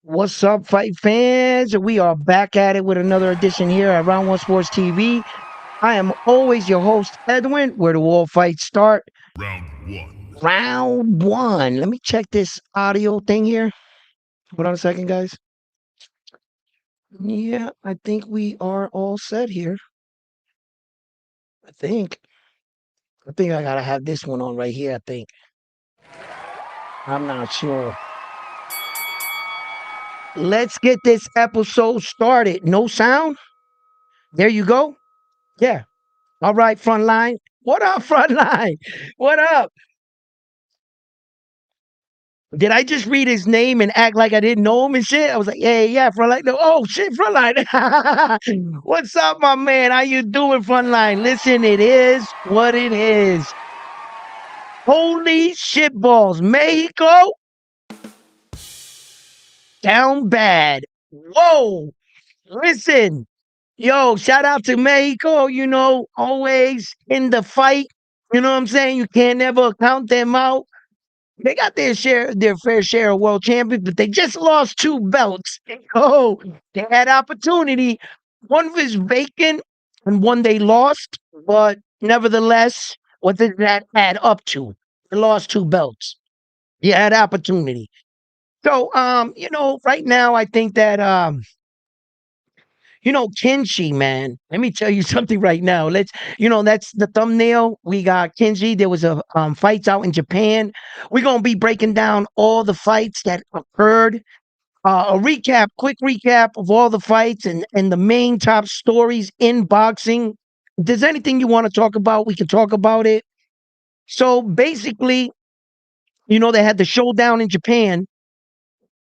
What's up, fight fans? We are back at it with another edition here at Round One Sports TV. I am always your host, Edwin, where the all fights start. Round one. Round one. Let me check this audio thing here. Hold on a second, guys. Yeah, I think we are all set here. I think. I think I gotta have this one on right here, I think. I'm not sure. Let's get this episode started. No sound? There you go. Yeah. All right, Frontline. What up, Frontline? What up? Did I just read his name and act like I didn't know him and shit? I was like, yeah, Frontline. No, oh shit, Frontline. What's up, my man? How you doing, Frontline? Listen, it is what it is. Holy shitballs. Mexico down bad. Whoa. Listen. Yo, shout out to Mexico, always in the fight. You know what I'm saying? You can't never count them out. They got their fair share of world champions, but they just lost two belts. Oh, they had opportunity. One was vacant and one they lost, but nevertheless, what did that add up to? They lost two belts. You had opportunity. So, right now I think that Kenji, man. Let me tell you something right now. That's the thumbnail. We got Kenji. There was a fights out in Japan. We're gonna be breaking down all the fights that occurred. Quick recap of all the fights and the main top stories in boxing. If there's anything you want to talk about, we can talk about it. So basically, they had the showdown in Japan,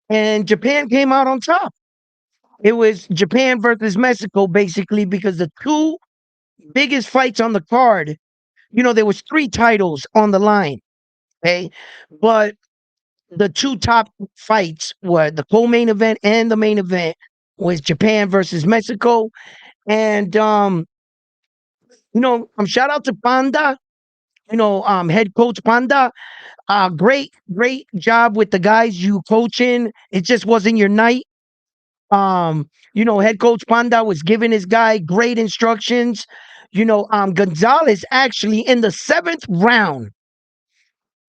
and Japan came out on top. It was Japan versus Mexico, basically, because the two biggest fights on the card, there was three titles on the line. Okay. But the two top fights were the co-main event and the main event was Japan versus Mexico. And shout out to Panda, head coach Panda. Great job with the guys you coaching. It just wasn't your night. Head coach Panda was giving his guy great instructions. Gonzalez actually in the seventh round.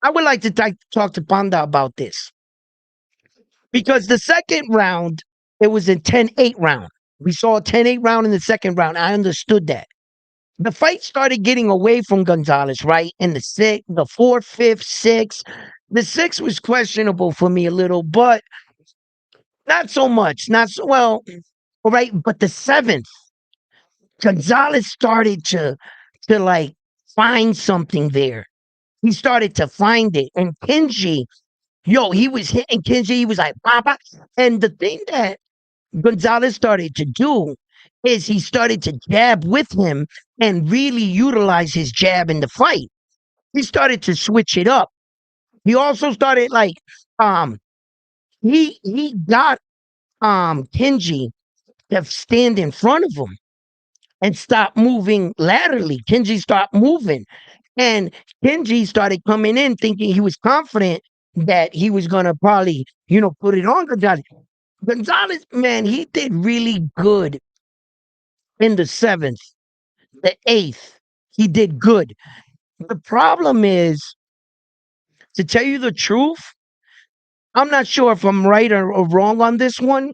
I would like to talk to Panda about this because the second round, it was a 10-8 round. We saw a 10-8 round in the second round. I understood that. The fight started getting away from Gonzalez, right? In the fourth, fifth, sixth. The sixth was questionable for me a little, but not so much. Not so well. All right. But the seventh, Gonzalez started to like find something there. He started to find it. And Kenji, he was hitting Kenji. He was like, Papa. And the thing that Gonzalez started to do is he started to jab with him and really utilize his jab in the fight. He started to switch it up. He also started um he got Kenji to stand in front of him and stop moving laterally. Kenji stopped moving. And Kenji started coming in thinking he was confident that he was going to probably, put it on Gonzalez. Gonzalez, man, he did really good in the seventh, the eighth. He did good. The problem is, to tell you the truth, I'm not sure if I'm right or wrong on this one,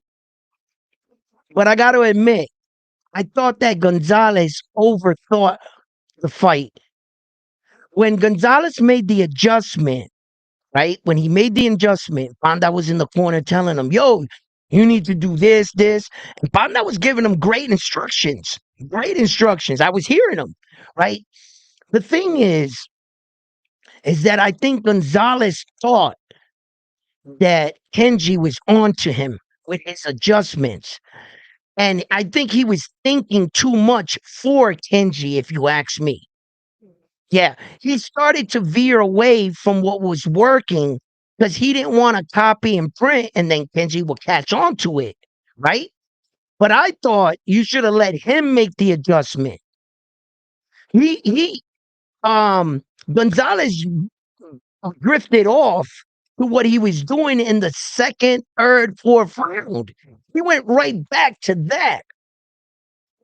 but I got to admit, I thought that Gonzalez overthought the fight. When Gonzalez made the adjustment, right? When he made the adjustment, Panda was in the corner telling him, yo, you need to do this. And Panda was giving him great instructions. Great instructions. I was hearing them, right? The thing is that I think Gonzalez thought that Kenji was on to him with his adjustments. And I think he was thinking too much for Kenji, if you ask me. Yeah, he started to veer away from what was working because he didn't want to copy and print, and then Kenji will catch on to it, right? But I thought you should have let him make the adjustment. He Gonzalez drifted off to what he was doing in the second, third, fourth round. He went right back to that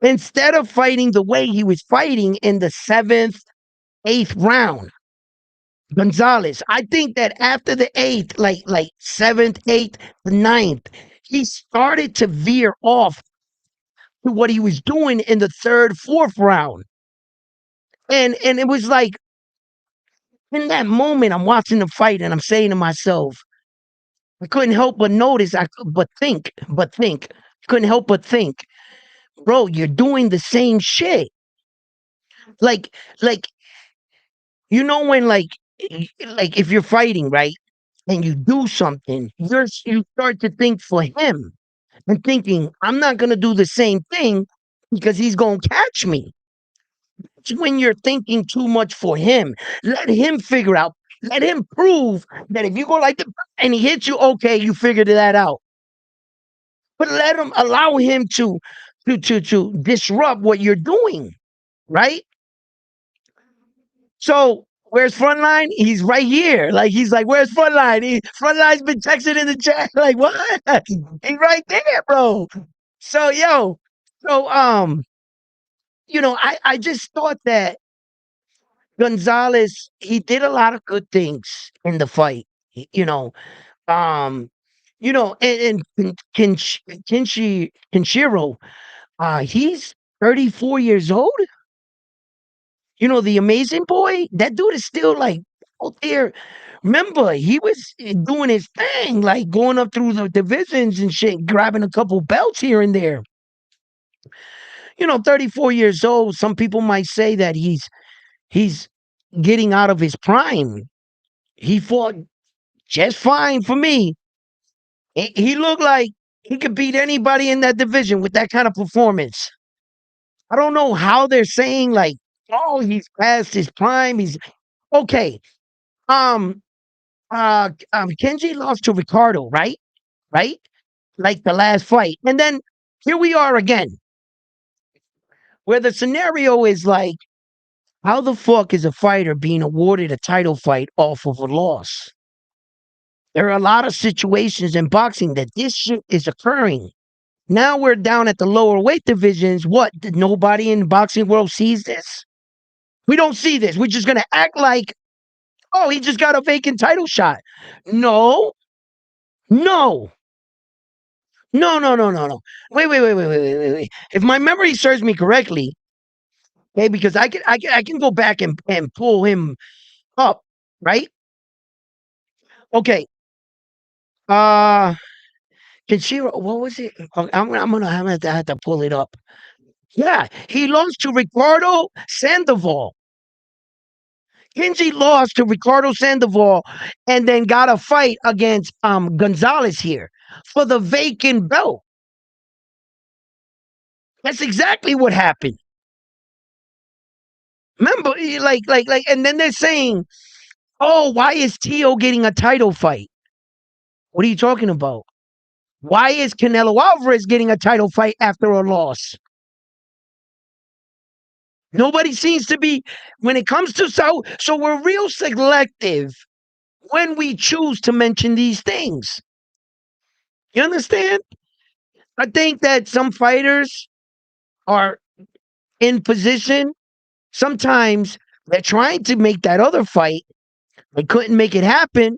instead of fighting the way he was fighting in the seventh, eighth round. Gonzalez, I think that after the eighth, like seventh, eighth, ninth, he started to veer off to what he was doing in the third, fourth round. And it was like in that moment, I'm watching the fight and I'm saying to myself, I couldn't help but notice, but think, couldn't help but think, bro, you're doing the same shit. Like, when like if you're fighting, right? And you do something, you start to think for him and thinking, I'm not gonna do the same thing because he's gonna catch me. It's when you're thinking too much for him. Let him figure out. Let him prove that if you go like the and he hits you, okay, you figured that out. But allow him to disrupt what you're doing, right? So where's Frontline? He's right here. Like he's like, where's Frontline? Frontline's been texting in the chat. Like what? He's right there, bro. So so I just thought that Gonzalez, he did a lot of good things in the fight. Um, and Kenshiro, he's 34 years old. The amazing boy, that dude is still like out there. Remember, he was doing his thing, like going up through the divisions and shit, grabbing a couple belts here and there. 34 years old. Some people might say that he's getting out of his prime. He fought just fine for me. He looked like he could beat anybody in that division with that kind of performance. I don't know how they're saying like, oh, he's past his prime. He's okay. Um, Kenji lost to Ricardo, right? Right? Like the last fight. And then here we are again, where the scenario is like, how the fuck is a fighter being awarded a title fight off of a loss? There are a lot of situations in boxing that this shit is occurring. Now we're down at the lower weight divisions. What? Nobody in the boxing world sees this? We don't see this. We're just going to act like, oh, he just got a vacant title shot. No, no, no. Wait. If my memory serves me correctly, okay, because I can go back and pull him up, right? Okay. Uh, Kenshiro, what was it? I'm gonna have to pull it up. Yeah, he lost to Ricardo Sandoval. Kenji lost to Ricardo Sandoval and then got a fight against Gonzalez here for the vacant belt. That's exactly what happened. Remember, and then they're saying, "Oh, why is Tio getting a title fight?" What are you talking about? Why is Canelo Alvarez getting a title fight after a loss? Nobody seems to be when it comes to so we're real selective when we choose to mention these things. You understand? I think that some fighters are in position. Sometimes they're trying to make that other fight. They couldn't make it happen.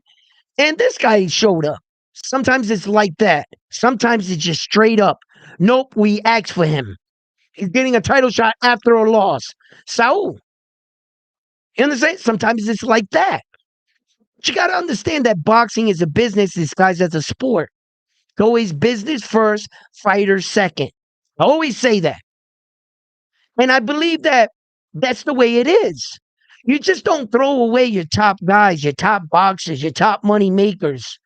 And this guy showed up. Sometimes it's like that. Sometimes it's just straight up. Nope, we asked for him. He's getting a title shot after a loss. Saul, you understand? Sometimes it's like that. But you got to understand that boxing is a business disguised as a sport. It's always business first, fighter second. I always say that. And I believe that that's the way it is. You just don't throw away your top guys, your top boxers, your top money makers.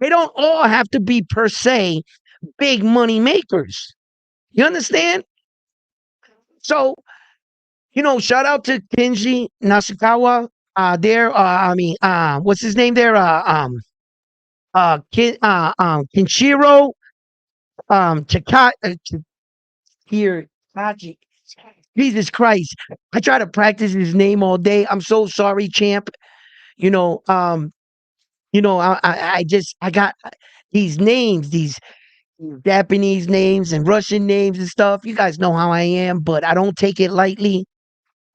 They don't all have to be per se big money makers. You understand? So, shout out to Kenji Nashikawa. What's his name there? Kenshiro, here, Tachi. Jesus Christ. I try to practice his name all day. I'm so sorry, champ. You know, um, I got these names, these Japanese names and Russian names and stuff. You guys know how I am, but I don't take it lightly.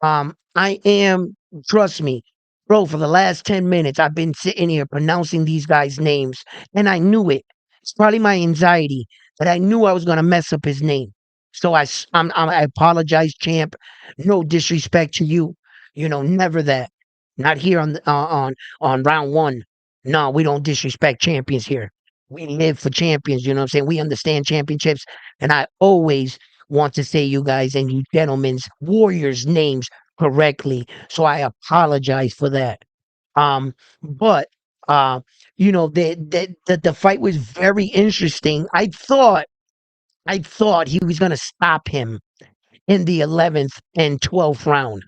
I am, trust me, bro, for the last 10 minutes, I've been sitting here pronouncing these guys' names, and I knew it. It's probably my anxiety, but I knew I was going to mess up his name. So I apologize, champ. No disrespect to you. Never that. Not here on round one. No, we don't disrespect champions here. We live for champions. You know what I'm saying? We understand championships, and I always want to say you guys and you gentlemen's warriors' names correctly. So I apologize for that. But uh, the fight was very interesting. I thought he was gonna stop him in the 11th and 12th round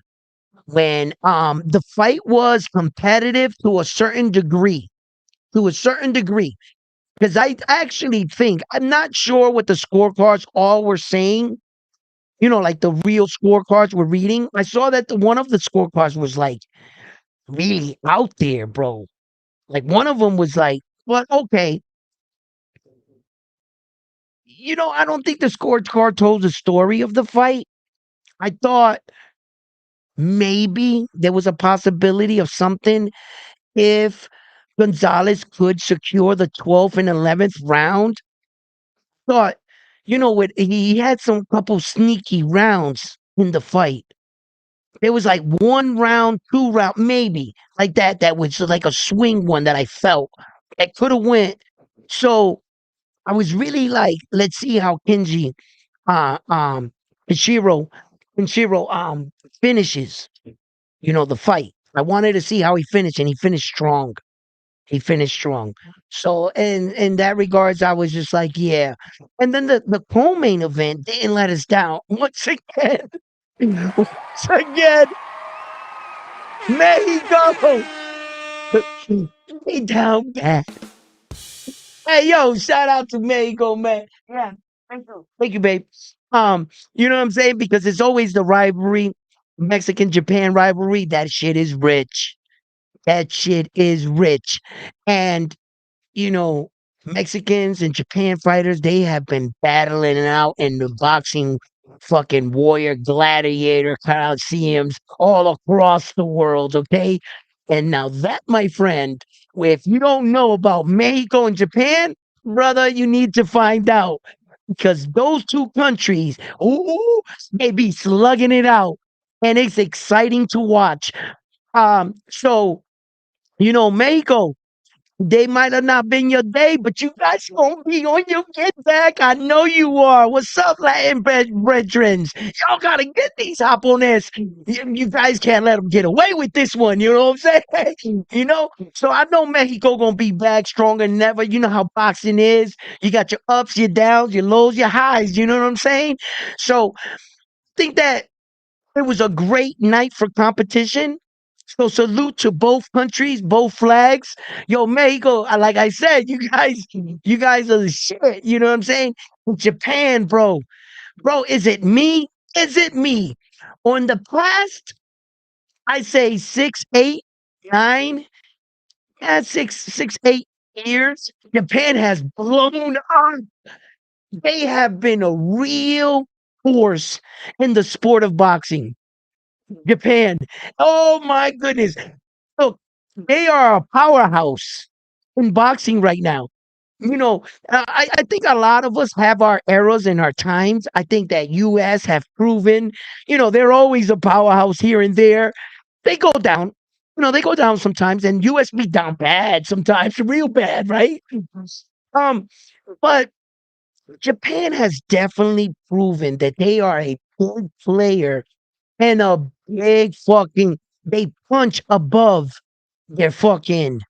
when the fight was competitive to a certain degree. To a certain degree. Because I actually think I'm not sure what the scorecards all were saying, like the real scorecards we're reading. I saw that one of the scorecards was like really out there, bro. Like one of them was like, well, okay, I don't think the scorecard told the story of the fight. I thought maybe there was a possibility of something if Gonzalez could secure the 12th and 11th round. Thought, what he had some couple sneaky rounds in the fight. There was like one round, two round, maybe like that. That was like a swing one that I felt that could have went. So I was really like, let's see how uh, um, Ichiro, Ichiro, finishes. The fight. I wanted to see how he finished, and he finished strong. He finished strong. So in that regards, I was just like, yeah. And then the co-main event didn't let us down once again. Once again, Mexico. They down bad. Hey, yo, shout out to Mexico, man. Yeah, thank you. Thank you, babe. You know what I'm saying? Because it's always the rivalry, Mexican Japan rivalry. That shit is rich. That shit is rich. And you know, Mexicans and Japan fighters, they have been battling it out in the boxing fucking warrior gladiator coliseums all across the world, okay? And now that, my friend, if you don't know about Mexico and Japan, brother, you need to find out because those two countries, ooh, they be slugging it out, and it's exciting to watch. So Mexico, they might have not been your day, but you guys gonna be on your get back. I know you are. What's up, Latin brethren? Y'all gotta get these japones. You guys can't let them get away with this one. You know what I'm saying? So I know Mexico gonna be back stronger than ever. You know how boxing is. You got your ups, your downs, your lows, your highs. You know what I'm saying? So think that it was a great night for competition. So salute to both countries, both flags. Yo, Mexico, like I said, you guys are the shit. You know what I'm saying? Japan, bro, is it me? Is it me? On the past, I say 6, 8, 9, yeah, 6, 8 years. Japan has blown up. They have been a real force in the sport of boxing. Japan. Oh my goodness. Look, they are a powerhouse in boxing right now. I think a lot of us have our eras and our times. I think that US have proven, they're always a powerhouse here and there. They go down. They go down sometimes, and US be down bad sometimes, real bad, right? Um, but Japan has definitely proven that they are a big player and a big fucking they punch above their fucking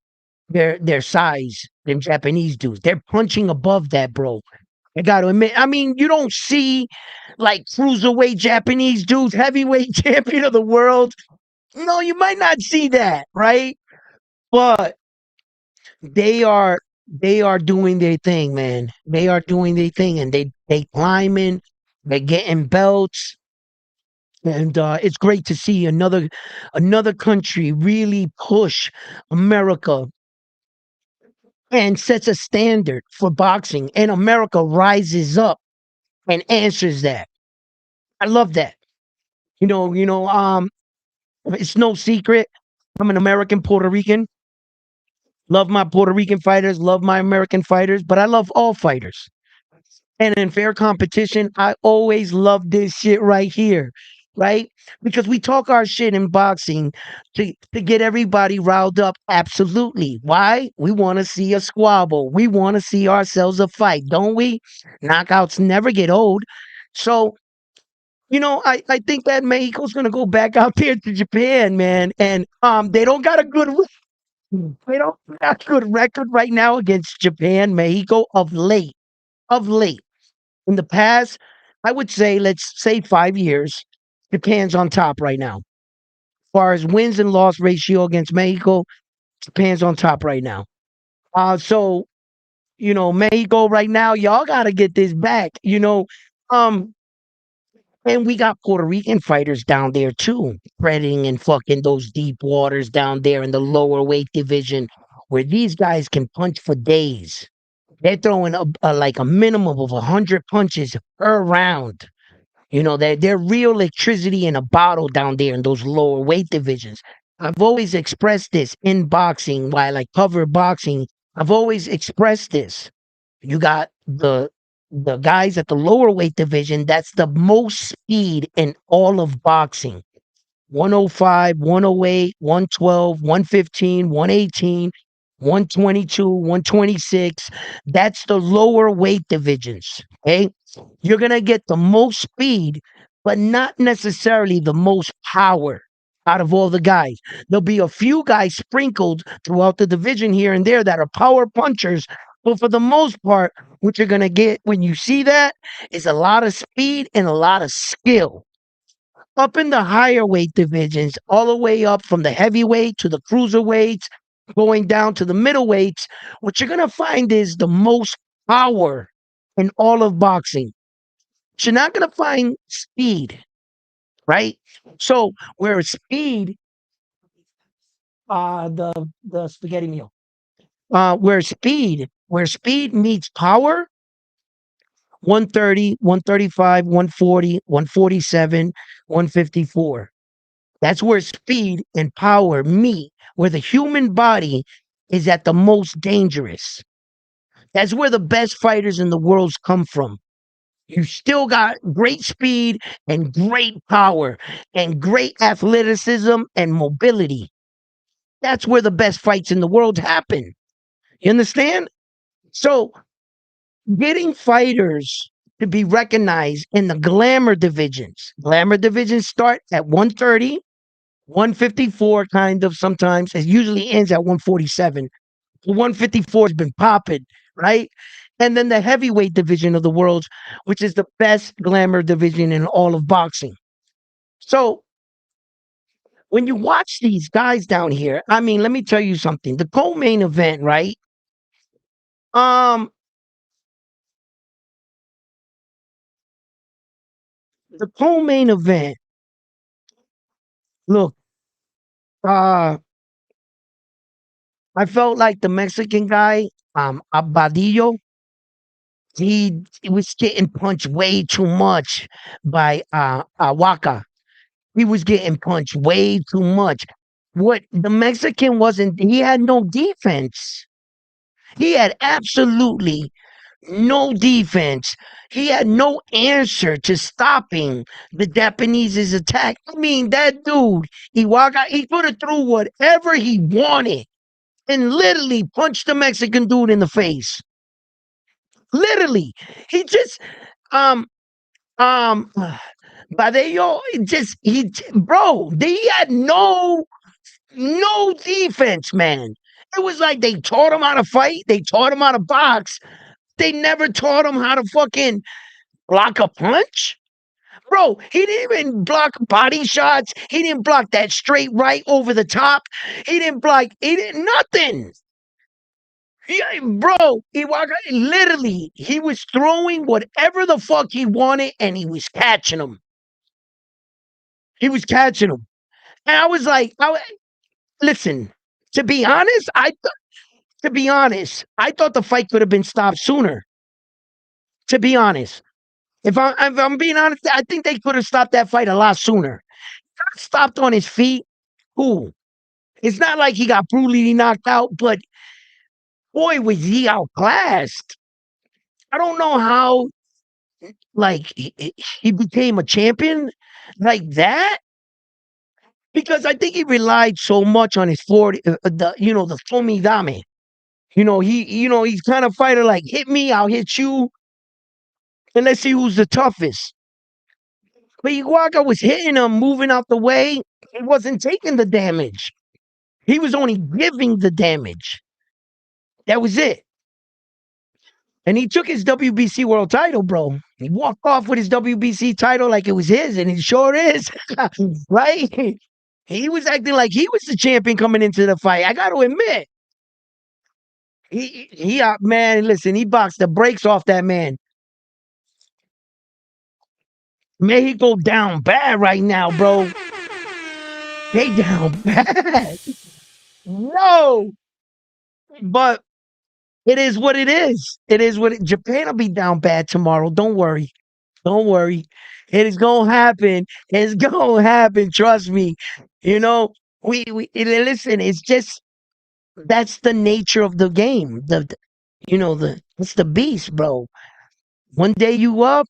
their size, them Japanese dudes. They're punching above that, bro. I gotta admit, I mean, you don't see like cruiserweight Japanese dudes, heavyweight champion of the world. No, you might not see that, right? But they are doing their thing, man. They are doing their thing, and they climbing, they're getting belts. And it's great to see another country really push America and sets a standard for boxing, and America rises up and answers that. I love that. It's no secret. I'm an American Puerto Rican. Love my Puerto Rican fighters, love my American fighters, but I love all fighters. And in fair competition, I always love this shit right here, right? Because we talk our shit in boxing to get everybody riled up. Absolutely. Why? We want to see a squabble. We want to see ourselves a fight, don't we? Knockouts never get old. So, I think that Mexico's gonna go back out there to Japan, man. And they don't got a they don't got a good record right now against Japan, Mexico of late. Of late. In the past, I would say, let's say 5 years, Japan's on top right now. As far as wins and loss ratio against Mexico, Japan's on top right now. So Mexico right now, y'all gotta get this back. Um, and we got Puerto Rican fighters down there too, threading and fucking those deep waters down there in the lower weight division, where these guys can punch for days. They're throwing like a minimum of 100 punches per round. They're real electricity in a bottle down there in those lower weight divisions. I've always expressed this in boxing while I cover boxing. I've always expressed this. You got the guys at the lower weight division. That's the most speed in all of boxing. 105, 108, 112, 115, 118, 122, 126. That's the lower weight divisions. Okay. You're going to get the most speed, but not necessarily the most power out of all the guys. There'll be a few guys sprinkled throughout the division here and there that are power punchers. But for the most part, what you're going to get when you see that is a lot of speed and a lot of skill up in the higher weight divisions, all the way up from the heavyweight to the cruiserweights, going down to the middleweights, what you're going to find is the most power in all of boxing. You're not going to find speed, right? So, where speed, the spaghetti meal, where speed meets power, 130, 135, 140, 147, 154. That's where speed and power meet, where the human body is at the most dangerous. That's where the best fighters in the world come from. You still got great speed and great power and great athleticism and mobility. That's where the best fights in the world happen. You understand? So, getting fighters to be recognized in the glamour divisions. Glamour divisions start at 130, 154 kind of sometimes. It usually ends at 147. 154 has been popping, right? And then the heavyweight division of the world, which is the best glamour division in all of boxing. So when you watch these guys down here, I mean, let me tell you something. The co-main event, right? Um, the co-main event. Look, uh, I felt like the Mexican guy, Badillo, he was getting punched way too much by Waka. He was getting punched way too much. What the Mexican wasn't, he had no defense. He had absolutely no defense. He had no answer to stopping the Japanese's attack. I mean, that dude, he could have threw whatever he wanted and literally punched the Mexican dude in the face. Literally. He just um um Badillo just bro, he had no defense, man. It was like they taught him how to fight, they taught him how to box. They never taught him how to fucking block a punch. Bro, he didn't even block body shots. He didn't block that straight right over the top. He didn't nothing. Bro, literally, he was throwing whatever the fuck he wanted and he was catching them. He was catching them. And I was like, listen, to be honest, To be honest, I thought the fight could have been stopped sooner. To be honest, if I'm being honest, I think they could have stopped that fight a lot sooner. Got stopped on his feet. Cool. It's not like he got brutally knocked out, but boy, was he outclassed. I don't know how, like, he became a champion like that because I think he relied so much on his 40, the Tommy Dame. He's kind of fighter like hit me, I'll hit you, and let's see who's the toughest. But Iguaga was hitting him, moving out the way. He wasn't taking the damage. He was only giving the damage. That was it. And he took his WBC world title, bro. He walked off with his WBC title like it was his, and it sure is. Right? He was acting like he was the champion coming into the fight. I got to admit, man. Listen, he boxed the brakes off that man. Mexico down bad right now, bro. They down bad. No, but it is what it is. It is what Japan will be down bad tomorrow. Don't worry. Don't worry. It is gonna happen. It's gonna happen. Trust me. You know, listen, it's just that's the nature of the game. It's the beast, bro. One day you up,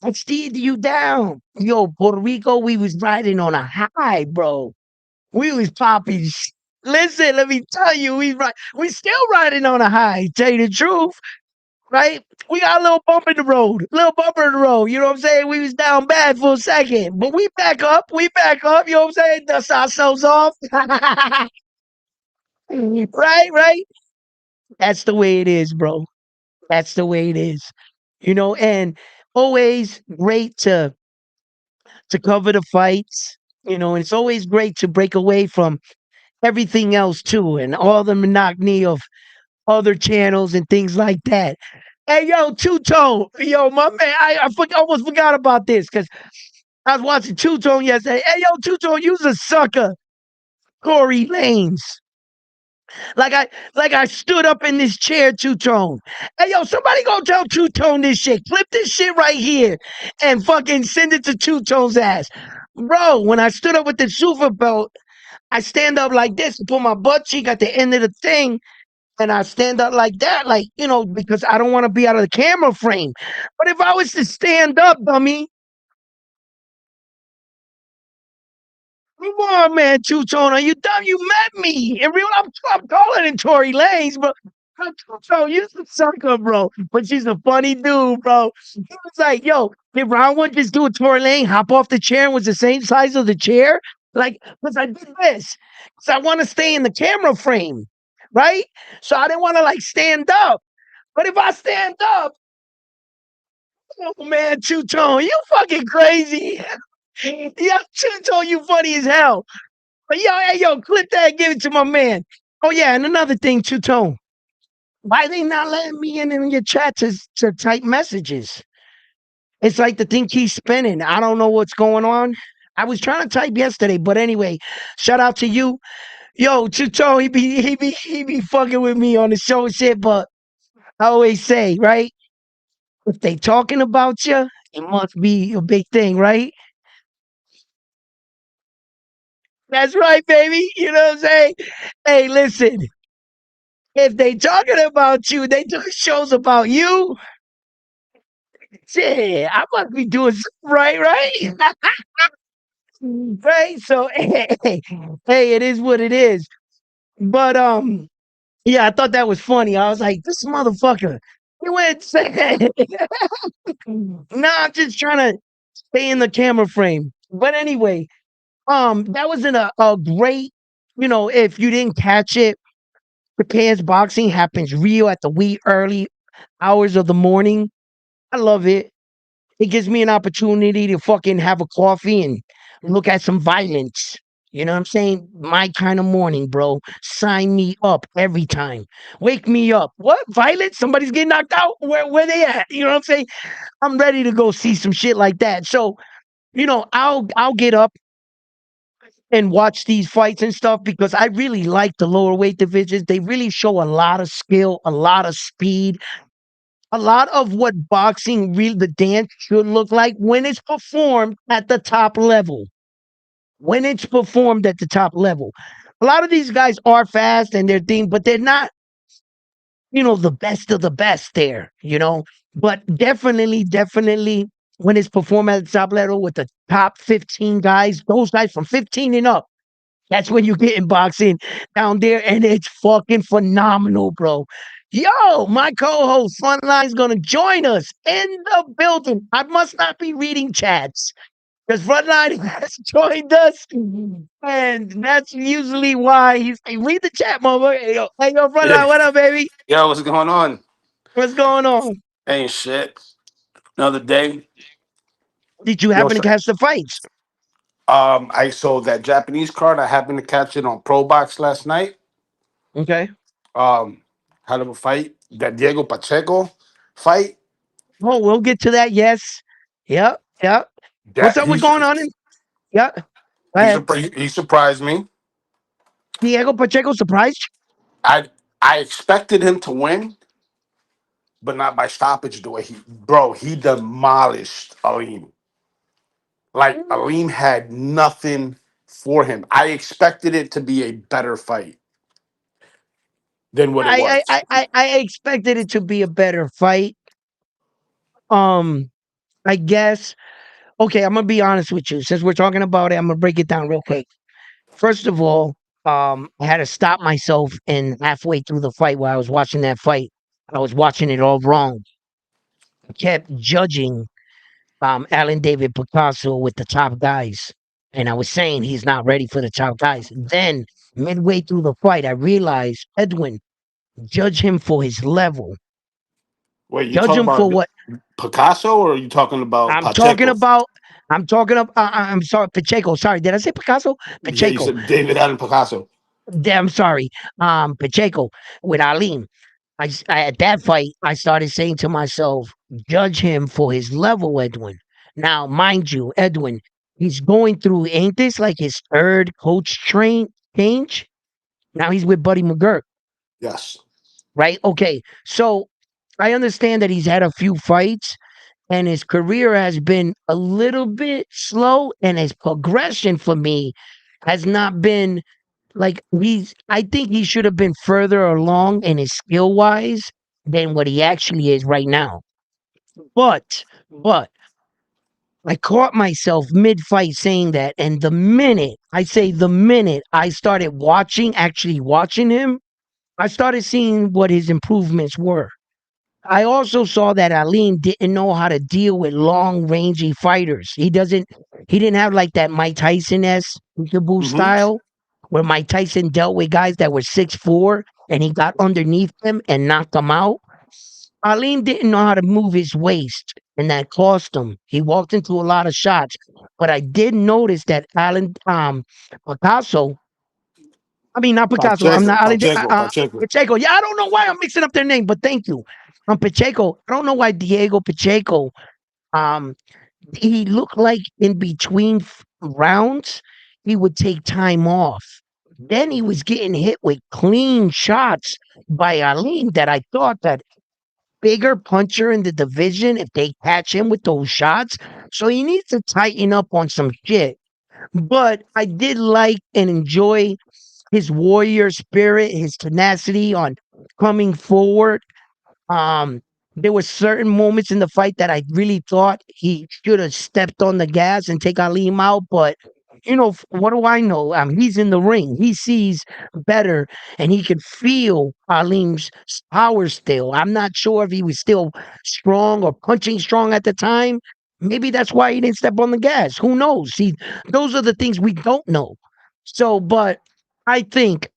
next day you down. Yo, Puerto Rico, we was riding on a high, bro. We was popping. Listen, let me tell you, we still riding on a high. Tell you the truth, right? We got a little bump in the road, little bumper in the road. You know what I'm saying? We was down bad for a second, but we back up. We back up. You know what I'm saying? Dust ourselves off. Right. That's the way it is, bro. That's the way it is. And always great to cover the fights. And it's always great to break away from everything else too, and all the monotony of other channels and things like that. Hey, yo, Two Tone, yo, my man, almost forgot about this because I was watching Two Tone yesterday. Hey, yo, Two Tone, you's a sucker, Corey Lanes. Like I stood up in this chair, Two Tone. Hey, yo, somebody go tell Two Tone this shit. Clip this shit right here and fucking send it to Two Tone's ass. Bro, when I stood up with the super belt, I stand up like this and put my butt cheek at the end of the thing, and I stand up like that, like, because I don't want to be out of the camera frame. But if I was to stand up, dummy, come on, man, Two Tone, are you dumb? You met me in real. I'm calling it Tory Lanez, but so you're the sucker, bro. But she's a funny dude, bro. He was like, yo, did round one just do a Tory Lane, hop off the chair and was the same size of the chair? Like, because I did this. Because I want to stay in the camera frame, right? So I didn't want to like stand up. But if I stand up, oh man, Two Tone, you fucking crazy. Yeah, Two Tone, you funny as hell. But yo, hey, yo, clip that and give it to my man. Oh yeah, and another thing, Two Tone. Why they not letting me in your chat to type messages? It's like the thing keeps spinning. I don't know what's going on. I was trying to type yesterday, but anyway, shout out to you. Yo, Chucho, he be fucking with me on the show and shit, but I always say, right? If they talking about you, it must be a big thing, right? That's right, baby. You know what I'm saying? Hey, listen, if they talking about you, they doing shows about you. Shit, I must be doing something right? Right? So hey, it is what it is. But yeah, I thought that was funny. I was like, this motherfucker. He went say nah, I'm just trying to stay in the camera frame. But anyway, that was a great, if you didn't catch it, Japan's boxing happens real at the wee early hours of the morning. I love it. It gives me an opportunity to fucking have a coffee and look at some violence. You know what I'm saying? My kind of morning, bro. Sign me up every time. Wake me up. What? Violence? Somebody's getting knocked out? Where they at? You know what I'm saying? I'm ready to go see some shit like that. So, I'll get up and watch these fights and stuff because I really like the lower weight divisions. They really show a lot of skill, a lot of speed, a lot of what boxing really the dance should look like when it's performed at the top level. When it's performed at the top level. A lot of these guys are fast and they're thing, but they're not, the best of the best there. But definitely when it's performed at the top level with the top 15 guys, those guys from 15 and up, that's when you get in boxing down there, and it's fucking phenomenal, bro. Yo, my co-host Frontline is gonna join us in the building. I must not be reading chats because Frontline has joined us, and that's usually why he's hey, read the chat, mama. Hey, yo, Yeah. Frontline, what up, baby? Yo, what's going on? What's going on? Ain't shit. Another day. Did you Yo, happen to catch the fights? I sold that Japanese card. I happened to catch it on Pro Box last night. Okay. Um, Had a fight. That Diego Pacheco fight. Oh, we'll get to that. Yes. Yep. Yep. What's That up? What's going on? Yep. Go ahead. he surprised me. Diego Pacheco surprised I I expected him to win, but not by stoppage. The way he demolished Aleem. Like you? Aleem had nothing for him. I expected it to be a better fight than what it I, was. I I I expected it to be a better fight. Um, I guess. Okay, I'm gonna be honest with you. Since we're talking about it, I'm gonna break it down real quick. First of all, I had to stop myself in halfway through the fight while I was watching that fight. I was watching it all wrong. I kept judging Alan David Picasso with the top guys. And I was saying he's not ready for the top guys. Then midway through the fight, I realized Edwin, judge him for his level. Wait, you Judge talking him for about what Picasso or are you talking about I'm talking Pacheco? about. I'm talking about. I'm sorry, Pacheco. Sorry, did I say Picasso? Yeah, you Pacheco. said David Allen Picasso. I'm sorry. Pacheco with Alim. At that fight, I started saying to myself, judge him for his level, Edwin. Now, mind you, Edwin, he's going through, ain't this like his third coach train change? Now he's with Buddy McGirt, Yes. right? Okay. So I understand that he's had a few fights and his career has been a little bit slow, and his progression for me has not been like I think he should have been further along in his skill wise than what he actually is right now. But I caught myself mid fight saying that, and the minute I started actually watching him, I started seeing what his improvements were. I also saw that Alim didn't know how to deal with long rangey fighters. He didn't have like that Mike Tyson s peekaboo Mm-hmm. style, where Mike Tyson dealt with guys that were 6'4" and he got underneath them and knocked them out. Alim didn't know how to move his waist, and that cost him. He walked into a lot of shots. But I did notice that Alan Picasso, I mean not Picasso, I'm Pacheco. not Alan Pacheco. Pacheco. Pacheco. Yeah, I don't know why I'm mixing up their name, but thank you. Pacheco. I don't know why Diego Pacheco. Um, he looked like in between rounds, he would take time off. Then he was getting hit with clean shots by Aline that I thought that bigger puncher in the division, if they catch him with those shots. So he needs to tighten up on some shit. But I did like and enjoy his warrior spirit, his tenacity on coming forward. um, there were certain moments in the fight that I really thought he should have stepped on the gas and take Alim out, but what do I know? He's in the ring. He sees better, and he can feel Alim's power still. I'm not sure if he was still strong or punching strong at the time. Maybe that's why he didn't step on the gas. Who knows? See, those are the things we don't know. So, but I think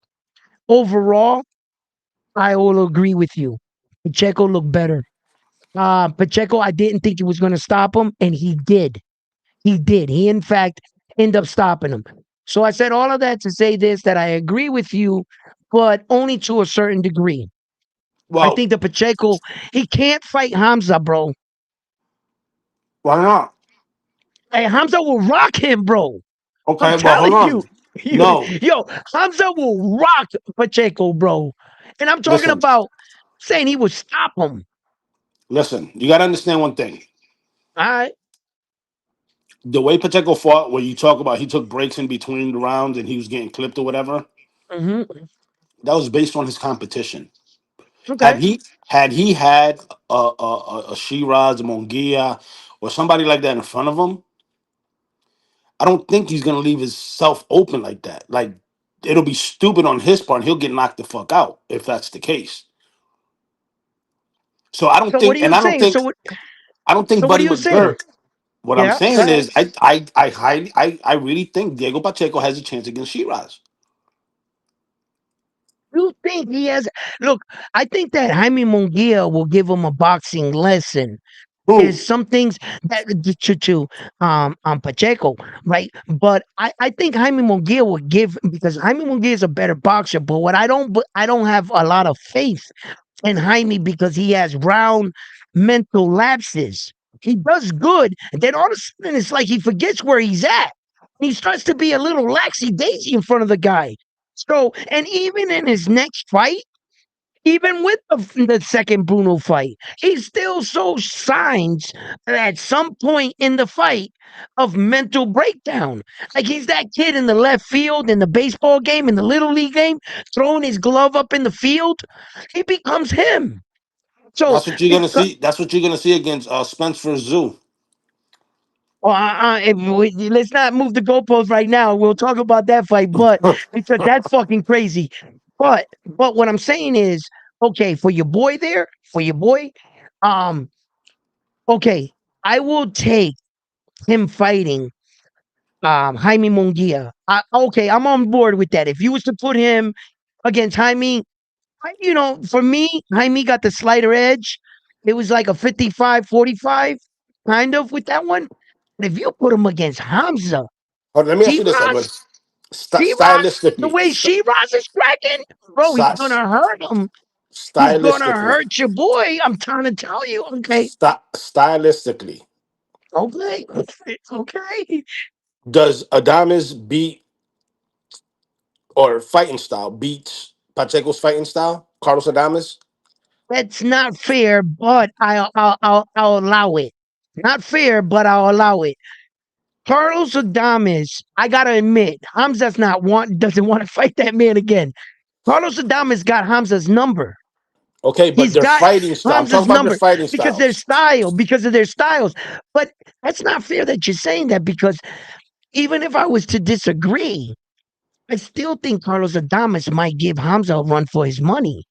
overall, I will agree with you. Pacheco looked better. Pacheco, I didn't think he was going to stop him, and he did. He did. He, in fact, ended up stopping him. So I said all of that to say this that I agree with you, but only to a certain degree. I Well, think the Pacheco, he can't fight Hamza, bro. why not? Hey, Hamza will rock him, bro. I'm Okay, well, hold telling you. on. No, Yo, Hamza will rock Pacheco, bro. And I'm talking listen, about saying he would stop him. listen. You got to understand one thing. All right. The way Pacheco fought, where you talk about he took breaks in between the rounds and he was getting clipped or whatever, Mm-hmm. that was based on his competition. Had Okay. he had a Shiraz, a Mongia, or somebody like that in front of him, I don't think he's gonna leave himself open like that. Like it'll be stupid on his part. He'll get knocked the fuck out if that's the case. So I don't So what are think, and you saying? I don't think So what are Buddy you saying? McGirt. What I'm Yeah. Go saying ahead. is, I really think Diego Pacheco has a chance against Shiraz. You think he has? Look, I think that Jaime Munguia will give him a boxing lesson. There's Who? some things that Pacheco, right? But I think Jaime Munguia will give because Jaime Munguia is a better boxer. But what I don't have a lot of faith in Jaime because he has round mental lapses. He does good, and then all of a sudden it's like he forgets where he's at. He starts to be a little laxy daisy in front of the guy. So, and even in his next fight, even with the second Bruno fight, he still shows signs at some point in the fight of mental breakdown. Like he's that kid in the left field in the baseball game, in the little league game, throwing his glove up in the field. He becomes him. So That's what you're gonna because see. That's what you're gonna see against Spencer Zoo. well, let's not move the goalpost right now. We'll talk about that fight, but because that's fucking crazy. But what I'm saying is, okay, for your boy there, for your boy, um, okay, I will take him fighting Jaime Munguia. Okay, I'm on board with that. If you was to put him against Jaime, for me, Jaime got the slighter edge. It was like a 55-45, kind of with that one. But if you put him against Hamza, Hold on, let me ask you this, Edward. Shiraz, Shiraz, the Stylistically, way Shiraz is cracking, bro, he's st- gonna hurt him. He's gonna stylistically, hurt your boy. I'm trying to tell you. Okay, stylistically, okay, okay. does Adames beat or fighting style beats Pacheco's fighting style? Carlos Adames? That's not fair, but I'll allow it. Not fair, but I'll allow it. Carlos Adames, I gotta admit, Hamza's not want doesn't want to fight that man again. Carlos Adames got Hamza's number. Okay, but He's their got fighting style. I'm talking Hamza's about their number fighting because styles. because of their styles. But that's not fair that you're saying that because even if I was to disagree, I still think Carlos Adames might give Hamza a run for his money.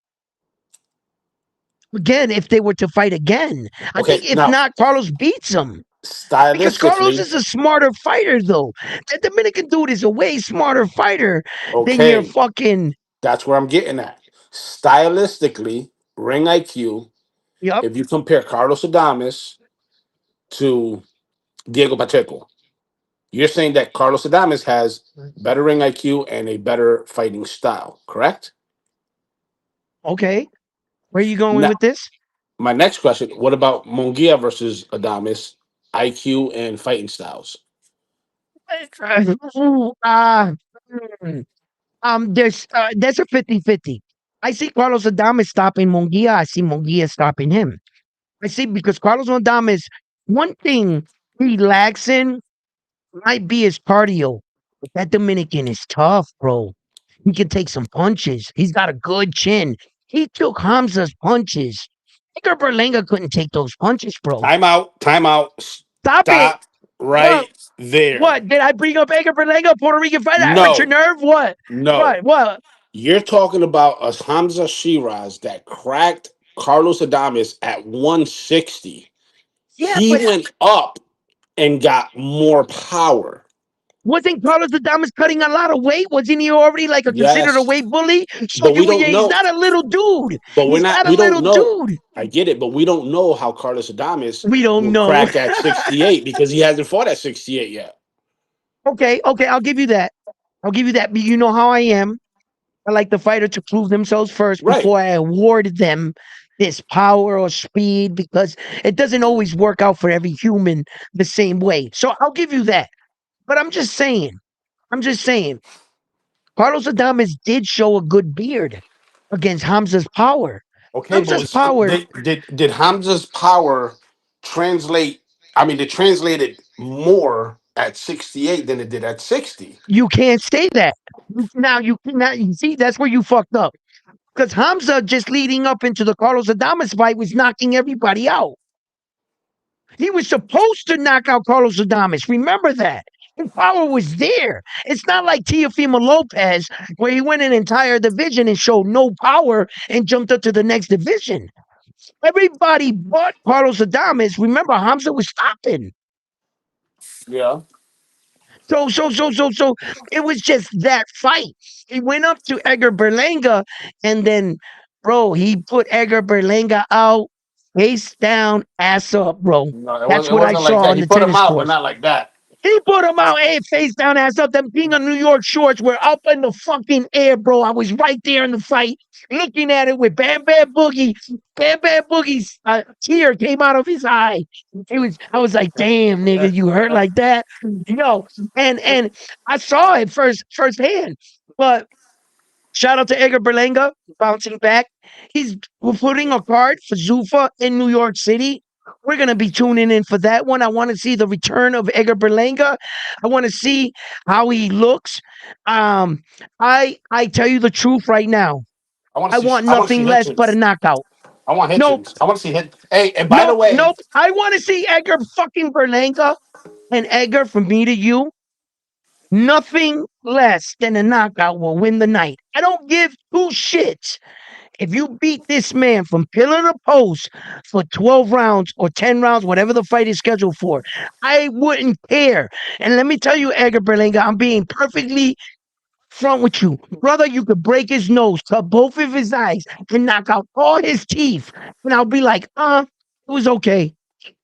Again, if they were to fight again, I Okay, think if now not, Carlos beats him. Because Carlos stylistically, is a smarter fighter, though. That Dominican dude is a way smarter fighter than your okay, fucking. that's where I'm getting at. Stylistically, ring IQ. Yup. If you compare Carlos Adames to Diego Pacheco, you're saying that Carlos Adames has better ring IQ and a better fighting style, correct? Okay. Where are you going Now, with this? my next question: what about Mongia versus Adames, IQ and fighting styles? Ooh, mm, there's that's a 50-50. I see Carlos Adames stopping Mongia. I see Mongia stopping him. I see because Carlos Adames, one thing he lacks in might be his cardio. But that Dominican is tough, bro. He can take some punches. He's got a good chin. He took Hamza's punches. Edgar Berlanga couldn't take those punches, bro. Time out. Time out. Stop it. Stop What? right there. What? Did I bring up Edgar Berlanga, Puerto Rican fighter? I hurt your No, nerve? What? no. What? What? You're talking about a Hamza Shiraz that cracked Carlos Adames at 160. Yeah, He but went up and got more power. wasn't Carlos Adames cutting a lot of weight? Wasn't he already like a considered a Yes, weight bully? So but we don't he's know. not a little dude. But we're He's not. not a We don't little know. dude. I get it, but we don't know how Carlos Adames We don't will know. crack at 68 because he hasn't fought at 68 yet. Okay, okay, I'll give you that. I'll give you that. But you know how I am. I like the fighter to prove themselves first Right. before I award them this power or speed because it doesn't always work out for every human the same way. So I'll give you that. But I'm just saying. I'm just saying. Carlos Adames did show a good beard against Hamza's power. Okay, but Hamza's power, did Hamza's power translate? I mean, it translated more at 68 than it did at 60. you can't say that. Now you see that's where you fucked up. Because Hamza just leading up into the Carlos Adames fight was knocking everybody out. He was supposed to knock out Carlos Adames. Remember that. His power was there. It's not like Teofimo Lopez, where he went an entire division and showed no power and jumped up to the next division. Everybody but Carlos Adames. Remember, Hamza was stopping. Yeah. So it was just that fight. He went up to Edgar Berlanga, and then, bro, he put Edgar Berlanga out, face down, ass up, bro. No, That's it what I wasn't like saw that. on He the put him tennis out, but courts. not like that. He put him out, hey, face down, ass up. Them King of New York shorts were up in the fucking air, bro. I was right there in the fight, looking at it with Bam Bam Boogie. Bam Bam Boogie's tear came out of his eye. I was like, damn, nigga, you hurt like that, and I saw it firsthand. But shout out to Edgar Berlanga bouncing back. We're putting a card for Zuffa in New York City. We're gonna be tuning in for that one. I want to see the return of Edgar Berlanga. I want to see how he looks. Um, I tell you the truth right now. I want I want to see nothing less but a Hitchens. knockout. I want Nope, Hitchens. I want to see Hit. Hey, and by the nope, way, nope. I want to see Edgar fucking Berlanga and Edgar from me to you. Nothing less than a knockout will win the night. I don't give two shits. If you beat this man from pillar to post for 12 rounds or 10 rounds, whatever the fight is scheduled for, I wouldn't care. And let me tell you, Edgar Berlanga, I'm being perfectly front with you. Brother, you could break his nose, cut both of his eyes, and knock out all his teeth. And I'll be like, it was okay.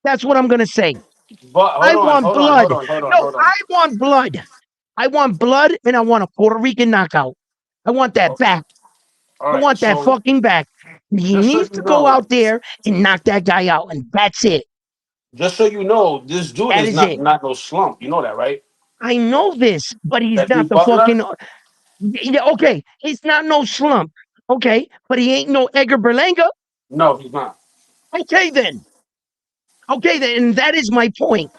That's what I'm going to say. but I want blood. No, hold I on. want blood. I want blood and I want a Puerto Rican knockout. I want that back. All I right, want that so fucking back. He just so needs you to go know, out there and knock that guy out, and that's it. this dude That is is it. not no slump. You know that, right? I know this, but he's That not beat the Butler. fucking. Yeah, okay, he's not no slump. Okay, but he ain't no Edgar Berlanga. No, he's not. Okay, then. Okay, then. And that is my point.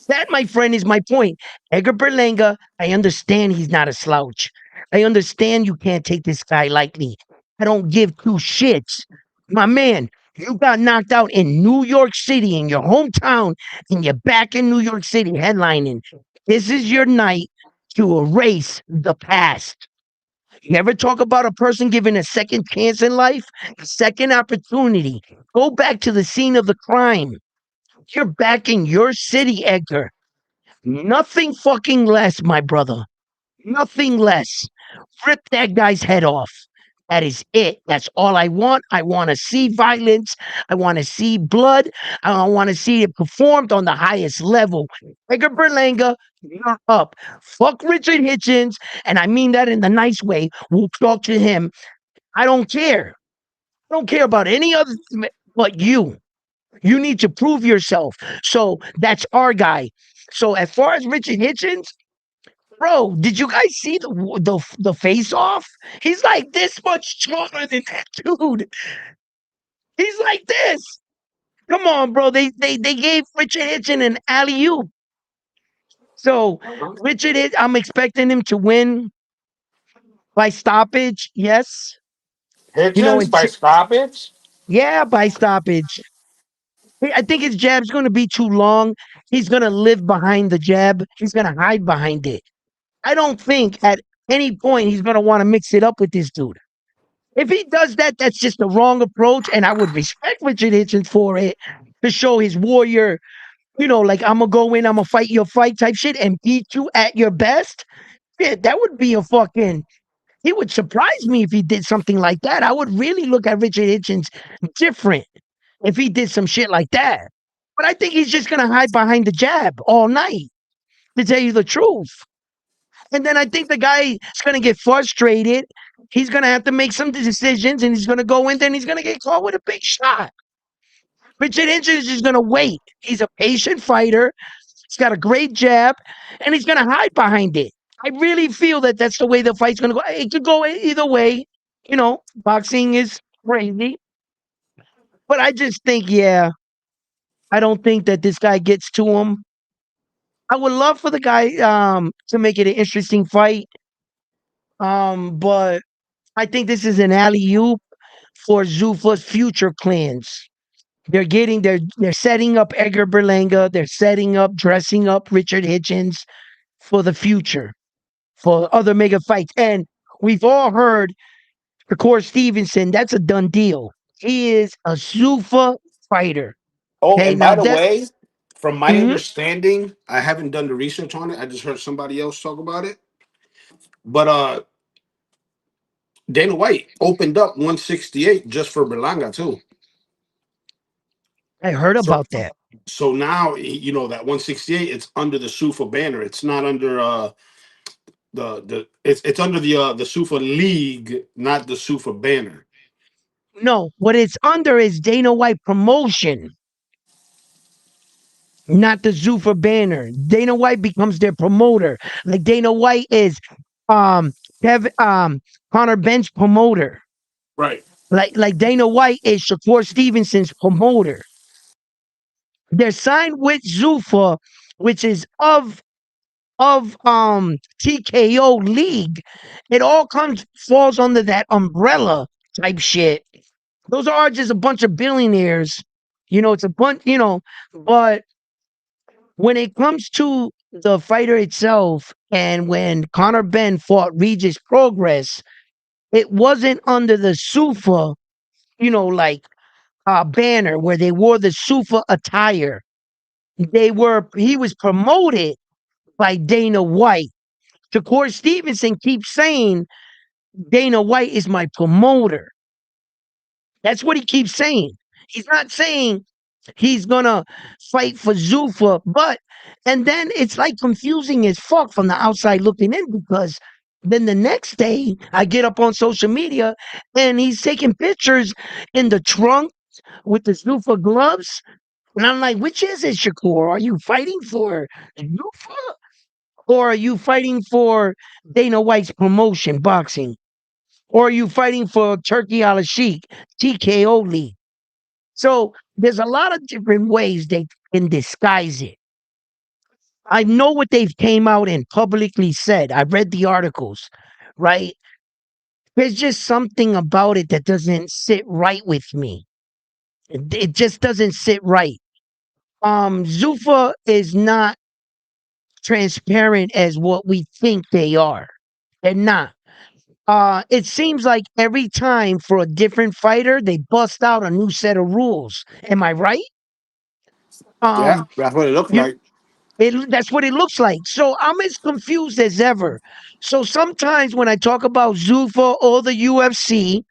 That, my friend, is my point. Edgar Berlanga, I understand he's not a slouch. I understand you can't take this guy lightly. I don't give two shits. My man, you got knocked out in New York City, in your hometown, and you're back in New York City headlining. This is your night to erase the past. You ever talk about a person given a second chance in life? A second opportunity. Go back to the scene of the crime. You're back in your city, Edgar. Nothing fucking less, my brother. Nothing less. Rip that guy's head off. That is it. That's all I want. I want to see violence. I want to see blood. I want to see it performed on the highest level. Edgar Berlanga, you're up. Fuck Richard Hitchens. And I mean that in the nice way. We'll talk to him. I don't care. I don't care about any other but you. You need to prove yourself. So that's our guy. So as far as Richard Hitchens, bro, did you guys see the face off? He's like this much taller than that dude. He's like this. Come on, bro. They gave Richard Hitchens an alley oop. So I'm expecting him to win by stoppage. Yes, you know, Hitchens it's by stoppage. yeah, by stoppage. I think his jab's going to be too long. He's going to live behind the jab. He's going to hide behind it. I don't think at any point he's going to want to mix it up with this dude. If he does that, that's just the wrong approach. And I would respect Richard Hitchens for it to show his warrior, like I'm going to go in, I'm going to fight your fight type shit and beat you at your best. Yeah, that would be he would surprise me if he did something like that. I would really look at Richard Hitchens different if he did some shit like that. But I think he's just going to hide behind the jab all night, to tell you the truth. And then I think the guy is going to get frustrated. He's going to have to make some decisions and he's going to go in there and he's going to get caught with a big shot. Richard Hitchens is just going to wait. He's a patient fighter. He's got a great jab and he's going to hide behind it. I really feel that that's the way the fight's going to go. It could go either way. Boxing is crazy, but I just think, yeah, I don't think that this guy gets to him. I would love for the guy to make it an interesting fight, but I think this is an alley oop for Zuffa's future plans. They're setting up Edgar Berlanga. They're setting up, dressing up Richard Hitchens for the future, for other mega fights. And we've all heard Shakur Stevenson. That's a done deal. He is a Zuffa fighter. Oh, Okay, and now by the that way, from my mhm. understanding, I haven't done the research on it. I just heard somebody else talk about it. But Dana White opened up 168 just for Berlanga too. I heard So about that. so now that 168, it's under the Sufa banner. It's not under the it's under the Sufa League, not the Sufa banner. No, what it's under is Dana White promotion, not the Zuffa banner. Dana White becomes their promoter. Like Dana White is um Kevin Connor Ben's promoter. Right. Like Dana White is Shakur Stevenson's promoter. They're signed with Zuffa, which is of TKO League. It all comes falls under that umbrella type shit. Those are just a bunch of billionaires. It's a bunch, but when it comes to the fighter itself, and when Conor Benn fought Regis Progress, it wasn't under the Sufa, like banner where they wore the Sufa attire. He was promoted by Dana White. Shakur Stevenson keeps saying Dana White is my promoter. That's what he keeps saying. He's not saying he's gonna fight for Zuffa, and then it's like confusing as fuck from the outside looking in, because then the next day I get up on social media and he's taking pictures in the trunk with the Zuffa gloves. And I'm like, which is it, Shakur? Are you fighting for Zuffa, or are you fighting for Dana White's promotion, boxing? Or are you fighting for Turkey Al Sheikh, TKO League? So there's a lot of different ways they can disguise it. I know what they've came out and publicly said. I read the articles, right? There's just something about it that doesn't sit right with me. It just doesn't sit right. Zuffa is not transparent as what we think they are. They're not. It seems like every time for a different fighter, they bust out a new set of rules. Am I right? Yeah, Um, that's what it looked you like. That's what it looks like. So I'm as confused as ever. So sometimes when I talk about Zuffa or the UFC,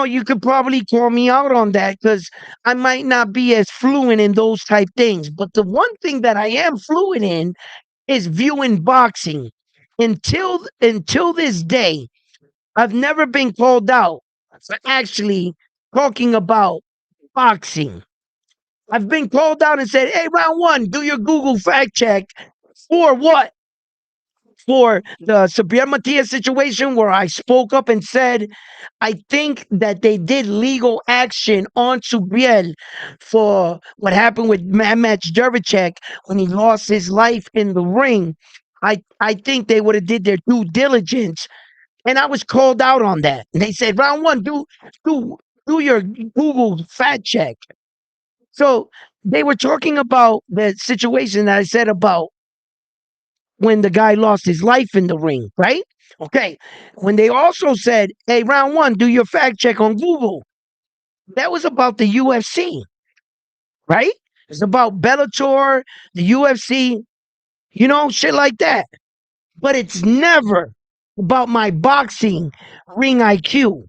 you could probably call me out on that because I might not be as fluent in those type things. But the one thing that I am fluent in is viewing boxing. Until this day, I've never been called out for actually talking about boxing. I've been called out and said, "Hey, round one, do your Google fact check for what? For the Sabier Matias situation where I spoke up and said, I think that they did legal action on Subriel for what happened with Mamet Dervicek when he lost his life in the ring. I think they would have did their due diligence, and I was called out on that. And they said, round one, do do your Google fact check. So they were talking about the situation that I said about when the guy lost his life in the ring, right? Okay. When they also said, hey, round one, do your fact check on Google. That was about the UFC, right? It's about Bellator, the UFC, shit like that. But it's never about my boxing ring IQ.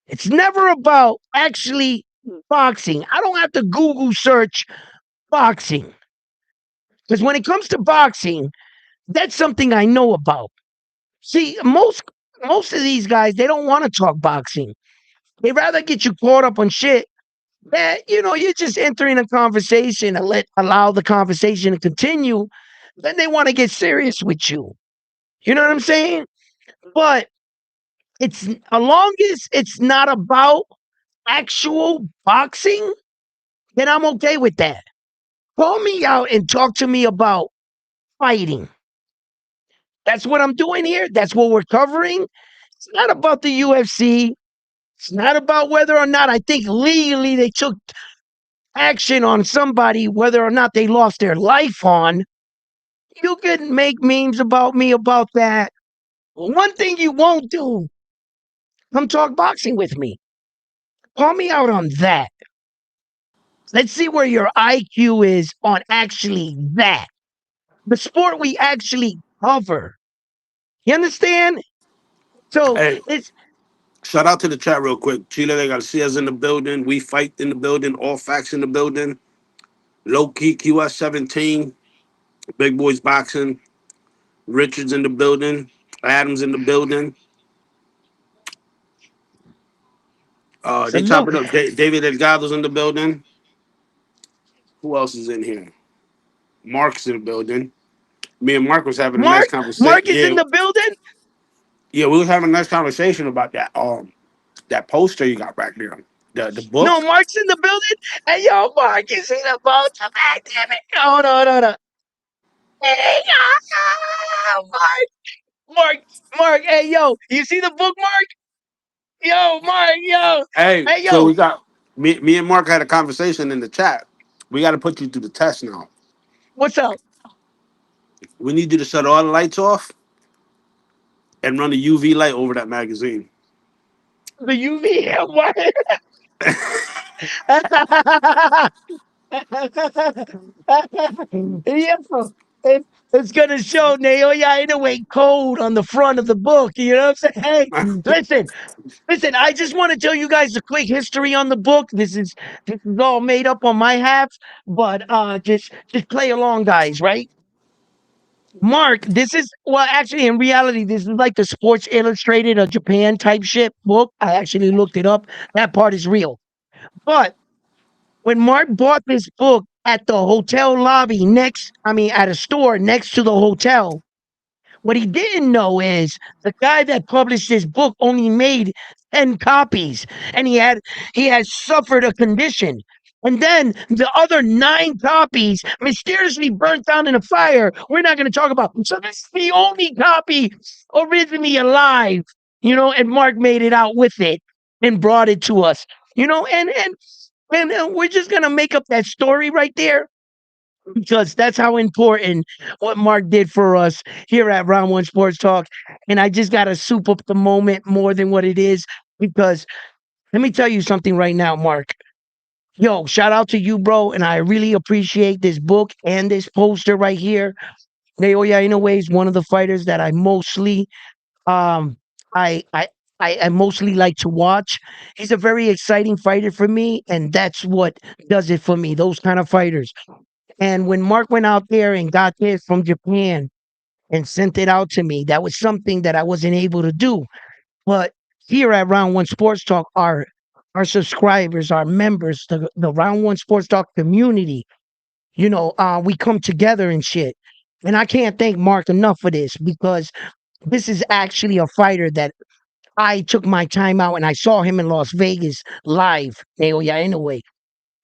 It's never about actually boxing. I don't have to Google search boxing. Because when it comes to boxing, that's something I know about. See, most of these guys, they don't want to talk boxing. They rather get you caught up on shit that you're just entering a conversation and allow the conversation to continue. then they want to get serious with you. You know what I'm saying? But it's as long as it's not about actual boxing, then I'm okay with that. Call me out and talk to me about fighting. That's what I'm doing here. That's what we're covering. It's not about the UFC. It's not about whether or not I think legally they took action on somebody, whether or not they lost their life on. You can make memes about me about that. One thing you won't do, come talk boxing with me. Call me out on that. Let's see where your IQ is on actually that. The sport we actually cover. You understand? So Hey, it's shout out to the chat real quick. Chile de Garcia's in the building. We fight in the building. All facts in the building. Low key QS 17. Big boys boxing. Richards in the building. Adams in the building. They salute. top it up. David Delgado's in the building. Who else is in here? Mark's in the building. Me and Mark was having a nice conversation. Mark is in the building. Yeah, we was having a nice conversation about that poster you got back there. The No, book. Mark's in the building. Hey, yo, Mark is in the boat. Damn it. No, no, no, no. Hey, yo, Mark, Mark. Hey, yo, you see the book, Mark? Yo, Mark, yo. Hey, Hey, so yo, we got me and Mark had a conversation in the chat. We got to put you through the test now. what's up? We need you to shut all the lights off and run a UV light over that magazine. The UV. What? Yeah, it's gonna show Naoya Inoue code on the front of the book. You know what I'm saying? Hey, listen. I just want to tell you guys a quick history on the book. This is all made up on my half, but just play along, guys. Right? Mark, this is well, actually, in reality, this is like the Sports Illustrated of Japan type shit book. I actually looked it up. That part is real, but when Mark bought this book at the hotel lobby at a store next to the hotel, what he didn't know is the guy that published this book only made 10 copies and he has suffered a condition. And then the other 9 copies mysteriously burnt down in a fire. We're not going to talk about. So this is the only copy originally alive, and Mark made it out with it and brought it to us, and we're just going to make up that story right there because that's how important what Mark did for us here at Round One Sports Talk. And I just got to soup up the moment more than what it is because let me tell you something right now, Mark. Yo, shout out to you, bro. And I really appreciate this book and this poster right here. Naoya Inoue is one of the fighters that um I I I mostly like to watch. He's a very exciting fighter for me, and that's what does it for me. Those kind of fighters. And when Mark went out there and got this from Japan and sent it out to me, that was something that I wasn't able to do. But here at Round One Sports Talk, our subscribers, our members, the Round One Sports Talk community, we come together and shit. And I can't thank Mark enough for this because this is actually a fighter that I took my time out and I saw him in Las Vegas live. Naoya Inoue,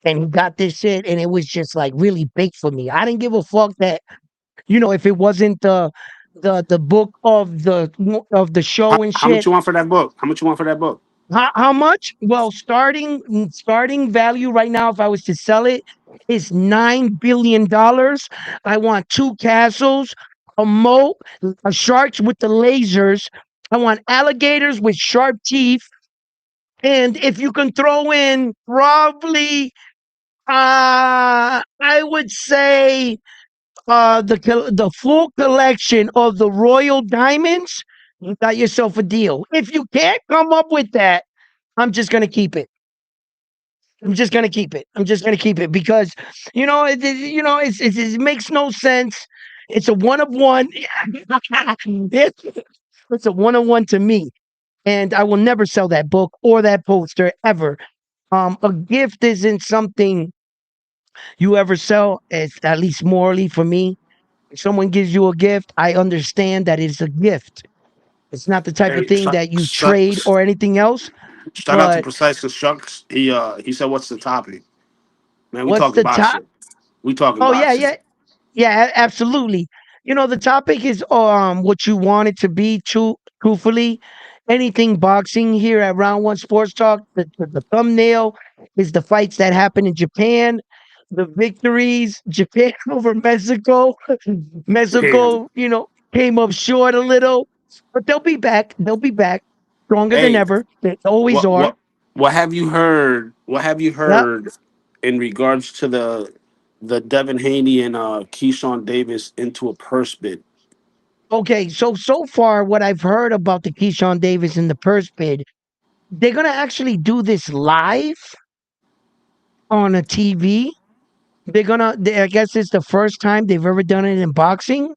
and he got this shit, and it was just like really big for me. I didn't give a fuck that if it wasn't the book of the show and How much shit. you want for that book? How much you want for that book? How much? Well, starting value right now, if I was to sell it, is $9 billion. I want 2 castles, a moat, a sharks with the lasers. I want alligators with sharp teeth, and if you can throw in probably, I would say the full collection of the royal diamonds, you got yourself a deal. If you can't come up with that, I'm just gonna keep it. I'm just gonna keep it. I'm just gonna keep it because it makes no sense. It's a one of one. It's a one of one to me, and I will never sell that book or that poster ever. A gift isn't something you ever sell. It's at least morally for me. If someone gives you a gift, I understand that it's a gift. It's not the type of Hey, thing that you trade or anything else. shout out to But Precise Constructs. He said, "What's the topic, man? We what's talking the top? boxing. We talking Oh yeah, boxing." yeah. Yeah, absolutely. The topic is what you want it to be. Truthfully, anything boxing here at Round One Sports Talk. The thumbnail is the fights that happen in Japan, the victories. Japan over Mexico. Yeah. Mexico, came up short a little, but they'll be back. They'll be back stronger than Hey, ever. They always what are. what what have you heard? What have you Yep. heard in regards to the Devin Haney and Keyshawn Davis into a purse bid? Okay, so far, what I've heard about the Keyshawn Davis and the purse bid, they're gonna actually do this live on a TV. I guess it's the first time they've ever done it in boxing.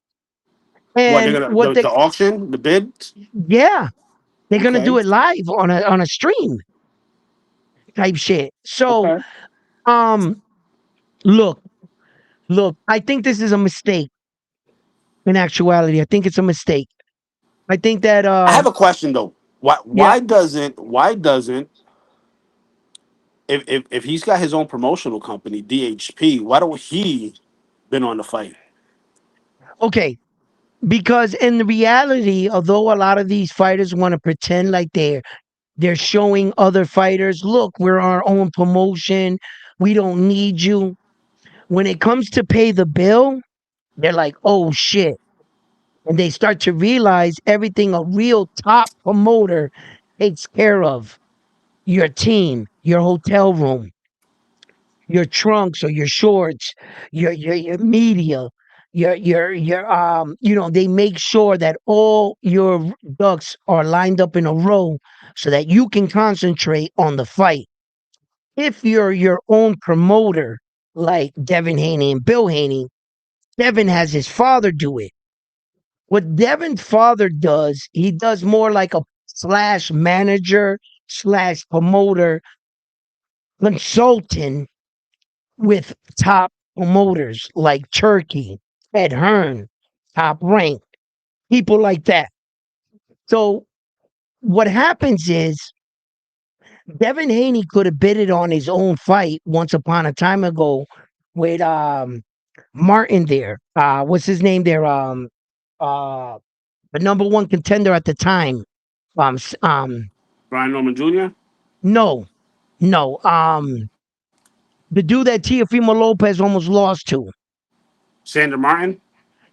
What they're And gonna the auction, the bids? yeah, they're gonna Okay, do it live on a stream type shit. So, okay. um, look, look, I think this is a mistake. In actuality, I think it's a mistake. I think that I have a question though. Why yeah. why doesn't if he's got his own promotional company, DHP, why don't he been on the fight? Okay, because in the reality, although a lot of these fighters want to pretend like they're showing other fighters, look, we're our own promotion. We don't need you. When it comes to pay the bill, they're like, oh shit. And they start to realize everything a real top promoter takes care of: your team, your hotel room, your trunks or your shorts, your media, they make sure that all your ducks are lined up in a row so that you can concentrate on the fight. If you're your own promoter, like Devin Haney and Bill Haney, Devin has his father do it. What Devin's father does, he does more like a slash manager slash promoter consultant with top promoters like Turkey, Ed Hearn, Top Rank, people like that. So what happens is Devin Haney could have bidded on his own fight once upon a time ago with Martin there. What's his name there? Uh the number one contender at the time. Brian Norman Jr., No, no. The dude that Teofimo Lopez almost lost to. Sandra Martin.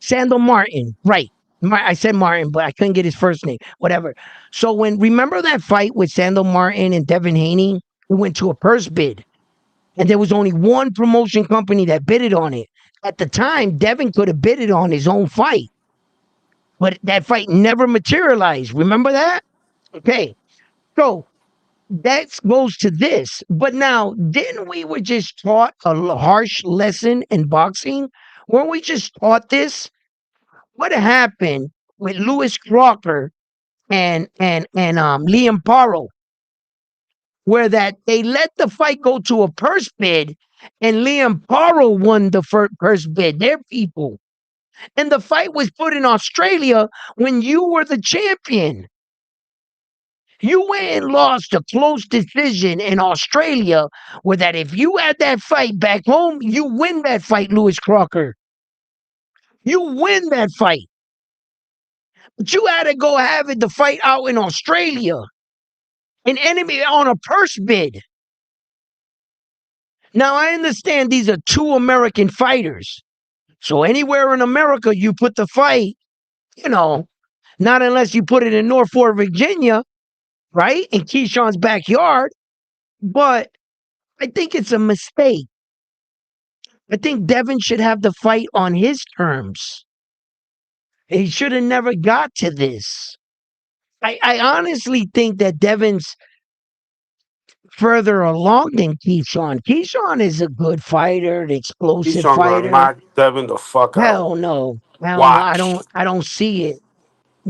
Sandal Martin, right. I said Martin, but I couldn't get his first name. Whatever. So remember that fight with Sandal Martin and Devin Haney? We went to a purse bid, and there was only one promotion company that bidded on it. At the time, Devin could have bidded on his own fight, but that fight never materialized. Remember that? Okay. So that goes to this. But now, didn't we were just taught a harsh lesson in boxing? Weren't we just taught this? What happened with Lewis Crocker and Liam Paro, where that they let the fight go to a purse bid, and Liam Paro won the first purse bid. Their people, and the fight was put in Australia when you were the champion. You went and lost a close decision in Australia, where that if you had that fight back home, you win that fight, Lewis Crocker. You win that fight. But you had to go have it the fight out in Australia. An enemy on a purse bid. Now I understand these are two American fighters. So anywhere in America you put the fight, you know, not unless you put it in Norfolk, Virginia, right? In Keyshawn's backyard. But I think it's a mistake. I think Devin should have the fight on his terms. He should have never got to this. I honestly think that Devin's further along than Keyshawn. Keyshawn is a good fighter, an explosive Keyshawn gonna fighter. knock Devin the fuck out. Hell no. Hell no. I Watch, don't I don't see it.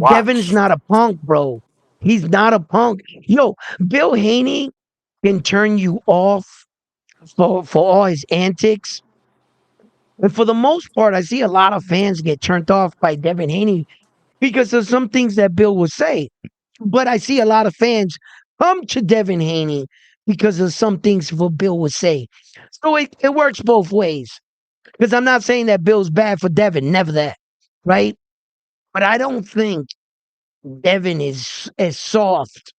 Devin's watch. not a punk, bro. He's not a punk. Yo, Bill Haney can turn you off for all his antics. And for the most part, I see a lot of fans get turned off by Devin Haney because of some things that Bill will say. But I see a lot of fans come to Devin Haney because of some things what Bill would say. So it works both ways. Because I'm not saying that Bill's bad for Devin, never that. Right? But I don't think Devin is as soft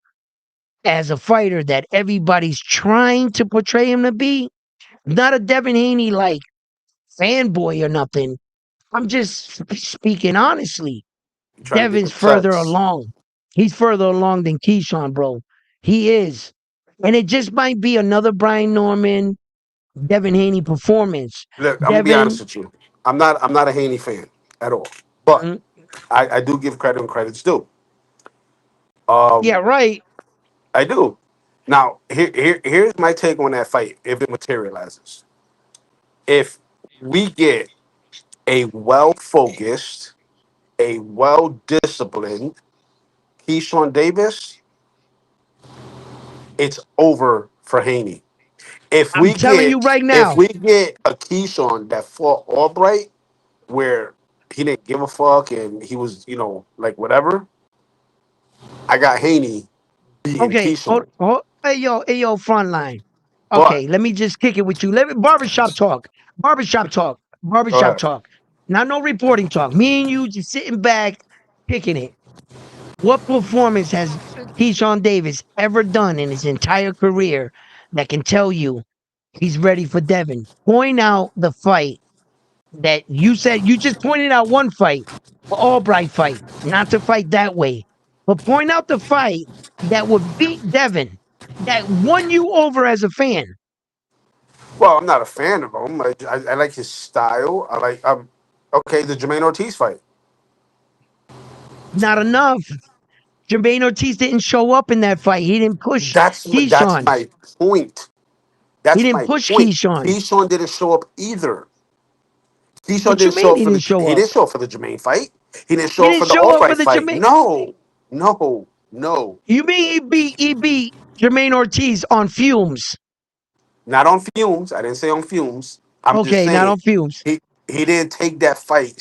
as a fighter that everybody's trying to portray him to be. Not a Devin Haney like fanboy or nothing. I'm just speaking honestly. You trying to give Devin's him further sense. along. He's further along than Keyshawn, bro. He is. And it just might be another Brian Norman, Devin Haney performance. Look, I'm gonna be honest Devin, with you. I'm not a Haney fan at all, but mm, I do give credit when credit's due. yeah, Um, right. I do. Now, here's my take on that fight if it materializes. If we get a well focused, a well disciplined Keyshawn Davis, it's over for Haney. If I'm we telling you get right if now. we get a Keyshawn that fought Albright, where he didn't give a fuck and he was, like whatever, I got Haney beating Okay, Keyshawn. hey yo, front line. But Okay, let me just kick it with you. Let me barbershop talk. Barbershop talk. go Barbershop ahead. talk. Now no reporting talk. Me and you just sitting back, kicking it. What performance has Keyshawn Davis ever done in his entire career that can tell you he's ready for Devin? Point out the fight that you said you just pointed out one fight, the Albright fight, not to fight that way, but point out the fight that would beat Devin, that won you over as a fan. Well, I'm not a fan of him. I like his style. I like okay, the Jermaine Ortiz fight. Not enough. Jermaine Ortiz didn't show up in that fight. He didn't push That's Keyshawn. my point. He That's didn't my push point. Keyshawn. Keyshawn didn't show up either. Keyshawn What you didn't show mean up he for didn't the. show He up? didn't show up for the Jermaine fight. He didn't He show up didn't for the show up for Albright the fight. Jermaine. No, no, no. You mean he beat Jermaine Ortiz on fumes? Not on fumes. I didn't say on fumes. I'm just Okay, not saying on fumes. he didn't take that fight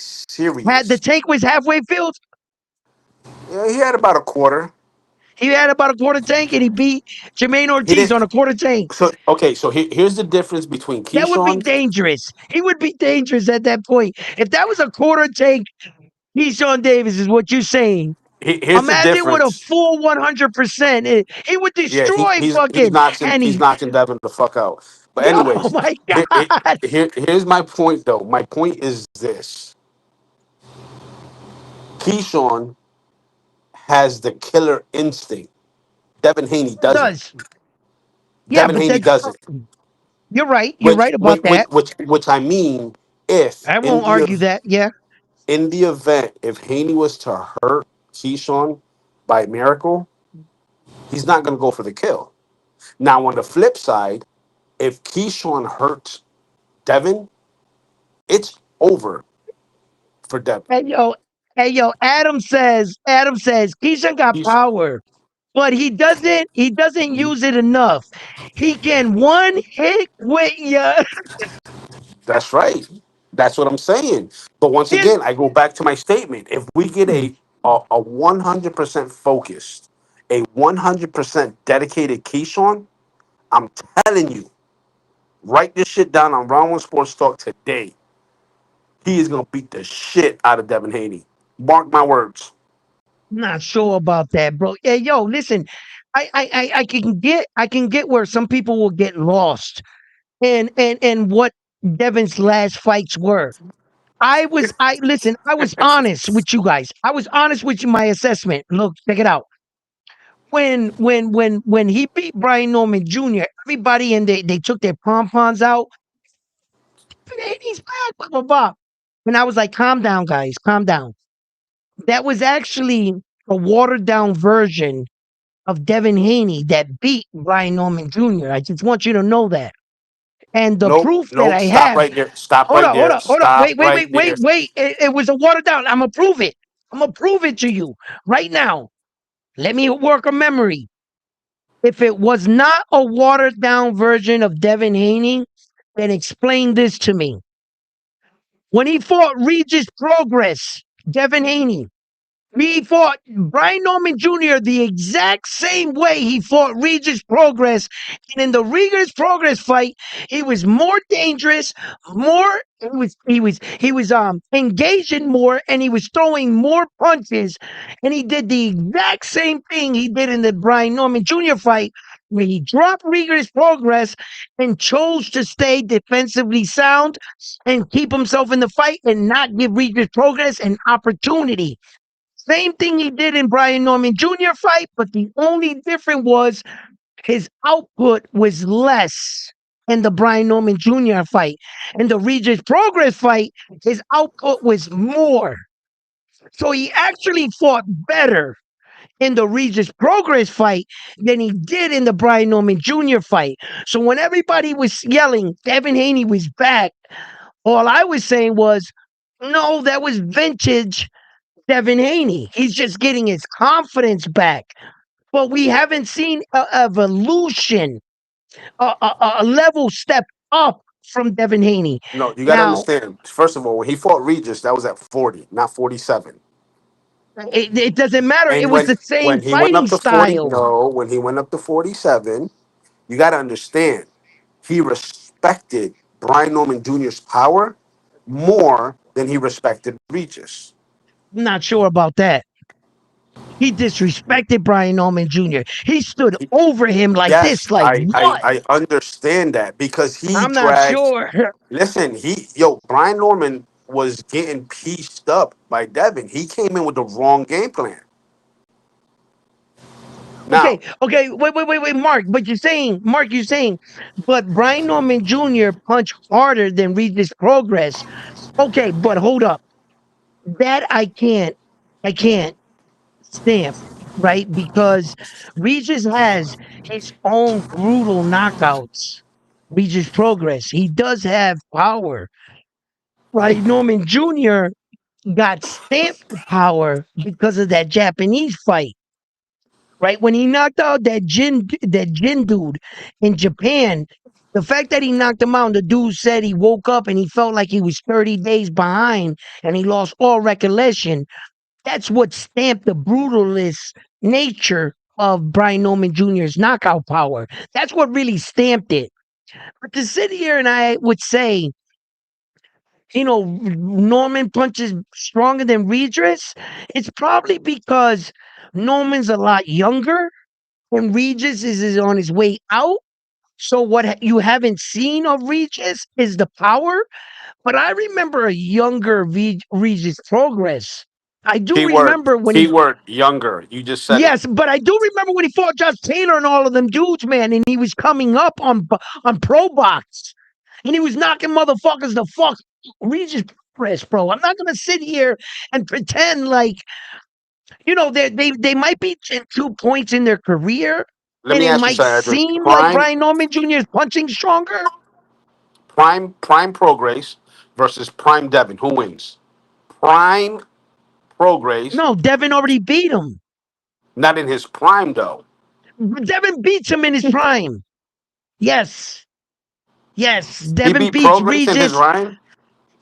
Had the serious. tank was halfway filled. Yeah, he had about a quarter. He had about a quarter tank and he beat Jermaine He Ortiz didn't. on a quarter tank. So okay, so here's the difference between That would be Keyshawn. dangerous. He would be dangerous at that point. If that was a quarter tank, Keyshawn Davis is what you're saying. Here's the Imagine with a difference. full 100%. He would Yeah, destroy he's fucking knocking he's Henny. knocking Devin the fuck out. But Oh anyways, my here, God. here's my point though. My point is this: Keyshawn has the killer instinct. Devin Haney It doesn't. does. Yeah, Devin but Haney that's doesn't. you're right. You're Which right which about which that. which, which I mean, if I in won't argue that. Yeah. the event if Haney was to hurt Keyshawn by miracle, he's not going to go for the kill. Now on the flip side, if Keyshawn hurts Devin, it's over for Devin. Hey yo, hey yo, Adam says Keyshawn got He's power, but he doesn't use it enough. He can one hit with you. That's right. That's what I'm saying. But once His, again, I go back to my statement. If we get a 100% focused, a 100% dedicated Keyshawn, I'm telling you, write this shit down on Round One Sports Talk today. He is gonna beat the shit out of Devin Haney. Mark my words. not sure about that, bro. Hey yo, listen, I can get where some people will get lost and what Devin's last fights were. I was honest with you guys. I was honest with you, my assessment. Look, check it out. When he beat Brian Norman Jr., everybody and they took their pom poms out. He's back, blah blah blah. And I was like, calm down, guys, calm down. That was actually a watered down version of Devin Haney that beat Brian Norman Jr. I just want you to know that. And the Nope, proof that nope. I Stop have, right there. Stop hold right up, hold there. up, hold up, Stop wait, wait, right wait, wait, there. wait. It was a watered down. I'm gonna prove it. I'm gonna prove it to you right now. Let me work a memory. If it was not a watered down version of Devin Haney, then explain this to me. When he fought Regis Progress, Devin Haney, he fought Brian Norman Jr. the exact same way he fought Regis Progress. And in the Regis Progress fight, he was more dangerous, more he was engaging more, and he was throwing more punches. And he did the exact same thing he did in the Brian Norman Jr. fight, where he dropped Regis Progress and chose to stay defensively sound and keep himself in the fight and not give Regis Progress an opportunity. Same thing he did in Brian Norman Jr. fight, but the only difference was his output was less in the Brian Norman Jr. fight. In the Regis Progress fight, his output was more. So he actually fought better in the Regis Progress fight than he did in the Brian Norman Jr. fight. So when everybody was yelling, Devin Haney was back, all I was saying was, no, that was vintage Devin Haney. He's just getting his confidence back. But we haven't seen an evolution, a level step up from Devin Haney. No, you got to Now, understand. First of all, when he fought Regis, that was at 40, not 47. it doesn't matter. It And was the same when he went up fighting to 40, style. no, when he went up to 47, you got to understand, he respected Brian Norman Jr.'s power more than he respected Regis. I'm not sure about that. He disrespected Brian Norman Jr. He stood over him like Yes, this, like what? I understand that because he I'm not dragged. sure. Listen, Brian Norman was getting pieced up by Devin. He came in with the wrong game plan. Okay, Now, okay, wait, Mark. But you're saying, but Brian Norman Jr. punched harder than Regis Progress. Okay, but hold up. That I can't stamp, right? Because Regis has his own brutal knockouts. Regis Progress. He does have power. Right? Norman Jr. got stamped with power because of that Japanese fight. Right? When he knocked out that Jin dude in Japan, the fact that he knocked him out, the dude said he woke up and he felt like he was 30 days behind and he lost all recollection. That's what stamped the brutalist nature of Brian Norman Jr.'s knockout power. That's what really stamped it. But to sit here and I would say, Norman punches stronger than Regis, it's probably because Norman's a lot younger and Regis is on his way out. So what you haven't seen of Regis is the power. But I remember a younger Regis Progress. I do remember when he keyword younger. You just said it. Yes, but I do remember when he fought Josh Taylor and all of them dudes, man, and he was coming up on Pro Box, and he was knocking motherfuckers the fuck Regis Press, bro. I'm not gonna sit here and pretend like they might be in 2 points in their career, Let and me it ask you might something, Edwin. seem like Brian Norman Jr. is punching stronger. Prime Progress versus Prime Devin. Who wins? Prime Progress, No, Devin already beat him. not in his prime though. Devin beats him in his prime. Yes, yes, He Devin beat beats Progress in his Regis prime.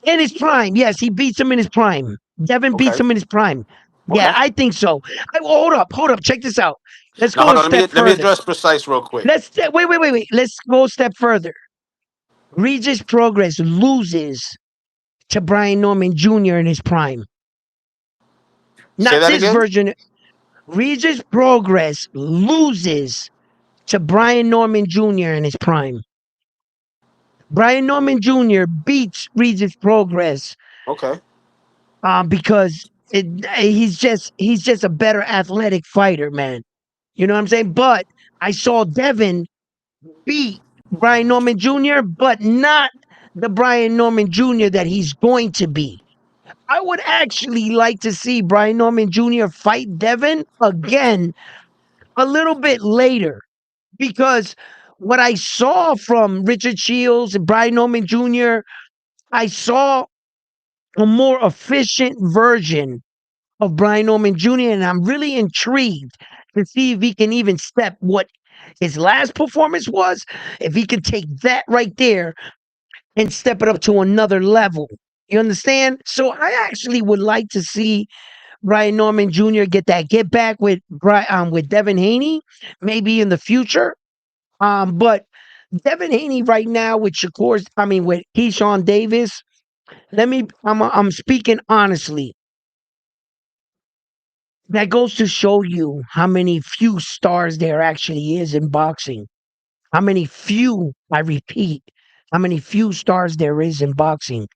in his prime. Yes, he beats him in his prime. Devin beats Okay. him in his prime. Okay. Yeah, I think so. Hold up. Check this out. Let's Now go hold a on. step Let me further. address precise real quick. Wait. Let's go a step further. Regis Progress loses to Brian Norman Jr. in his prime. Say Not that this again. version. Regis Progress loses to Brian Norman Jr. in his prime. Brian Norman Jr. beats Regis Progress Okay. because he's just a better athletic fighter, man. You know what I'm saying? But I saw Devin beat Brian Norman Jr., but not the Brian Norman Jr. that he's going to be. I would actually like to see Brian Norman Jr. fight Devin again a little bit later because what I saw from Richard Shields and Brian Norman Jr., I saw a more efficient version of Brian Norman Jr., and I'm really intrigued to see if he can even step what his last performance was, if he can take that right there and step it up to another level. You understand? So I actually would like to see Brian Norman Jr. get that get back with with Devin Haney, maybe in the future. But Devin Haney right now with Shakur, I mean with Keyshawn Davis. I'm speaking honestly. That goes to show you how many few stars there actually is in boxing. How many few, I repeat, how many few stars there is in boxing.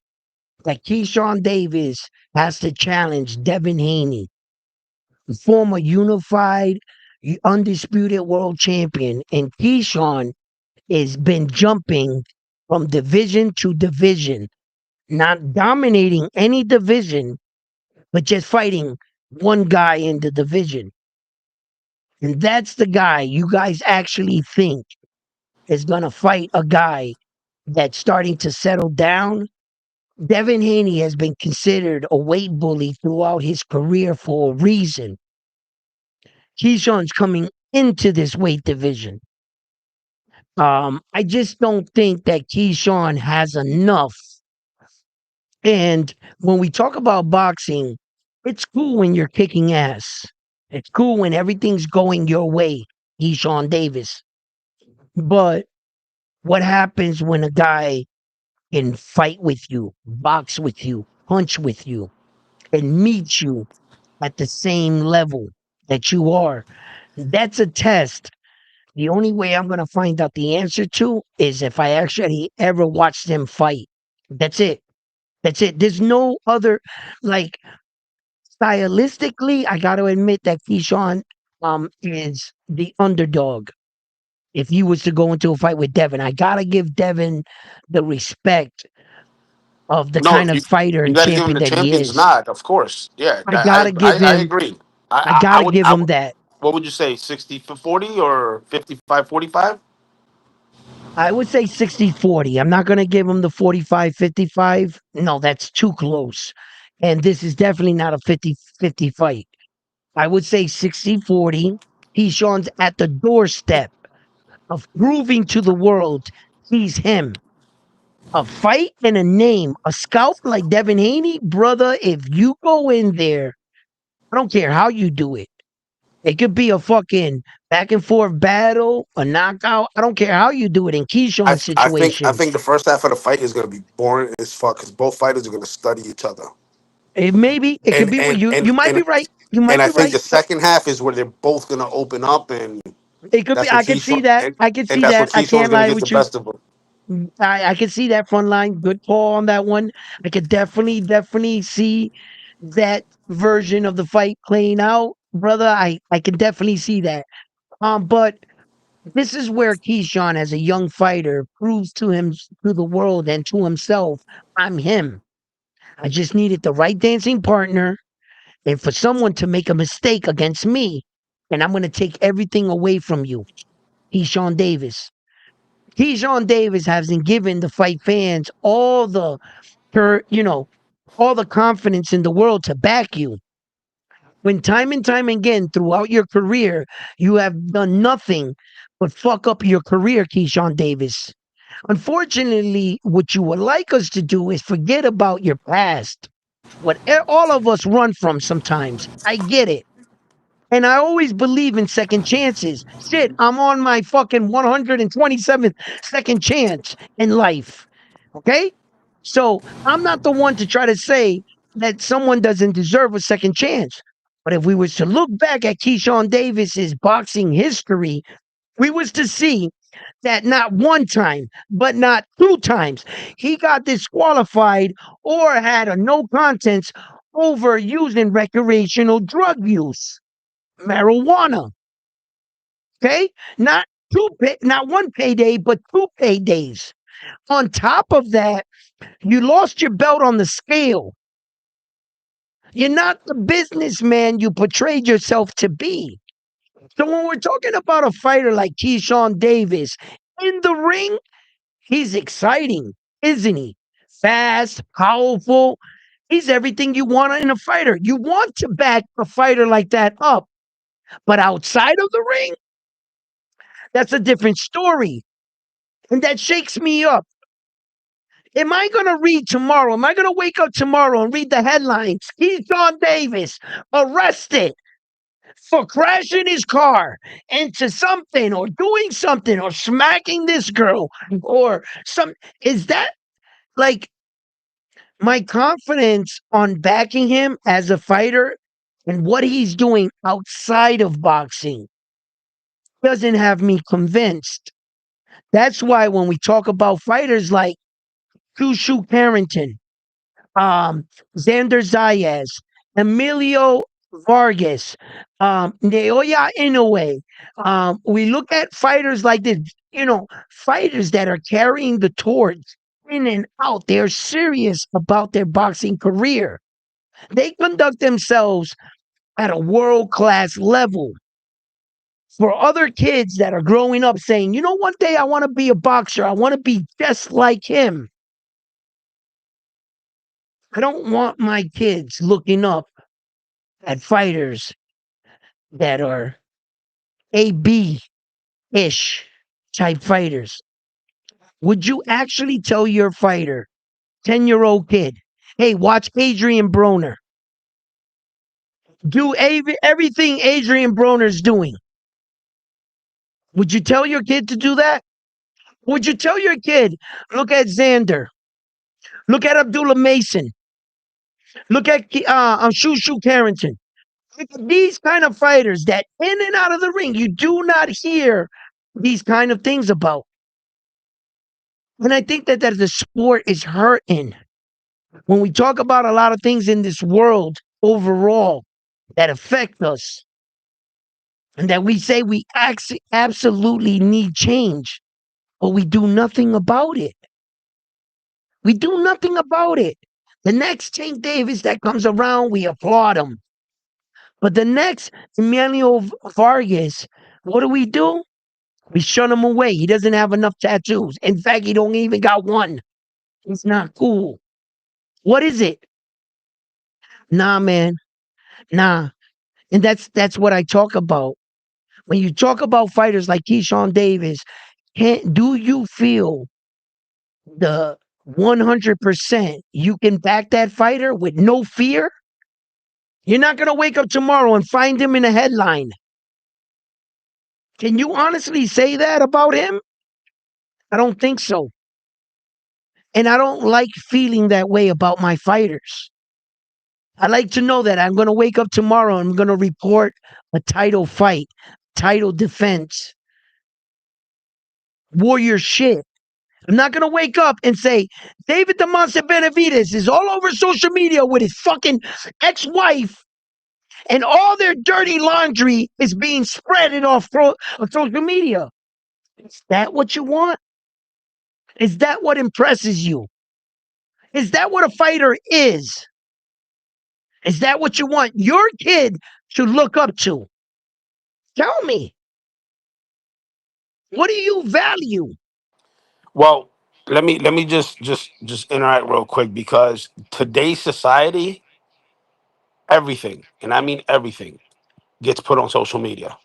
That Keyshawn Davis has to challenge Devin Haney, former unified, undisputed world champion. And Keyshawn has been jumping from division to division, not dominating any division, but just fighting one guy in the division. And that's the guy you guys actually think is going to fight a guy that's starting to settle down. Devin Haney has been considered a weight bully throughout his career for a reason. Keyshawn's coming into this weight division. I just don't think that Keyshawn has enough. And when we talk about boxing, it's cool when you're kicking ass. It's cool when everything's going your way, Keyshawn Davis. But what happens when a guy can fight with you, box with you, punch with you, and meet you at the same level that you are? That's a test. The only way I'm going to find out the answer to is if I actually ever watch them fight. That's it. That's it. There's no other, like, stylistically, I got to admit that Keyshawn is the underdog. If he was to go into a fight with Devin, I got to give Devin the respect of the No, kind of fighter you and got to give him champion the that he champion's is. nod, of course. Yeah, I got to give I him, agree. I got to give I him would. that. What would you say? 60 for 40 or 55-45? I would say 60-40. I'm not going to give him the 45-55. No, that's too close. And this is definitely not a 50-50 fight. I would say 60-40. Keyshawn's at the doorstep of proving to the world he's him. A fight and a name, a scout like Devin Haney, brother, if you go in there, I don't care how you do it. It could be a fucking back and forth battle, a knockout. I don't care how you do it in Keyshawn's I situation. think the first half of the fight is going to be boring as fuck because both fighters are going to study each other, It could and be what and you and you might and be right. You and might I be think right. the second half is where they're both going to open up, and It could be. that's when I can see Keyshawn that. I can and see that's when that. I Keyshawn's can't going to lie get the with you. best of him. I can see that front line. Good call on that one. I could definitely see that version of the fight playing out, brother. I can definitely see that. But this is where Keyshawn, as a young fighter, proves to the world and to himself, I'm him. I just needed the right dancing partner, and for someone to make a mistake against me, and I'm going to take everything away from you, Keyshawn Davis. Keyshawn Davis hasn't given the fight fans you know, all the confidence in the world to back you. When time and time again throughout your career, you have done nothing but fuck up your career, Keyshawn Davis. Unfortunately, what you would like us to do is forget about your past. What all of us run from sometimes. I get it. And I always believe in second chances. Shit, I'm on my fucking 127th second chance in life. Okay? So I'm not the one to try to say that someone doesn't deserve a second chance. But if we was to look back at Keyshawn Davis's boxing history, we was to see that not one time, but not two times, he got disqualified or had a no contest over using recreational drug use, marijuana. Okay, not not one payday, but two paydays. On top of that, you lost your belt on the scale. You're not the businessman you portrayed yourself to be. So when we're talking about a fighter like Keyshawn Davis in the ring, he's exciting, isn't he? Fast, powerful. He's everything you want in a fighter. You want to back a fighter like that up. But outside of the ring, that's a different story. And that shakes me up. Am I going to read tomorrow? Am I going to wake up tomorrow and read the headlines? Keyshawn Davis arrested for crashing his car into something or doing something or smacking this girl or some. Is that like my confidence on backing him as a fighter and what he's doing outside of boxing doesn't have me convinced. That's why when we talk about fighters like Shushu Carrington, Xander Zayas, Emilio Vargas, Naoya Inoue, we look at fighters like this, fighters that are carrying the torch in and out. They're serious about their boxing career. They conduct themselves at a world class level. For other kids that are growing up saying, one day I want to be a boxer, I want to be just like him. I don't want my kids looking up at fighters that are AB ish type fighters. Would you actually tell your fighter, 10-year-old kid, hey, watch Adrian Broner? Do everything Adrian Broner's doing. Would you tell your kid to do that? Would you tell your kid, look at Xander, look at Abdullah Mason, look at Shushu Carrington, look at these kind of fighters that in and out of the ring, you do not hear these kind of things about. And I think that the sport is hurting when we talk about a lot of things in this world overall that affect us and that we say we absolutely need change, but we do nothing about it. We do nothing about it. The next Tank Davis that comes around, we applaud him. But the next Emilio Vargas, what do? We shun him away. He doesn't have enough tattoos. In fact, he don't even got one. He's not cool. What is it? Nah, man. Nah. And that's what I talk about. When you talk about fighters like Keyshawn Davis, do you feel the 100% you can back that fighter with no fear? You're not going to wake up tomorrow and find him in a headline. Can you honestly say that about him? I don't think so. And I don't like feeling that way about my fighters. I like to know that I'm going to wake up tomorrow and I'm going to report a title fight, title defense, warrior shit. I'm not going to wake up and say, David DeMonte Benavides is all over social media with his fucking ex wife and all their dirty laundry is being spread off social media. Is that what you want? Is that what impresses you? Is that what a fighter is? Is that what you want your kid to look up to? Tell me, what do you value? Well, let me just interact real quick because today's society, everything, and I mean everything, gets put on social media.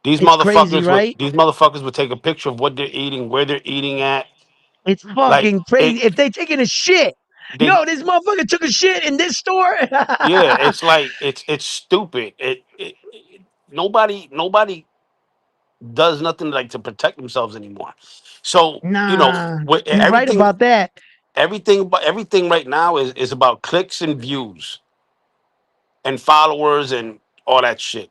It's crazy, right? These motherfuckers would take a picture of what they're eating, where they're eating at. It's Like fucking it crazy. If they taking a shit, they yo, this motherfucker took a shit in this store. yeah, it's like it's stupid. Nobody does nothing like to protect themselves anymore. So, Nah, with you're right about that. everything right now is about clicks and views and followers and all that shit.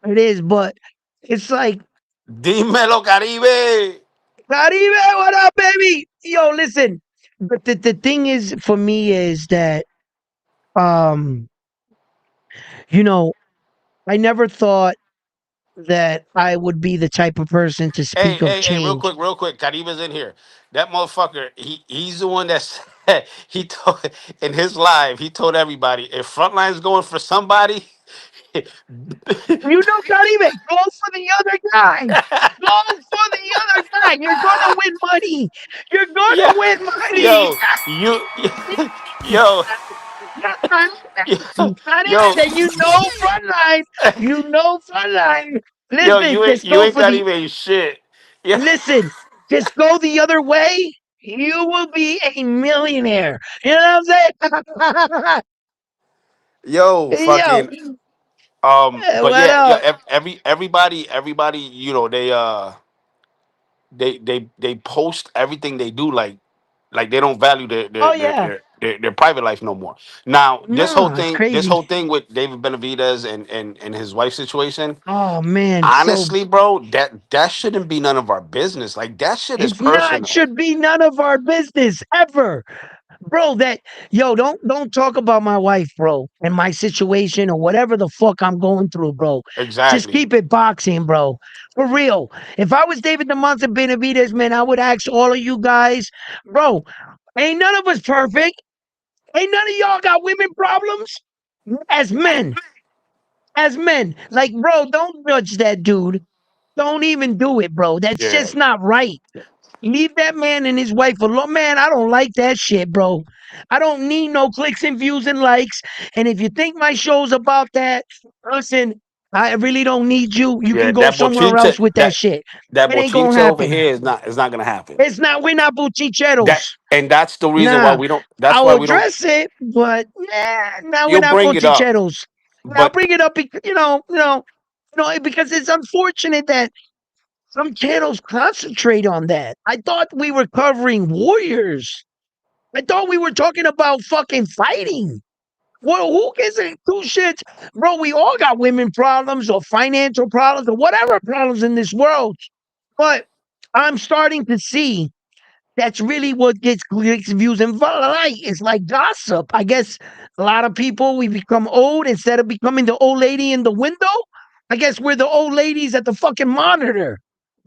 It is, but it's like, Dímelo, Caribe. Caribe, what up, baby? Yo, listen. But the thing is, for me, is that um, you know, I never thought that I would be the type of person to Hey, speak of hey, hey, change. real quick. Caribe's in here. That motherfucker, he's the one that's he told in his live, he told everybody if Frontline's going for somebody, You know, Caribe, go for the other guy. Go for the other guy. You're gonna win money. You're yeah, gonna win money. yo, you, yo, yo, Caribe, you know Frontline. You know Frontline. yo, Listen, just you go ain't for got the. even shit. Yeah, Listen. Just go the other way. You will be a millionaire. You know what I'm Yo, saying? fucking Yo, but what yeah, up? everybody, you know, they post everything they do like they don't value Oh yeah. their private life no more. Now, No, it's this crazy. whole thing with David Benavidez and his wife situation, Oh man, so honestly, bro, that shouldn't be none of our business. Like that shit is it's not personal. should be none of our business ever. Bro, that yo, don't talk about my wife, bro, and my situation or whatever the fuck I'm going through, bro. Just Exactly. keep it boxing, bro. For real. If I was David the Monster Benavidez, man, I would ask all of you guys, bro, ain't none of us perfect. Ain't none of y'all got women problems. As men, as men. Like, bro, don't judge that dude. Don't even do it, bro. That's Yeah. just not right. Leave that man and his wife alone. Man, I don't like that shit, bro. I don't need no clicks and views and likes. And if you think my show's about that, listen, I really don't need you. You Yeah, can go that somewhere bochinche else with that shit. that It ain't gonna bochinche over happen. here is not gonna happen. It's not, we're not buchicheros. That and that's the reason why Nah, we don't. That's I'll why we don't. address it, but nah, now we're You'll not bring it up, buchicheros. I'll but bring it up, because it's unfortunate that some channels concentrate on that. I thought we were covering warriors. I thought we were talking about fucking fighting. Well, who gives a two shits? Bro, we all got women problems or financial problems or whatever problems in this world. But I'm starting to see that's really what gets clicks, views, and like. It's like gossip. I guess a lot of people, we become old instead of becoming the old lady in the window. I guess we're the old ladies at the fucking monitor.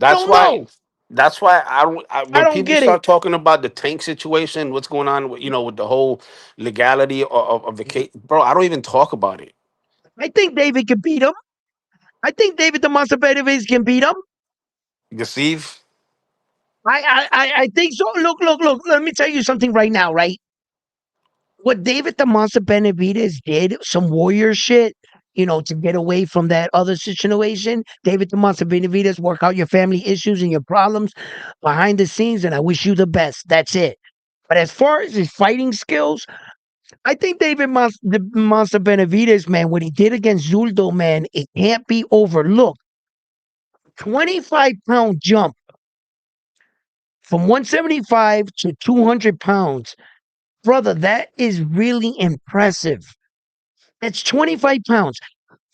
I that's don't why. know. That's why I don't. I When don't people get it. start talking about the tank situation, what's going on with with the whole legality of the case, bro, I don't even talk about it. I think David can beat him. I think David the Monster Benavidez can beat him. Deceive. I think so. Look. Let me tell you something right now, right? What David the Monster Benavidez did, some warrior shit, to get away from that other situation. David the Monster Benavidez, work out your family issues and your problems behind the scenes, and I wish you the best. That's it. But as far as his fighting skills, I think the Monster Benavidez, man, what he did against Zuldo, man, it can't be overlooked. 25-pound jump from 175 to 200 pounds. Brother, that is really impressive. That's 25 pounds,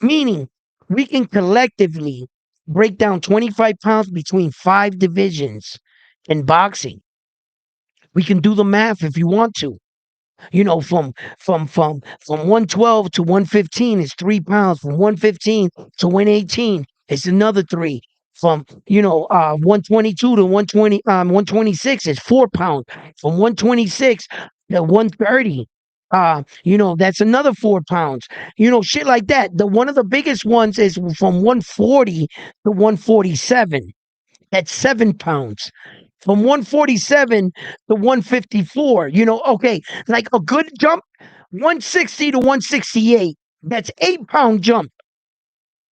meaning we can collectively break down 25 pounds between 5 divisions in boxing. We can do the math if you want to. From 112 to 115 is 3 pounds. From 115 to 118 is another three. From 122 to 126 is 4 pounds. From 126 to 130, that's another 4 pounds. Shit like that. The one of the biggest ones is from 140 to 147. That's 7 pounds. From 147 to 154, okay, like a good jump, 160 to 168. That's 8 pound jump.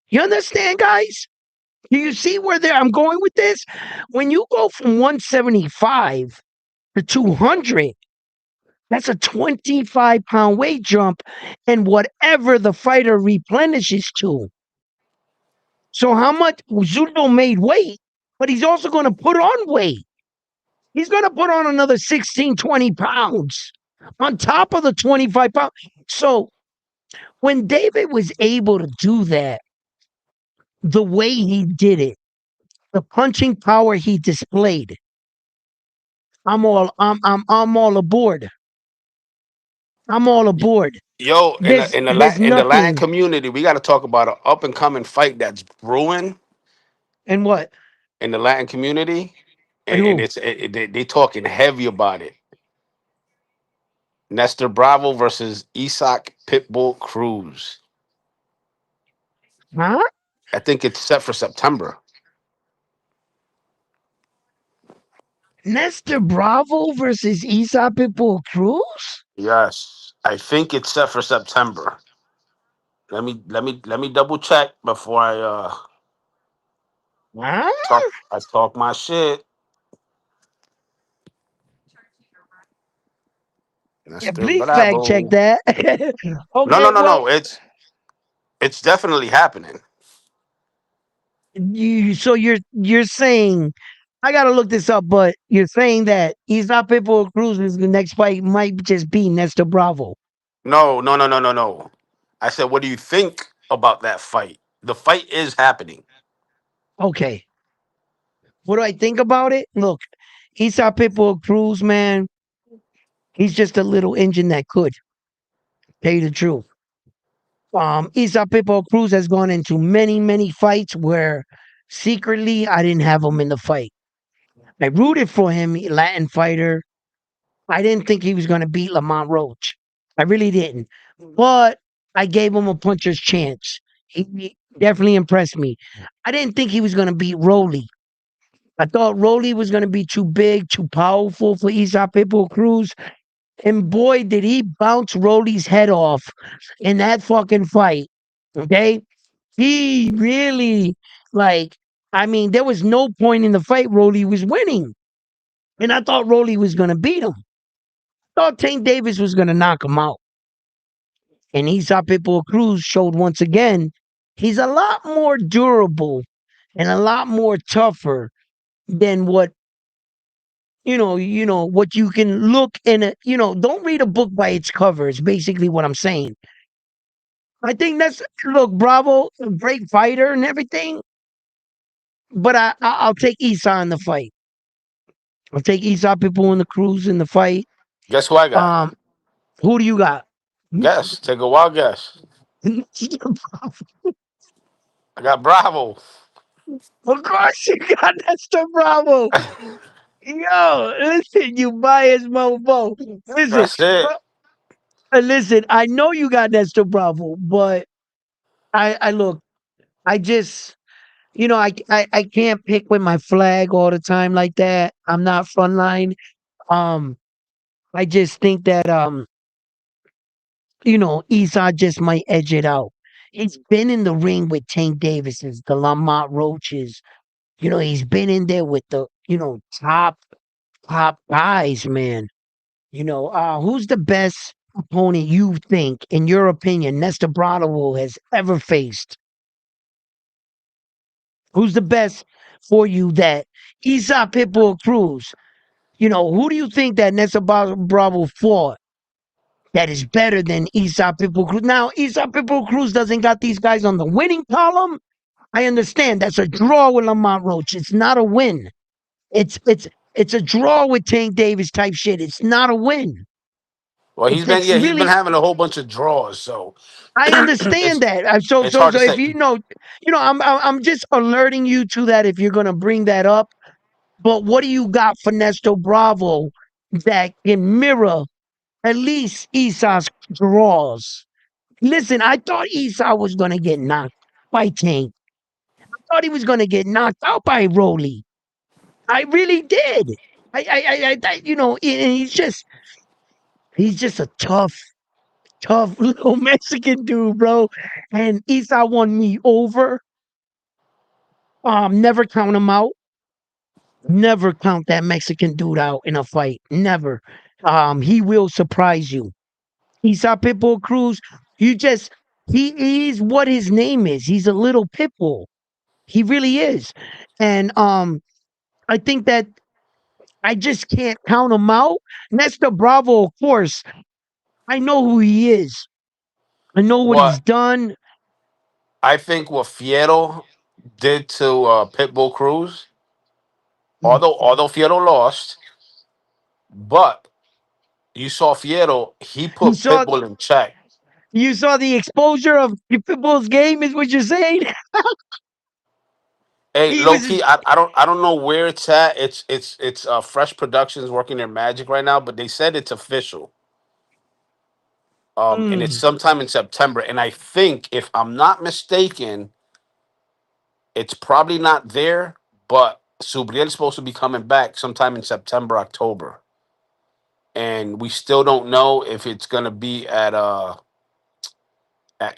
You understand, guys? Do you see where I'm going with this? When you go from 175 to 200, that's a 25-pound weight jump and whatever the fighter replenishes to. So how much Zudo made weight, but he's also going to put on weight. He's going to put on another 16, 20 pounds on top of the 25 pounds. So when David was able to do that, the way he did it, the punching power he displayed, I'm all aboard. I'm all Y- aboard. Yo, There's In the Latin nothing. community, we got to talk about an up and coming fight that's brewing And what? in the Latin community, And and who? they talking heavy about it. Nestor Bravo versus Isaac Pitbull Cruz. Huh? I think it's set for September. Nestor Bravo versus Isa Pitbull Cruz? Yes, I think it's set for September. Let me double check before Huh? I talk my shit. Yeah, Mr. please fact check Bravo. that. No, Okay, no, no, well, no. It's definitely happening. you're saying I gotta look this up, but you're saying that Isaac Pitbull Cruz's next fight might just be Nestor Bravo. No, no, no, no, no, no. I said, what do you think about that fight? The fight is happening. Okay, what do I think about it? Look, Isaac Pitbull Cruz, man, he's just a little engine that could tell you the truth. Isaac Pitbull Cruz has gone into many fights where secretly I didn't have him in the fight. I rooted for him, Latin fighter. I didn't think he was going to beat Lamont Roach. I really didn't. But I gave him a puncher's chance. He definitely impressed me. I didn't think he was going to beat Rolly. I thought Rolly was going to be too big, too powerful for Isaac Pitbull Cruz. And boy, did he bounce Rolly's head off in that fucking fight. Okay? He really, like, I mean, there was no point in the fight Rolly was winning. And I thought Rolly was going to beat him. Thought Tank Davis was going to knock him out. And Isaac Pitbull Cruz showed once again he's a lot more durable and a lot more tougher than what what you can look in a don't read a book by its cover. It's basically what I'm saying. I think that's look, Bravo, a great fighter and everything, but I'll take Esau in the fight. I'll take Esau Pitbull in the Cruz in the fight. Guess who I got? Um, who do you got? Guess. Take a wild guess. I got Bravo. Of course you got Nestor Bravo. Yo, listen, you biased mofo. Listen, That's it. bro, listen. I know you got Nestor Bravo, but I look. I just, I can't pick with my flag all the time like that. I'm not frontline. Um, I just think that Esau just might edge it out. He's been in the ring with Tank Davis's, the Lamont Roaches. He's been in there with the top guys, man. Who's the best opponent you think, in your opinion, Nestor Bravo has ever faced? Who's the best for you that Esau Pitbull Cruz? Who do you think that Nestor Bravo fought that is better than Esau Pitbull Cruz? Now, Esau Pitbull Cruz doesn't got these guys on the winning column. I understand that's a draw with Lamont Roach. It's not a win. It's a draw with Tank Davis type shit. It's not a win. Well, It's he's been really having a whole bunch of draws, so I understand it's that. So it's so hard so to if say. I'm just alerting you to that if you're gonna bring that up. But what do you got for Nestor Bravo that can mirror at least Esau's draws? Listen, I thought Esau was gonna get knocked by Tank. I thought he was gonna get knocked out by Rolly. I really did. And he's just a tough little Mexican dude, bro. And Esau won me over. Never count him out. Never count that Mexican dude out in a fight. Never. He will surprise you. Esau Pitbull Cruz, he is what his name is. He's a little pitbull. He really is. And I think that I just can't count him out. Nestor Bravo, of course, I know who he is. I know what he's What done. I think what Fiero did to Pitbull Cruz, Mm. although Fiero lost, but you saw Fiero, he You put saw Pitbull in check. you saw the exposure of Pitbull's game, is what you're saying? Hey, He low was key, I don't know where it's at. It's Fresh Productions working their magic right now, but they said it's official. And it's mm, sometime in September. And I think, if I'm not mistaken, it's probably not there, but Subriel's supposed to be coming back sometime in September, October. And we still don't know if it's gonna be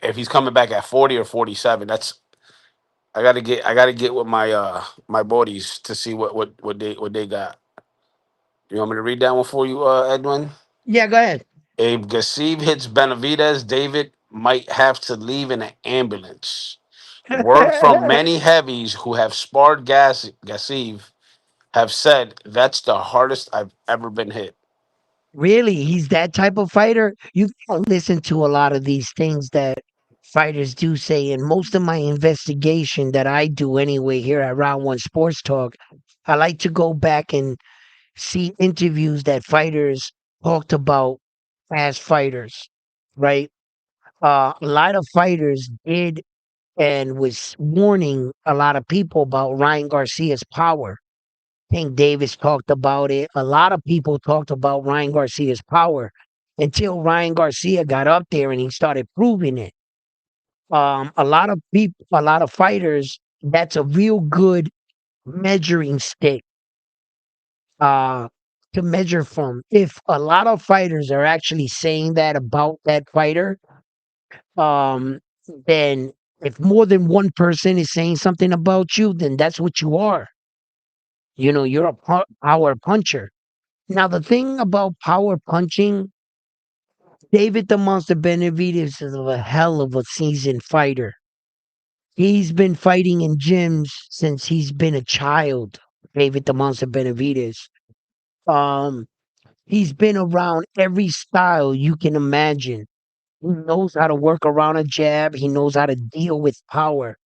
if he's coming back at 40 or 47. That's I gotta get with my buddies to see what they got. You want me to read that one for you, Edwin? yeah, go ahead. If Gasib hits Benavidez, David might have to leave in an ambulance. Word from many heavies who have sparred Gasib have said that's the hardest I've ever been hit. Really, he's that type of fighter. You can listen to a lot of these things that fighters do say, and most of my investigation that I do anyway here at Round One Sports Talk, I like to go back and see interviews that fighters talked about as fighters, right? A lot of fighters did and was warning a lot of people about Ryan Garcia's power. Tank Davis talked about it. A lot of people talked about Ryan Garcia's power until Ryan Garcia got up there and he started proving it. A lot of people, a lot of fighters, that's a real good measuring stick uh, to measure from. If a lot of fighters are actually saying that about that fighter, um, then if more than one person is saying something about you, then that's what you are. You know, you're a power puncher. Now, the thing about power punching, David the Monster Benavidez is a hell of a seasoned fighter. He's been fighting in gyms since he's been a child. David the Monster Benavidez. Um, he's been around every style you can imagine. He knows how to work around a jab. He knows how to deal with power.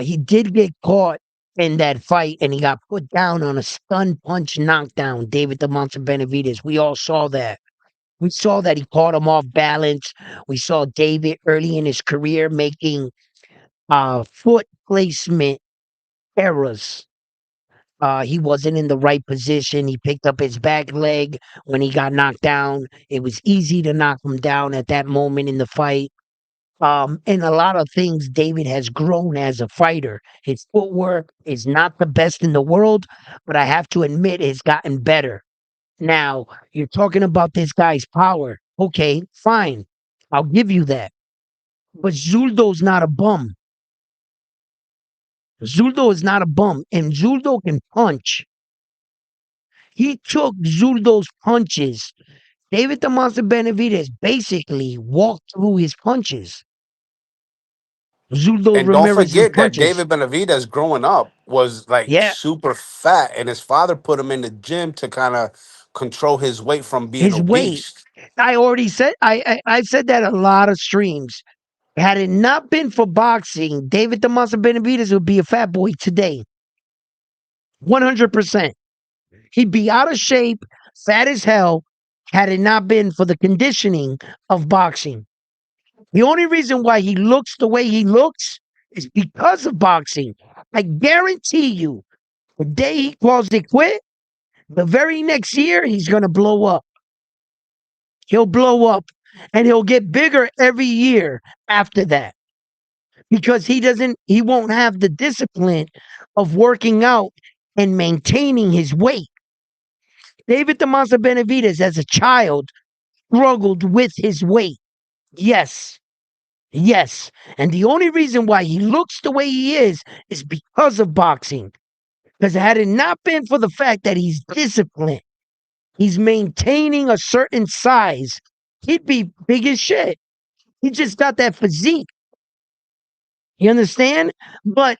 He did get caught in that fight, and he got put down on a stun punch knockdown. David the Monster Benavidez. We all saw that. We saw that he caught him off balance. We saw David early in his career making foot placement errors. He wasn't in the right position. He picked up his back leg when he got knocked down. It was easy to knock him down at that moment in the fight. And a lot of things, David has grown as a fighter. His footwork is not the best in the world, but I have to admit it's gotten better. Now, you're talking about this guy's power. Okay, fine. I'll give you that. But Zuldo's not a bum. Zuldo is not a bum, and Zuldo can punch. He took Zuldo's punches. David the Monster Benavidez basically walked through his punches. Zuldo And don't Ramirez's forget that punches. David Benavidez growing up was like Yeah, super fat, and his father put him in the gym to kind of control his weight from being his weight. obese. I already said I've said that a lot of streams. Had it not been for boxing, David the Monster Benavidez would be a fat boy today. 100%. He'd be out of shape, fat as hell, had it not been for the conditioning of boxing. The only reason why he looks the way he looks is because of boxing. I guarantee you, the day he calls it quit, the very next year, he's going to blow up. He'll blow up and he'll get bigger every year after that because he won't have the discipline of working out and maintaining his weight. David the Monster Benavidez, as a child, struggled with his weight. Yes, yes. And the only reason why he looks the way he is because of boxing. Because had it not been for the fact that he's disciplined, he's maintaining a certain size, he'd be big as shit. He just got that physique. You understand? But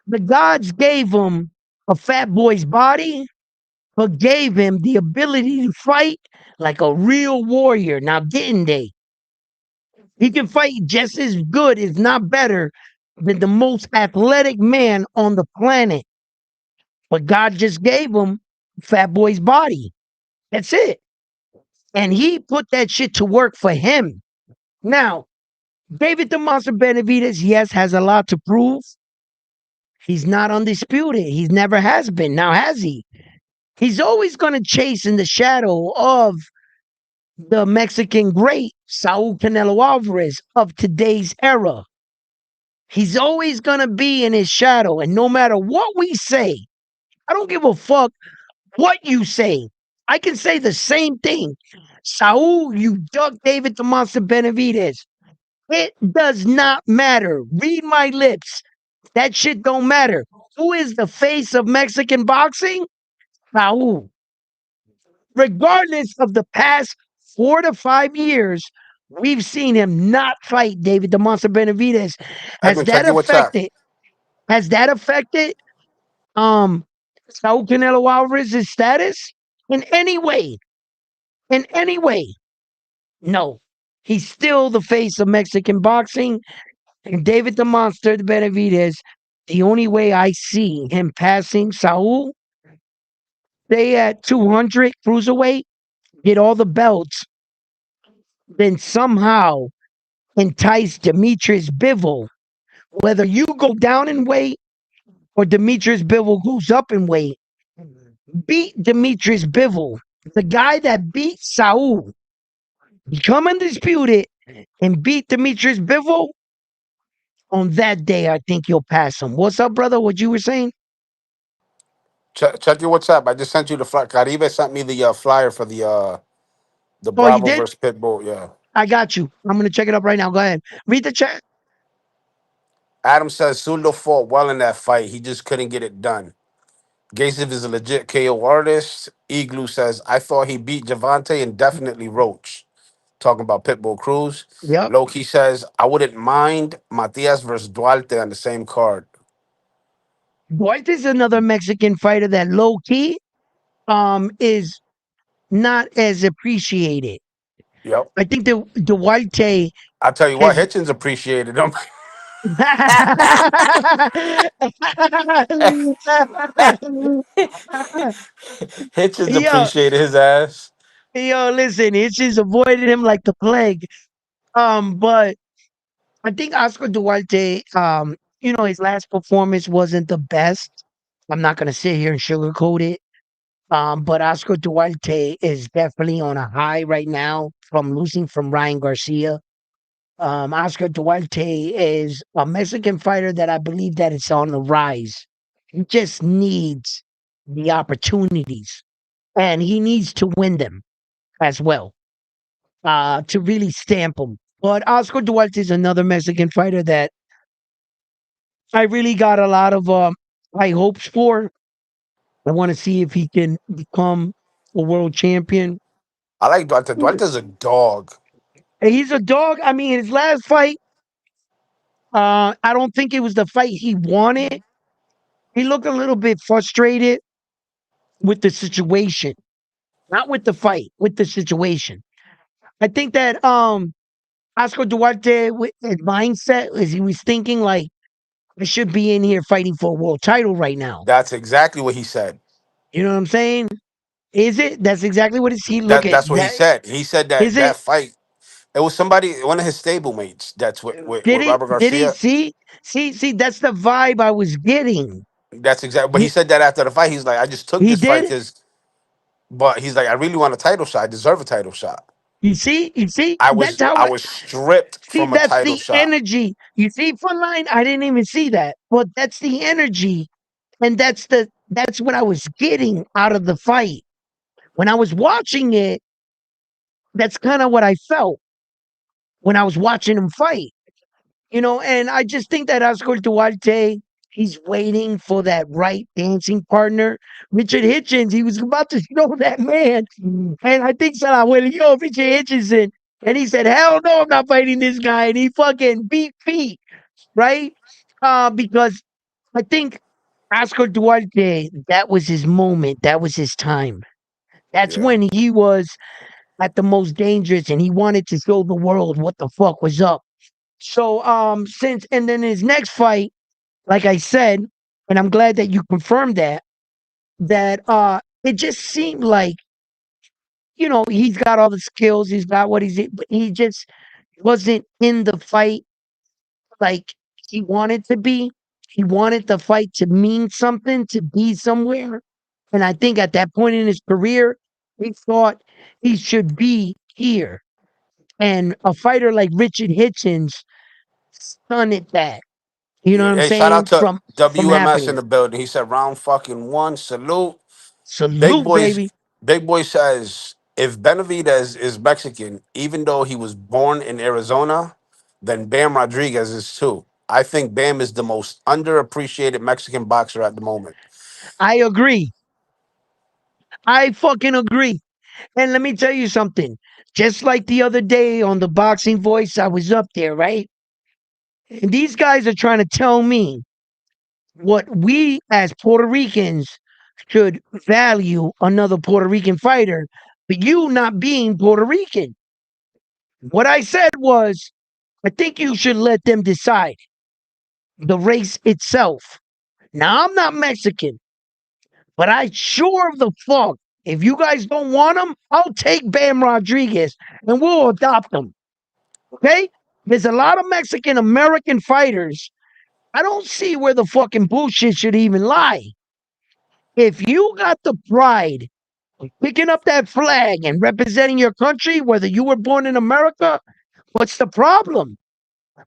the gods gave him a fat boy's body, but gave him the ability to fight like a real warrior. Now, didn't they? He can fight just as good, if not better, than the most athletic man on the planet. But God just gave him Fat Boy's body. That's it. And he put that shit to work for him. Now, David the Monster Benavidez, yes, has a lot to prove. He's not undisputed. He's never has been. Now, has he? He's always going to chase in the shadow of the Mexican great Saul Canelo Alvarez of today's era. He's always going to be in his shadow. And no matter what we say, I don't give a fuck what you say. I can say the same thing. Saul, you duck David the Monster Benavidez. It does not matter. Read my lips. That shit don't matter. Who is the face of Mexican boxing? Saul. Regardless of the past 4 to 5 years, we've seen him not fight David the Monster Benavidez. Has Edwin, check that your WhatsApp. affected? Has that affected um Saul Canelo Alvarez's status in any way? In any way? No. He's still the face of Mexican boxing. And David the Monster Benavidez, the only way I see him passing Saul, stay at 200 cruiserweight, get all the belts, then somehow entice Demetrius Bivol. Whether you go down in weight or Demetrius Bivol goes up in weight, beat Demetrius Bivol, the guy that beat Saul, become undisputed and beat Demetrius Bivol. On that day, I think you'll pass him. What's up, brother? What you were saying? Check your WhatsApp. I just sent you the flyer. Caribe sent me the flyer for the Oh, you Bravo did? versus Pitbull. Yeah. I got you. I'm gonna check it up right now. Go ahead. Read the chat. Adam says Sundo fought well in that fight. He just couldn't get it done. Gasev is a legit KO artist. Igloo says, I thought he beat Javante and definitely Roach. Talking about Pitbull Cruz. Yep. Loki says, I wouldn't mind Matias versus Duarte on the same card. Duarte is another Mexican fighter that low key is not as appreciated. Yep. I think the Duarte I'll tell you what, has Hitchens appreciated him. Hitchens yo, appreciated his ass. listen, it's just avoided him like the plague. But I think Oscar Duarte, his last performance wasn't the best. I'm not gonna sit here and sugarcoat it. But Oscar Duarte is definitely on a high right now from losing from Ryan Garcia. Oscar Duarte is a Mexican fighter that I believe that it's on the rise. He just needs the opportunities, and he needs to win them as well to really stamp him. But Oscar Duarte is another Mexican fighter that I really got a lot of high hopes for. I want to see if he can become a world champion. I like Duarte. Duarte's a dog. He's a dog. I mean, his last fight, I don't think it was the fight he wanted. He looked a little bit frustrated with the situation, not with the fight, with the situation. I think that Oscar Duarte, with his mindset, is he was thinking like, I should be in here fighting for a world title right now. That's exactly what he said. You know what I'm saying? Is it? That's exactly what it's. He look at That's what he that. said. He said that Is that it? fight, it was somebody, one of his stablemates. That's with Did it? Robert Did he Garcia. see? That's the vibe I was getting. That's exactly. But he He, said that after the fight, he's like, I just took he this fight did. because, but he's like, I really want a title shot. I deserve a title shot. You see? You see? I That's was how I I was stripped see. from a That's title the shot. energy. You see, Frontline. I didn't even see that, but that's the energy, and that's what I was getting out of the fight when I was watching it. That's kind of what I felt when I was watching him fight. And I just think that Oscar Duarte, he's waiting for that right dancing partner. Richard Hitchens, he was about to show that man. And I think said, well, Richard Hitchinson. And he said, hell no, I'm not fighting this guy. And he fucking beat Pete, right? Because I think Oscar Duarte, that was his moment. That was his time. That's Yeah. when he was at the most dangerous and he wanted to show the world what the fuck was up. So since and then his next fight, like I said, and I'm glad that you confirmed that it just seemed like, he's got all the skills, he's got what but he just wasn't in the fight like he wanted to be. He wanted the fight to mean something, to be somewhere. And I think at that point in his career, he thought he should be here. And a fighter like Richard Hitchens stunned that. You know what I'm Hey, shout out saying? to From WMS in happening. the building. He said round fucking one. Salute. Big Salute, boys. baby. Big boy says if Benavidez is Mexican, even though he was born in Arizona, then Bam Rodriguez is too. I think Bam is the most underappreciated Mexican boxer at the moment. I agree. I fucking agree. And let me tell you something. Just like the other day on the Boxing Voice, I was up there, right? And these guys are trying to tell me what we as Puerto Ricans should value another Puerto Rican fighter, but you not being Puerto Rican. What I said was, I think you should let them decide the race itself. Now, I'm not Mexican, but I sure the fuck, if you guys don't want him, I'll take Bam Rodriguez and we'll adopt him. Okay? There's a lot of Mexican American fighters. I don't see where the fucking bullshit should even lie. If you got the pride of picking up that flag and representing your country, whether you were born in America, what's the problem?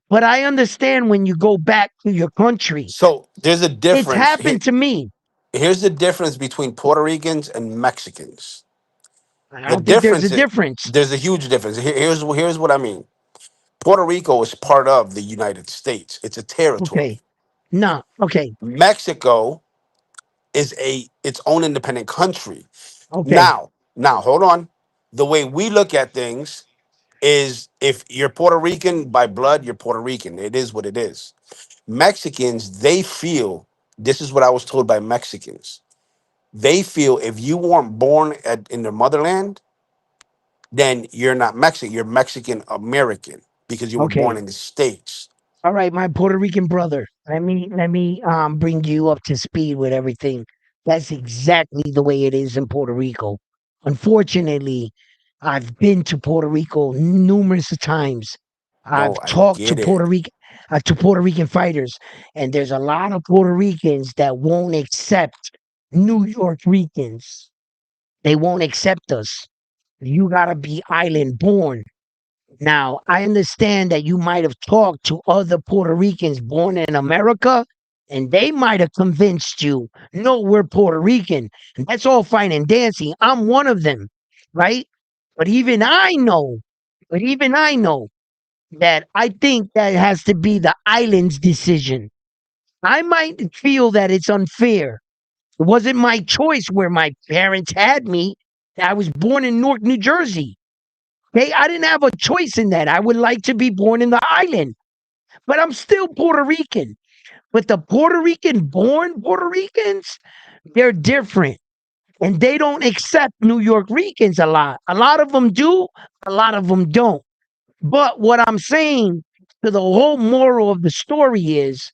But I understand when you go back to your country. So there's a It's difference. happened to me. Here's the difference between Puerto Ricans and Mexicans. I The don't think there's a difference is difference. there's a huge difference. Here's what I mean. Puerto Rico is part of the United States. It's a Okay. territory. No. Okay. Mexico is a its own independent country. Okay. Now hold on. The way we look at things is if you're Puerto Rican by blood, you're Puerto Rican. It is what it is. Mexicans, they feel this is what I was told by Mexicans. They feel if you weren't born in the motherland, then you're not Mexican. You're Mexican American because you were born Okay. in the States. All right, my Puerto Rican brother. Let me bring you up to speed with everything. That's exactly the way it is in Puerto Rico. Unfortunately, I've been to Puerto Rico numerous times. No, I've I talked get it. To Puerto Rican fighters, and there's a lot of Puerto Ricans that won't accept New York Ricans. They won't accept us. You gotta be island born. Now, I understand that you might have talked to other Puerto Ricans born in America, and they might have convinced you, no, we're Puerto Rican. And that's all fine and dancy. I'm one of them, right? But even I know that I think that has to be the island's decision. I might feel that it's unfair. It wasn't my choice where my parents had me. I was born in Newark, New Jersey. Okay, I didn't have a choice in that. I would like to be born in the island, but I'm still Puerto Rican. But the Puerto Rican born Puerto Ricans, they're different. And they don't accept New York Ricans a lot. A lot of them do, a lot of them don't. But what I'm saying to the whole moral of the story is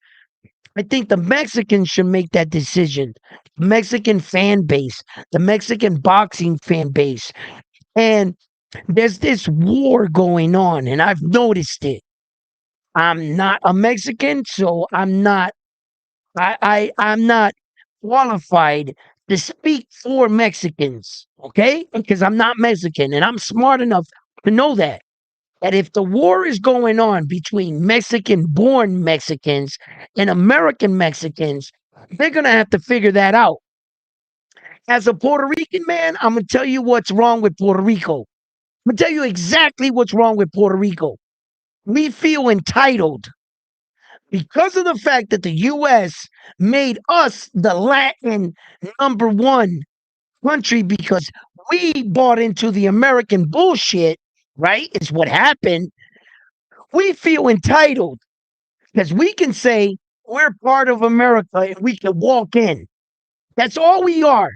I think the Mexicans should make that decision. Mexican fan base, the Mexican boxing fan base. And there's this war going on, and I've noticed it. I'm not a Mexican, so I'm not qualified to speak for Mexicans, okay? Because I'm not Mexican, and I'm smart enough to know that if the war is going on between Mexican-born Mexicans and American Mexicans, they're gonna have to figure that out. As a Puerto Rican man, I'm gonna tell you what's wrong with Puerto Rico. I'm gonna tell you exactly what's wrong with Puerto Rico. We feel entitled because of the fact that the US made us the Latin number one country because we bought into the American bullshit, right? Is what happened. We feel entitled because we can say we're part of America and we can walk in. That's all we are.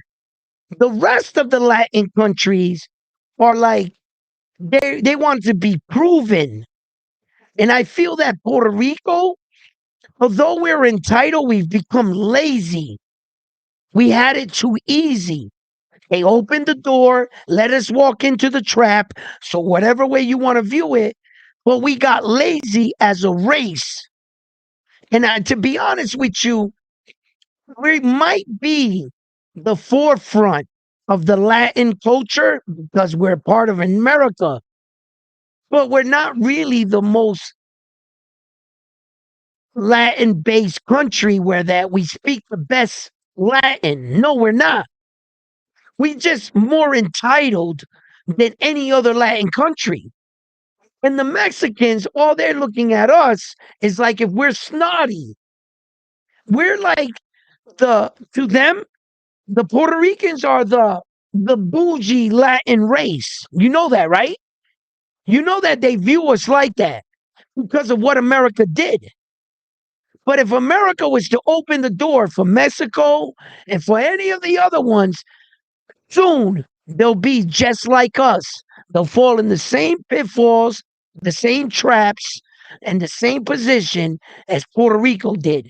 The rest of the Latin countries are like they want to be proven. And I feel that Puerto Rico, although we're entitled, we've become lazy. We had it too easy. They opened the door, let us walk into the trap. So, whatever way you want to view it, but we got lazy as a race. And to be honest with you, we might be the forefront of the Latin culture because we're part of America, but we're not really the most Latin based country where that we speak the best Latin. No, we're not. We just more entitled than any other Latin country. And the Mexicans, all they're looking at us is like if we're snotty. We're like to them, the Puerto Ricans are the the bougie Latin race. You know that, right? You know that they view us like that because of what America did. But if America was to open the door for Mexico and for any of the other ones, soon they'll be just like us. They'll fall in the same pitfalls, the same traps, and the same position as Puerto Rico did.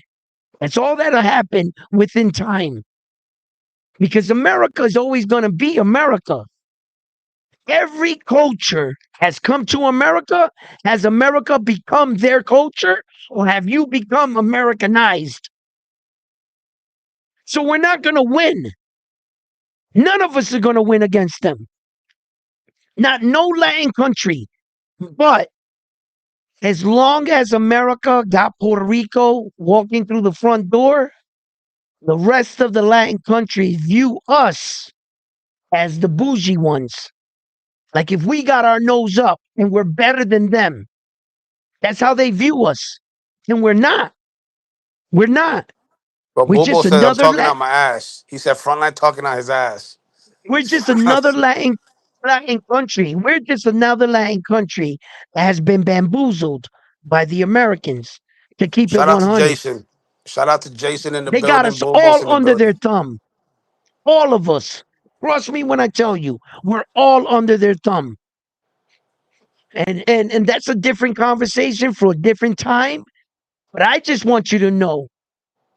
That's all that'll happen within time because America is always going to be America. Every culture has come to America. Has America become their culture or have you become Americanized? So we're not going to win. None of us are going to win against them. Not no Latin country. But as long as America got Puerto Rico walking through the front door, the rest of the Latin countries view us as the bougie ones. Like if we got our nose up and we're better than them, that's how they view us. And we're not. We're not. But We're Bobo just says I'm another talking out my ass. He said frontline talking out his ass. we're just another Latin country. We're just another Latin country that has been bamboozled by the Americans to keep it Shout out to 100. Jason. Shout out to Jason in the They got building. us Bobo's in all the under their building. thumb. All of us. Trust me when I tell you, we're all under their thumb. And that's a different conversation for a different time. But I just want you to know,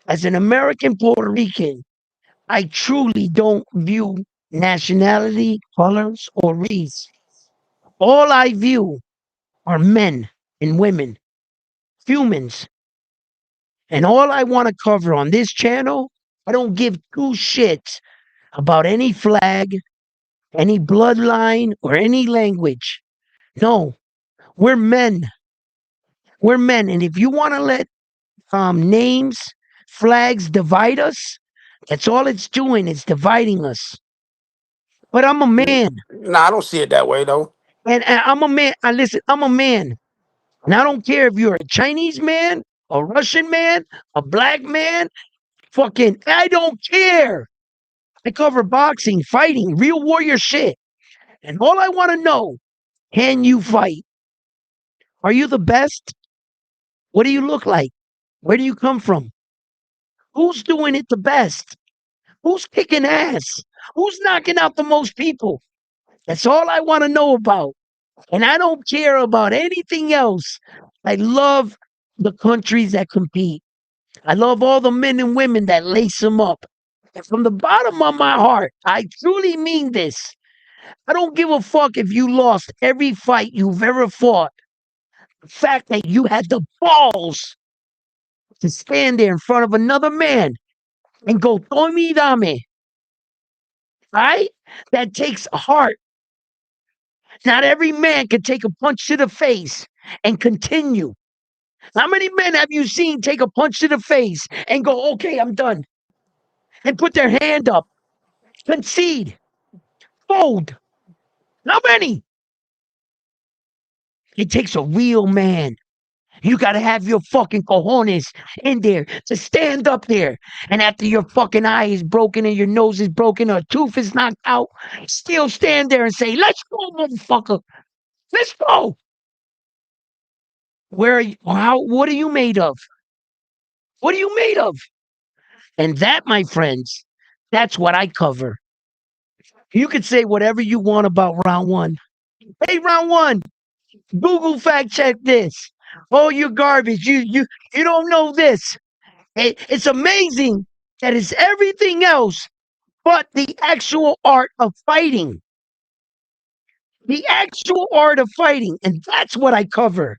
as an American Puerto Rican, I truly don't view nationality, colors, or race. All I view are men and women, humans. And all I want to cover on this channel, I don't give two shits about any flag, any bloodline, or any language. No, we're men. We're men. And if you want to let names, flags divide us, that's all it's doing. It's dividing us. But I'm a man. Nah, I don't see it that way though. And I'm a man. Listen, I'm a man. And I don't care if you're a Chinese man, a Russian man, a black man, fucking, I don't care. I cover boxing, fighting, real warrior shit. And all I want to know, can you fight? Are you the best? What do you look like? Where do you come from? Who's doing it the best? Who's kicking ass? Who's knocking out the most people? That's all I want to know about. And I don't care about anything else. I love the countries that compete. I love all the men and women that lace them up. And from the bottom of my heart, I truly mean this. I don't give a fuck if you lost every fight you've ever fought. The fact that you had the balls to stand there in front of another man and go, Tomi dame, right? That takes heart. Not every man can take a punch to the face and continue. How many men have you seen take a punch to the face and go, okay, I'm done, and put their hand up, concede, fold? How many? It takes a real man. You got to have your fucking cojones in there to stand up there. And after your fucking eye is broken and your nose is broken or a tooth is knocked out, still stand there and say, let's go, motherfucker. Let's go. Where are you? How? What are you made of? What are you made of? And that, my friends, that's what I cover. You could say whatever you want about round one. Hey, round one, Google fact check this. Oh, you're garbage. You don't know this. It's amazing that it's everything else but the actual art of fighting. The actual art of fighting. And that's what I cover.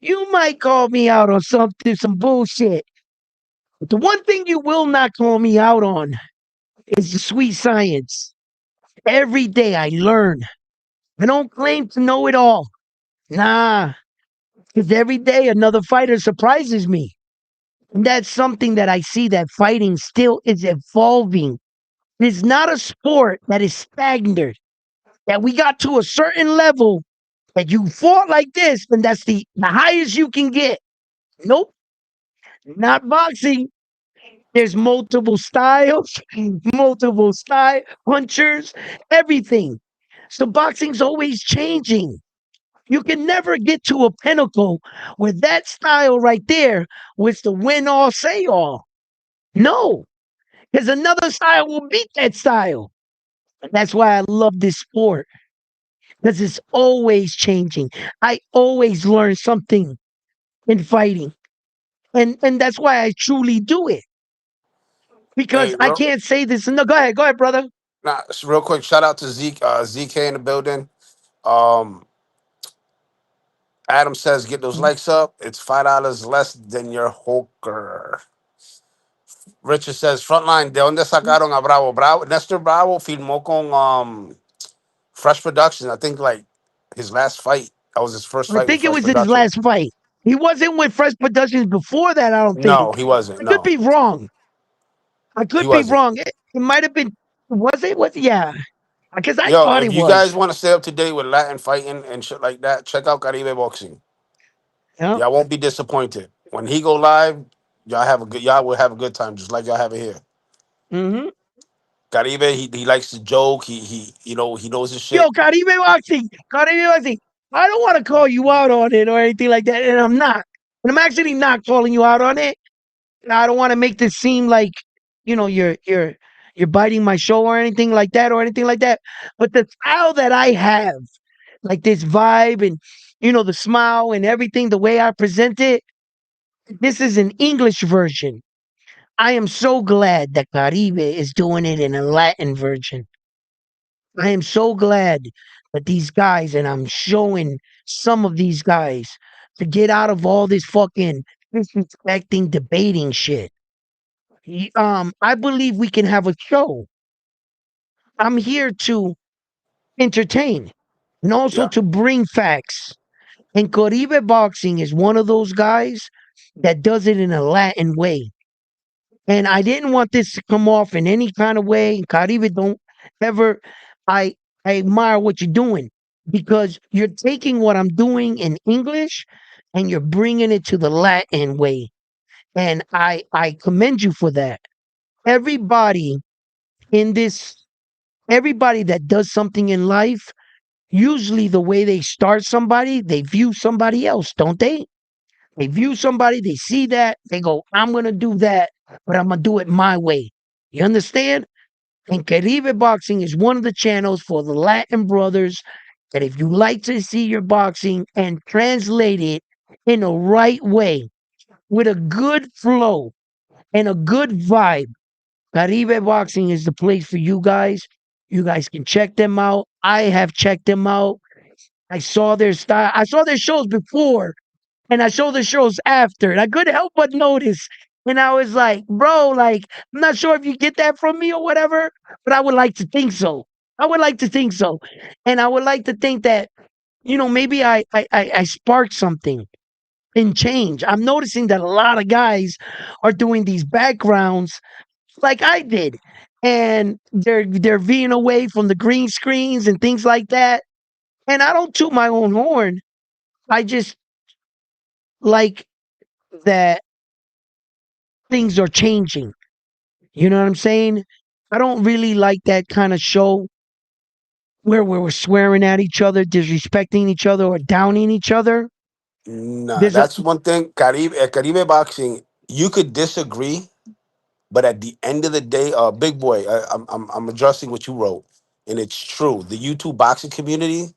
You might call me out on something, some bullshit. But the one thing you will not call me out on is the sweet science. Every day I learn. I don't claim to know it all. Nah, because every day another fighter surprises me. And that's something that I see that fighting still is evolving. It's not a sport that is stagnant, that we got to a certain level that you fought like this, and that's the highest you can get. Nope, not boxing. There's multiple styles, multiple style punchers, everything. So boxing's always changing. You can never get to a pinnacle where that style right there was the win all say all. No, because another style will beat that style. That's why I love this sport because it's always changing. I always learn something in fighting, and that's why I truly do it because Hey, I real, can't say this. No, go ahead, brother. nah, real quick, shout out to ZK in the building. Um, Adam says, get those likes up. It's $5 less than your Hoker. Richard says, Frontline, ¿de dónde sacaron a Bravo? Bravo, Nestor Bravo filmó con Fresh Productions. I think like his last fight. That was his first I fight with think it Fresh was his Production. last fight. He wasn't with Fresh Productions before that. I don't think. No, he wasn't. I could No, be wrong. I he could be wasn't. wrong. It might have been. Was it? Was yeah? Because I Yo, thought if it you guys was. want to stay up to date with Latin fighting and shit like that, check out Caribe Boxing. Yeah. Y'all won't be disappointed. When he go live, y'all will have a good time, just like y'all have it here. Mm-hmm. Caribe, he likes to joke. He he knows his Yo, shit. Caribe Boxing. Caribe Boxing. I don't want to call you out on it or anything like that, and I'm not. And I'm actually not calling you out on it. I don't want to make this seem like you're biting my show or anything like that or anything like that. But the style that I have, like this vibe and the smile and everything, the way I present it, this is an English version. I am so glad that Caribe is doing it in a Latin version. I am so glad that these guys, and I'm showing some of these guys to get out of all this fucking disrespecting, debating shit. I believe we can have a show. I'm here to entertain and also Yeah. to bring facts. And Caribe Boxing is one of those guys that does it in a Latin way. And I didn't want this to come off in any kind of way. Caribe, don't ever. I I admire what you're doing because you're taking what I'm doing in English and you're bringing it to the Latin way. And I commend you for that. Everybody in this, everybody that does something in life, usually the way they start somebody, they view somebody else, don't they? They view somebody, they see that, they go, I'm going to do that, but I'm going to do it my way. You understand? And Caribe Boxing is one of the channels for the Latin brothers that if you like to see your boxing and translate it in a right way with a good flow and a good vibe, Caribe Boxing is the place for you guys. You guys can check them out. I have checked them out. I saw their style. I saw their shows before and I saw the shows after. And I couldn't help but notice. And I was like, bro, like, I'm not sure if you get that from me or whatever, but I would like to think so. I would like to think so. And I would like to think that, maybe I sparked something in change. I'm noticing that a lot of guys are doing these backgrounds like I did. And they're veering away from the green screens and things like that. And I don't toot my own horn. I just like that things are changing. You know what I'm saying? I don't really like that kind of show where we're swearing at each other, disrespecting each other, or downing each other. Nah, There's a that's one thing. Caribe Boxing, you could disagree, but at the end of the day, big boy, I'm adjusting what you wrote, and it's true. The YouTube boxing community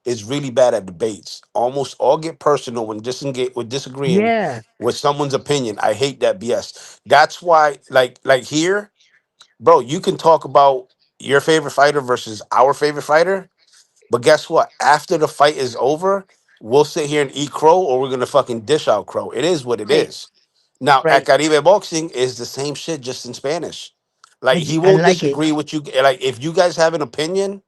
is really bad at debates. Almost all get personal when disengage with disagreeing yeah, with someone's opinion. I hate that BS. That's why, like here, bro, you can talk about your favorite fighter versus our favorite fighter, but guess what? After the fight is over, we'll sit here and eat crow, or we're gonna fucking dish out crow. It is what it right, is. Now, at right. Caribe Boxing is the same shit, just in Spanish. Like he I won't like it. disagree with you. Like if you guys have an opinion,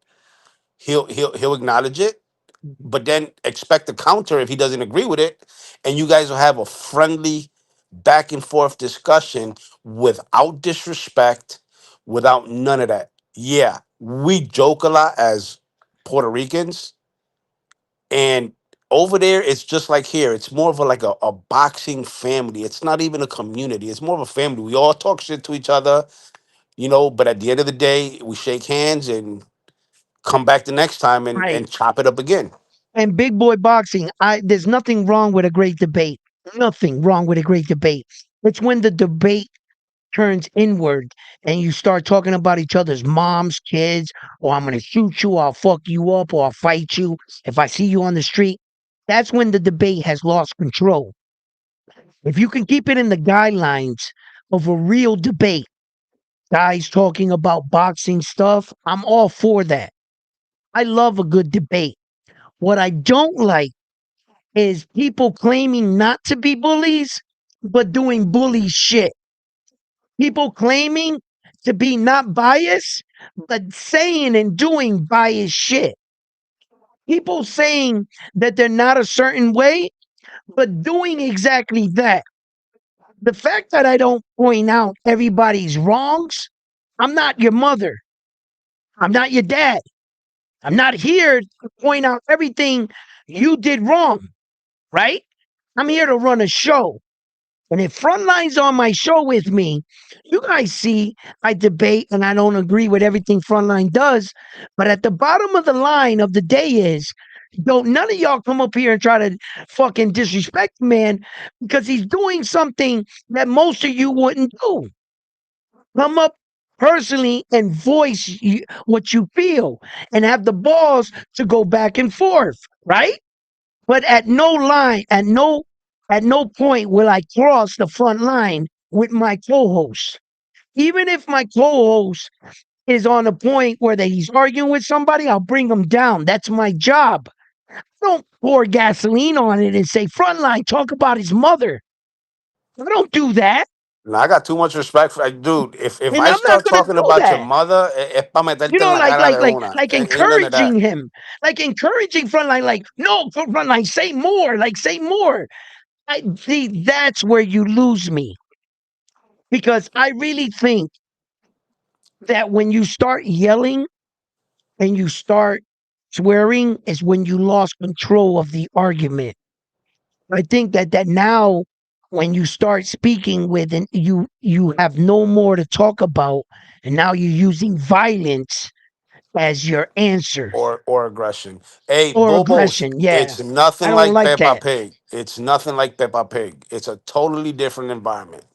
he'll acknowledge it, Mhm. but then expect a counter if he doesn't agree with it, and you guys will have a friendly back and forth discussion without disrespect, without none of that. Yeah, we joke a lot as Puerto Ricans, and Over there, it's just like here. It's more of a boxing family. It's not even a community. It's more of a family. We all talk shit to each other, but at the end of the day, we shake hands and come back the next time and Right. chop it up again. And big boy boxing, I there's nothing wrong with a great debate. Nothing wrong with a great debate. It's when the debate turns inward and you start talking about each other's moms, kids, or I'm gonna shoot you, I'll fuck you up, or I'll fight you if I see you on the street. That's when the debate has lost control. If you can keep it in the guidelines of a real debate, guys talking about boxing stuff, I'm all for that. I love a good debate. What I don't like is people claiming not to be bullies, but doing bully shit. People claiming to be not biased, but saying and doing biased shit. People saying that they're not a certain way, but doing exactly that. The fact that I don't point out everybody's wrongs, I'm not your mother. I'm not your dad. I'm not here to point out everything you did wrong, right? I'm here to run a show. And if Frontline's on my show with me, you guys see I debate and I don't agree with everything Frontline does. But at the bottom of the line of the day is don't none of y'all come up here and try to fucking disrespect the man because he's doing something that most of you wouldn't do. Come up personally and voice what you feel and have the balls to go back and forth, right? But at no point will I cross the front line with my co-host. Even if my co-host is on a point where that he's arguing with somebody, I'll bring him down. That's my job. Don't pour gasoline on it and say frontline, talk about his mother. I don't do that. Now, I got too much respect for dude. If And I I'm not start gonna talking do about your that. mother, es para You meterte en know, la like cara like de like una. like Ain't none of that. encouraging him, like encouraging frontline, like no frontline, say more, like say more. I see that's where you lose me because I really think that when you start yelling and you start swearing is when you lost control of the argument. I think that now when you start speaking with and you have no more to talk about and now you're using violence as your answer Or aggression. Hey, or Bobos, aggression. Yeah. it's I nothing don't like like Peppa that. Pig. It's nothing like Peppa Pig. It's a totally different environment.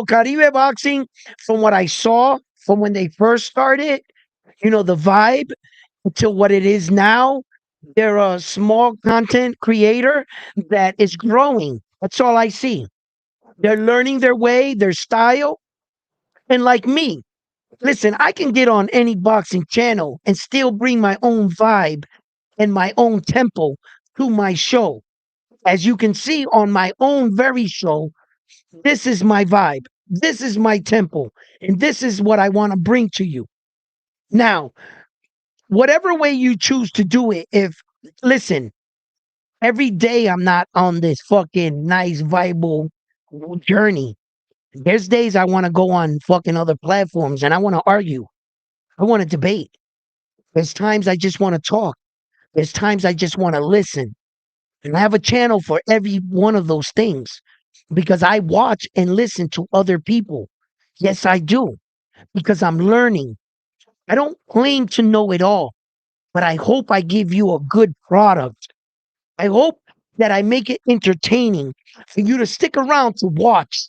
Caribe boxing, from what I saw from when they first started, the vibe to what it is now, they're a small content creator that is growing. That's all I see. They're learning their way, their style. And like me, listen, I can get on any boxing channel and still bring my own vibe and my own tempo to my show. As you can see on my own very show, this is my vibe. This is my tempo. And this is what I want to bring to you. Now, whatever way you choose to do it, listen, every day I'm not on this fucking nice viable journey. There's days I want to go on fucking other platforms and I want to argue. I want to debate. There's times I just want to talk. There's times I just want to listen. And I have a channel for every one of those things because I watch and listen to other people. Yes, I do because I'm learning. I don't claim to know it all, but I hope I give you a good product. I hope that I make it entertaining for you to stick around to watch.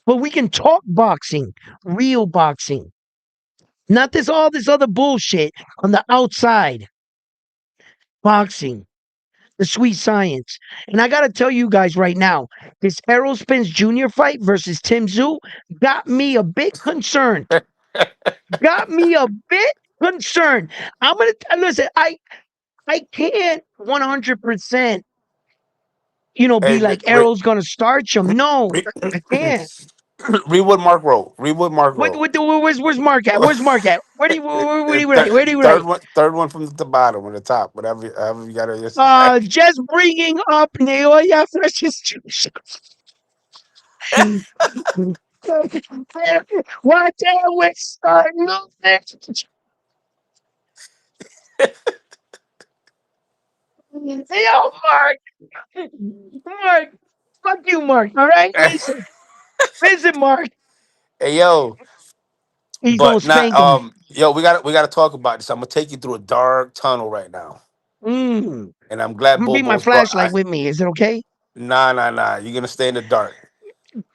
But we can talk boxing, real boxing, not this other bullshit on the outside. Boxing, the sweet science. And I gotta tell you guys right now, this Errol Spence Jr. fight versus Tim Tszyu got me a bit concerned. Got me a bit concerned. I'm gonna listen. I can't 100%, Hey, be like Errol's gonna start him. No, re- I can't. read what Mark wrote. Read what Mark wrote. Where's Mark at? Where's Mark at? Where do you write? Where do you Third write? one, third one from the bottom or the top, whatever, however you got it. Just bringing up Neoya versus Juice. What we start moving? Yo, Mark. Mark. Fuck you, Mark. All right? Listen. Listen, Mark. Hey yo, He gonna but not spank him. yo, we gotta talk about this. I'm gonna take you through a dark tunnel right now. Mm. And I'm glad I'm gonna bring my Bobo's brought flashlight with me. Is it okay? nah. You're gonna stay in the dark.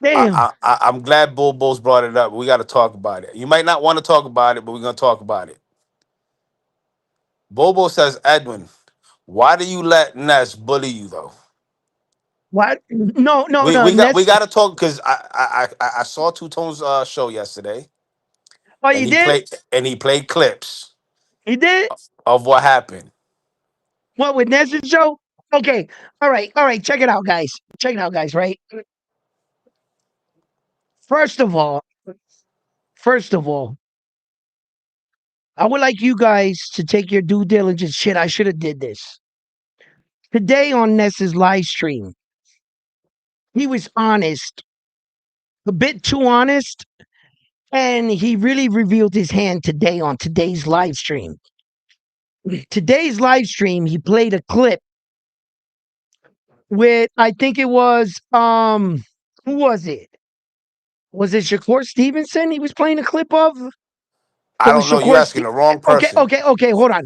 Damn. I'm glad Bobo's brought it up. We gotta talk about it. You might not want to talk about it, but we're gonna talk about it. Bobo says, Edwin, why do you let Ness bully you though? What? No, no, We no. we got we Ness. got to talk because I saw Two Tone's show yesterday, Oh, and you he did? played clips He did? of what happened. What with Ness's show? Okay. All right. All right. Check it out, guys. Check it out, guys. Right. First of all, first of all, I would like you guys to take your due diligence. Shit, I should have did this today on Ness's live stream. He was honest, a bit too honest, and he really revealed his hand today on today's live stream. Today's live stream, he played a clip with I think it was who was it? Was it Shakur Stevenson? He was playing a clip of. It I was don't know. You're Shakur. asking the wrong Okay, person. okay, okay. Hold on.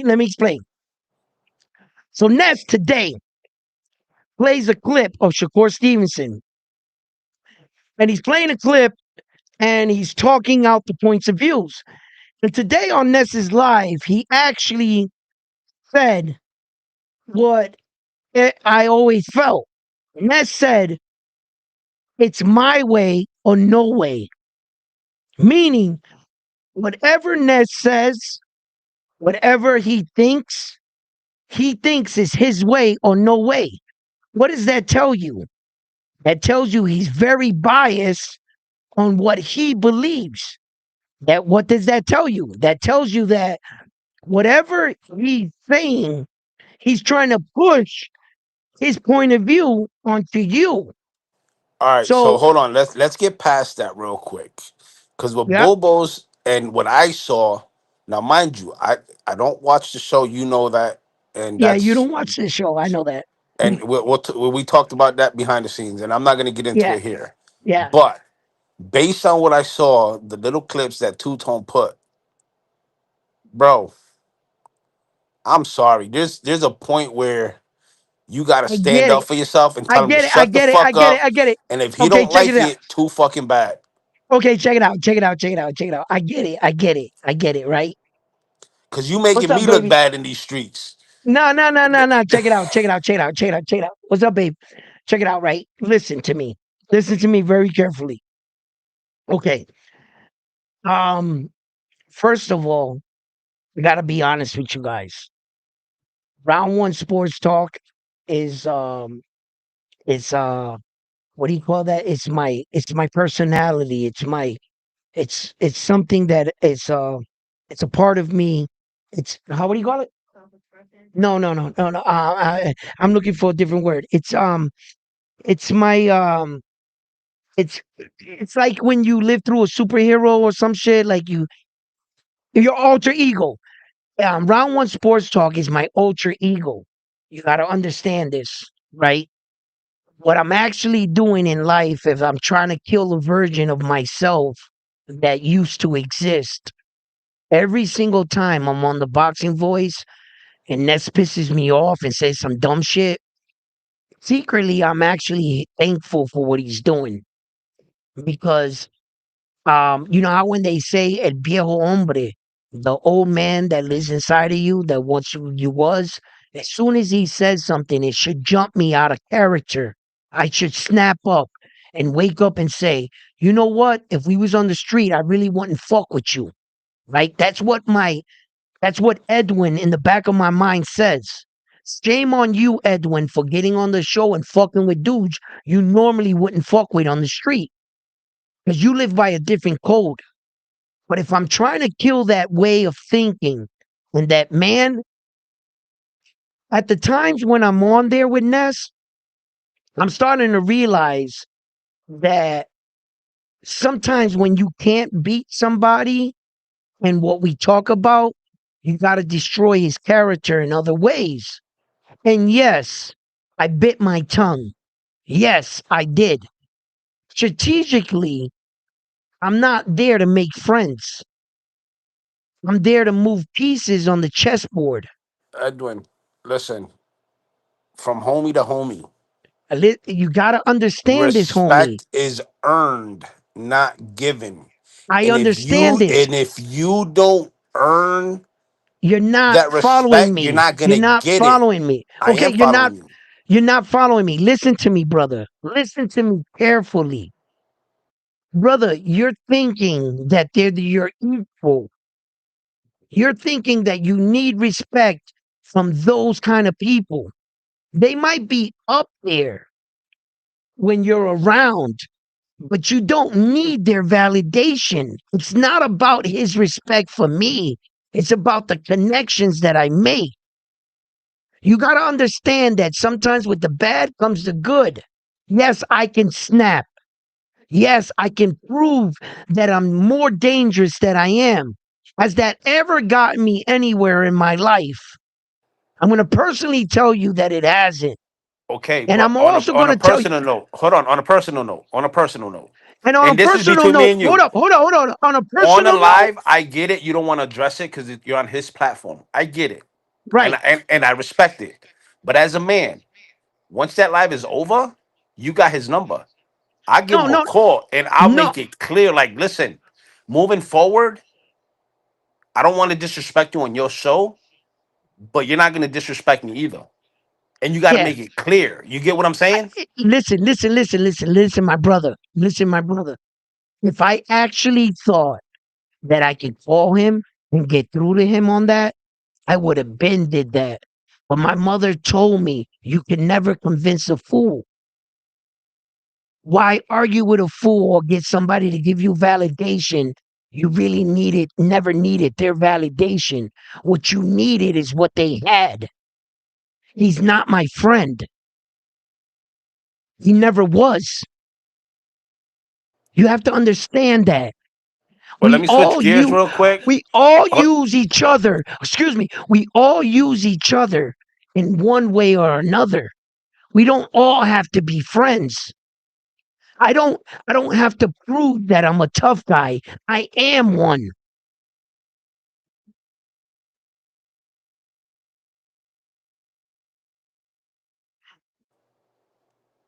Let me explain. So Ness today plays a clip of Shakur Stevenson, and he's playing a clip and he's talking out the points of views. And today on Ness's live, he actually said what I always felt. Ness said, "It's my way or no way," meaning whatever Ness says, whatever he thinks is his way or no way. What does that tell you? That tells you he's very biased on what he believes. That what does that tell you? That tells you that whatever he's saying, he's trying to push his point of view onto you. All right, so So hold on. Let's get past that real quick, because with yeah, Bobo's and what I saw. Now, mind you, I don't watch the show. You know that, and yeah, you that's don't watch this show. I know that. and we talked about that behind the scenes, and I'm not going to get into Yeah, it here. yeah. But based on what I saw, the little clips that Two Tone put, bro, I'm sorry. There's a point where you got to I stand get up it. for yourself and I tell him to get it. I shut the get it. I fuck get it. up. I get it. And if he Okay, don't check like it out. it, too fucking bad. Okay, check it out. Check it out. Check it out. Check it out. I get it. I get it. I get it. Right? Cause you What's making up, me look baby? bad in these streets. No, no, no, no, no. Check it out. Check it out. Check it out. Check it out. Check it out. What's up, babe? Check it out. Right? Listen to me. Listen to me very carefully. Okay. Um. First of all, I gotta be honest with you guys. Round one sports talk is it's what do you call that? It's my personality. It's something that it's a part of me. It's how what do you call it? No. I'm looking for a different word. It's my it's like when you live through a superhero or some shit. Like your alter ego. Round one sports talk is my ultra ego. You got to understand this, right? What I'm actually doing in life is I'm trying to kill a version of myself that used to exist. Every single time I'm on the boxing voice and Ness pisses me off and says some dumb shit, secretly I'm actually thankful for what he's doing because you know how when they say el viejo hombre, the old man that lives inside of you that once you was, as soon as he says something, it should jump me out of character. I should snap up and wake up and say, you know what? If we was on the street, I really wouldn't fuck with you. Right? That's what Edwin in the back of my mind says. Shame on you, Edwin, for getting on the show and fucking with dudes you normally wouldn't fuck with on the street. Because you live by a different code. But if I'm trying to kill that way of thinking and that man, at the times when I'm on there with Ness, I'm starting to realize that sometimes when you can't beat somebody and what we talk about, you got to destroy his character in other ways. And yes, I bit my tongue. Yes, I did. Strategically, I'm not there to make friends. I'm there to move pieces on the chessboard. Edwin, listen, from homie to homie, You got to understand this, homie. respect is earned, not given. I And if understand you this. and if you don't earn You're not that following respect, you're me. not You're gonna not get it. following me. I Okay, am following you. you're not following me. Listen to me, brother. Listen to me carefully. Brother, you're thinking that they're your equal. You're thinking that you need respect from those kind of people. They might be up there when you're around, but you don't need their validation. It's not about his respect for me. It's about the connections that I make. You got to understand that sometimes with the bad comes the good. Yes, I can snap. Yes, I can prove that I'm more dangerous than I am. Has that ever gotten me anywhere in my life? I'm going to personally tell you that it hasn't. Okay, And but I'm also on going a to tell you, personal note, hold on a personal note, on a personal note, and on a and this is personal between me note, and hold you. up, hold on. On a On a personal note, live, I get it. You don't want to address it because you're on his platform. I get it, and, right. and I respect it. But as a man, once that live is over, you got his number. I give No, him a no, call and I'll no. make it clear. Like, listen, moving forward, I don't want to disrespect you on your show, but you're not going to disrespect me either. And you got to Yeah. make it clear. You get what I'm saying? Listen, my brother. Listen, my brother. If I actually thought that I could call him and get through to him on that, I would have been did that. But my mother told me you can never convince a fool. Why argue with a fool or get somebody to give you validation? You really never needed their validation. What you needed is what they had. He's not my friend. He never was. You have to understand that. But let me switch gears real quick. We all Uh, use each other. Excuse me. We all use each other in one way or another. We don't all have to be friends. I don't have to prove that I'm a tough guy. I am one.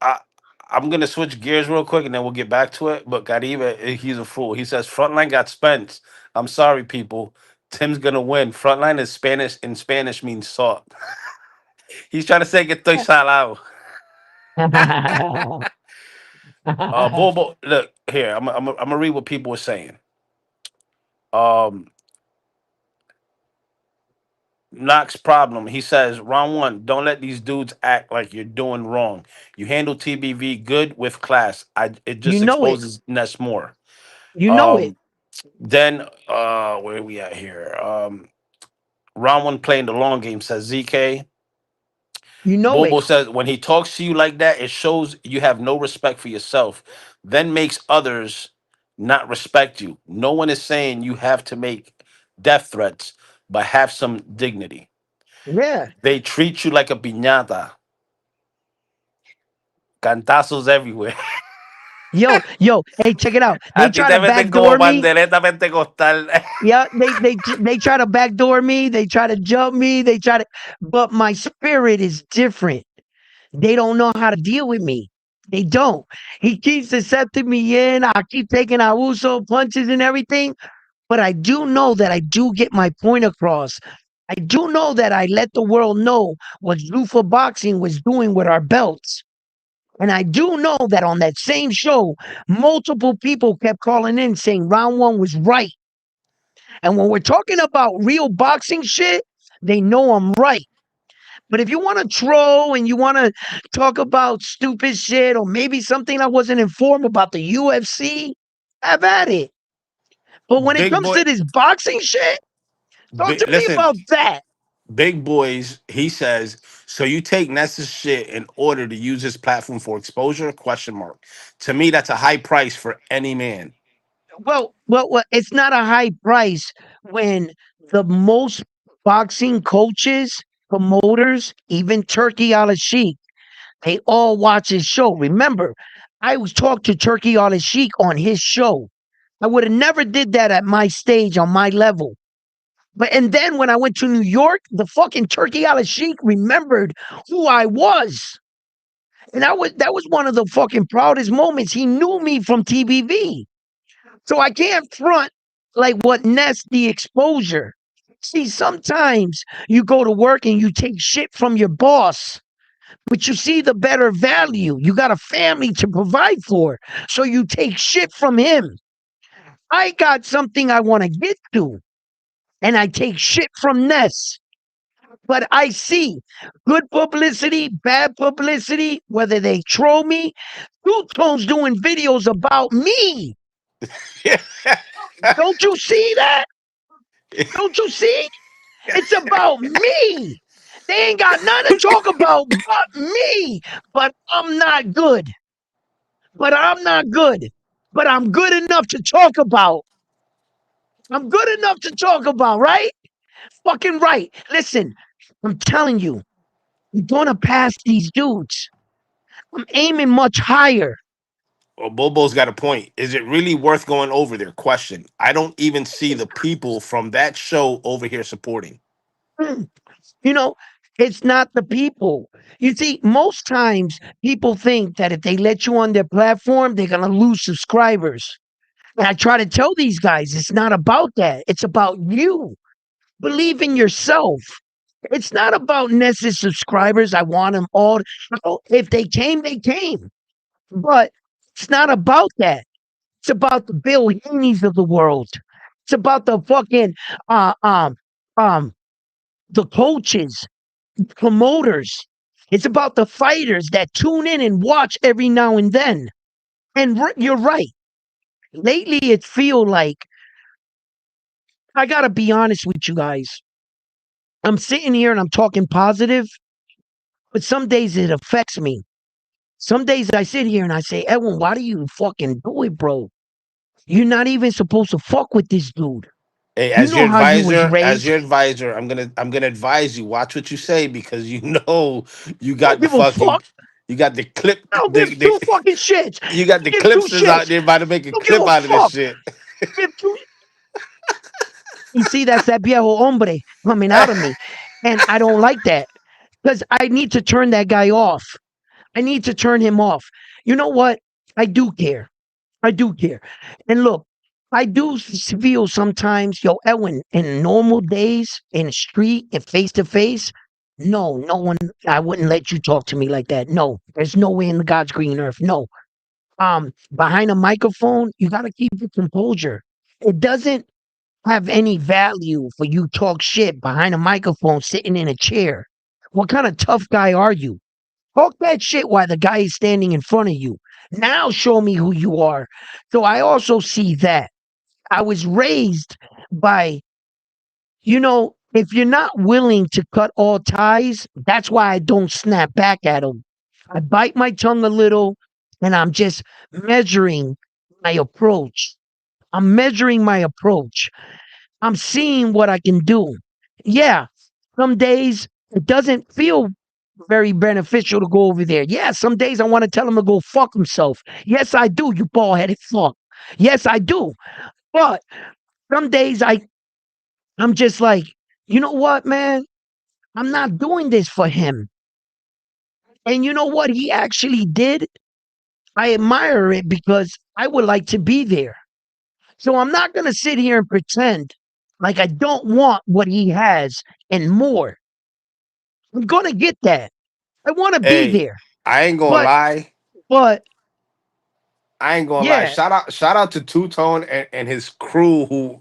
I, I'm gonna switch gears real quick and then we'll get back to it. But Gariba, he's a fool. He says frontline got spent. I'm sorry, people. Tim's gonna win. Frontline is Spanish. In Spanish means salt. He's trying to say que estoy salado. Bobo, look here. I'm gonna read what people were saying. Um, Knox problem. He says, round one, don't let these dudes act like you're doing wrong. You handle TBV good with class. It You just know it. exposes Ness more. You know it. Um, then where are we at here? Round one playing the long game says ZK. You know it. Bobo says when he talks to you like that, it shows you have no respect for yourself. Then makes others not respect you. No one is saying you have to make death threats, but have some dignity. Yeah. They treat you like a piñata. Cantazos everywhere. Yo, hey, check it out. A They ti try te to meten como backdoor me. pandereta pentecostal. Yeah, they try to backdoor me. They try to jump me. They try to, but my spirit is different. They don't know how to deal with me. They don't. He keeps accepting me in. I keep taking Auso punches and everything. But I do know that I do get my point across. I do know that I let the world know what Zuffa Boxing was doing with our belts. And I do know that on that same show, multiple people kept calling in saying round one was right. And when we're talking about real boxing shit, they know I'm right. But if you want to troll and you want to talk about stupid shit or maybe something I wasn't informed about the UFC, have at it. But when it Big comes boy, to this boxing shit, talk to me listen, about that. big boys. He says so. You take Ness's shit in order to use his platform for exposure? Question mark. To me, that's a high price for any man. Well, it's not a high price when the most boxing coaches promoters, even Turkey Al Sheikh, they all watch his show. Remember, I was talked to Turkey Al Sheikh on his show. I would have never did that at my stage on my level. But and then when I went to New York, the fucking Turkey Al Sheikh remembered who I was. And that was one of the fucking proudest moments. He knew me from TBV. So I can't front like what Ness the exposure. See, sometimes you go to work and you take shit from your boss, but you see the better value. You got a family to provide for. So you take shit from him. I got something I want to get to, and I take shit from Ness. But I see good publicity, bad publicity, whether they troll me. Two Tone's doing videos about me. Don't you see that? Don't you see? It's about me. They ain't got nothing to talk about but me. But I'm not good. But I'm not good. But I'm good enough to talk about. I'm good enough to talk about, right? Fucking right. Listen, I'm telling you, I'm gonna pass these dudes. I'm aiming much higher. Well, Bobo's got a point. Is it really worth going over there? Question. I don't even see the people from that show over here supporting. Mm. You know, it's not the people. You see, most times people think that if they let you on their platform, they're gonna lose subscribers. And I try to tell these guys it's not about that. It's about you. Believe in yourself. It's not about Ness's subscribers. I want them all. If they came, they came. But it's not about that. It's about the Bill Heenies of the world. It's about the fucking uh um um the coaches, promoters. It's about the fighters that tune in and watch every now and then. And you're right. Lately, it feel like I gotta be honest with you guys. I'm sitting here and I'm talking positive, but some days it affects me. Some days I sit here and I say, Edwin, why do you fucking do it, bro? You're not even supposed to fuck with this dude. Hey, You know how you was as raised. your advisor, I'm gonna advise you. Watch what you say because you know you I don't got the give a fucking fuck. you got the clip I don't give two fucking shits. you got I the give two clipses out shits. there about to make a I don't give clip a out of this fuck. shit. I give two. You see, that's that viejo hombre coming out of me. And I don't like that because I need to turn that guy off. I need to turn him off. You know what? I do care. I do care. And look, I do feel sometimes, yo, Ellen, in normal days, in the street, and face to face, no one, I wouldn't let you talk to me like that. No, there's no way in the God's green earth. No. Behind a microphone, you got to keep your composure. It doesn't have any value for you talk shit behind a microphone sitting in a chair. What kind of tough guy are you? Talk that shit while the guy is standing in front of you. Now show me who you are. So I also see that. I was raised by, if you're not willing to cut all ties, that's why I don't snap back at them. I bite my tongue a little and I'm just measuring my approach. I'm measuring my approach. I'm seeing what I can do. Yeah, some days it doesn't feel very beneficial to go over there. Yeah, some days I want to tell him to go fuck himself. Yes, I do, you bald headed fuck. Yes, I do. But some days I'm just like, you know what, man? I'm not doing this for him. And you know what he actually did? I admire it because I would like to be there. So I'm not going to sit here and pretend like I don't want what he has and more. I'm going to get that. I want to be Hey, there. I ain't gonna But, lie. but, I ain't gonna lie. yeah, Shout out to Two Tone and his crew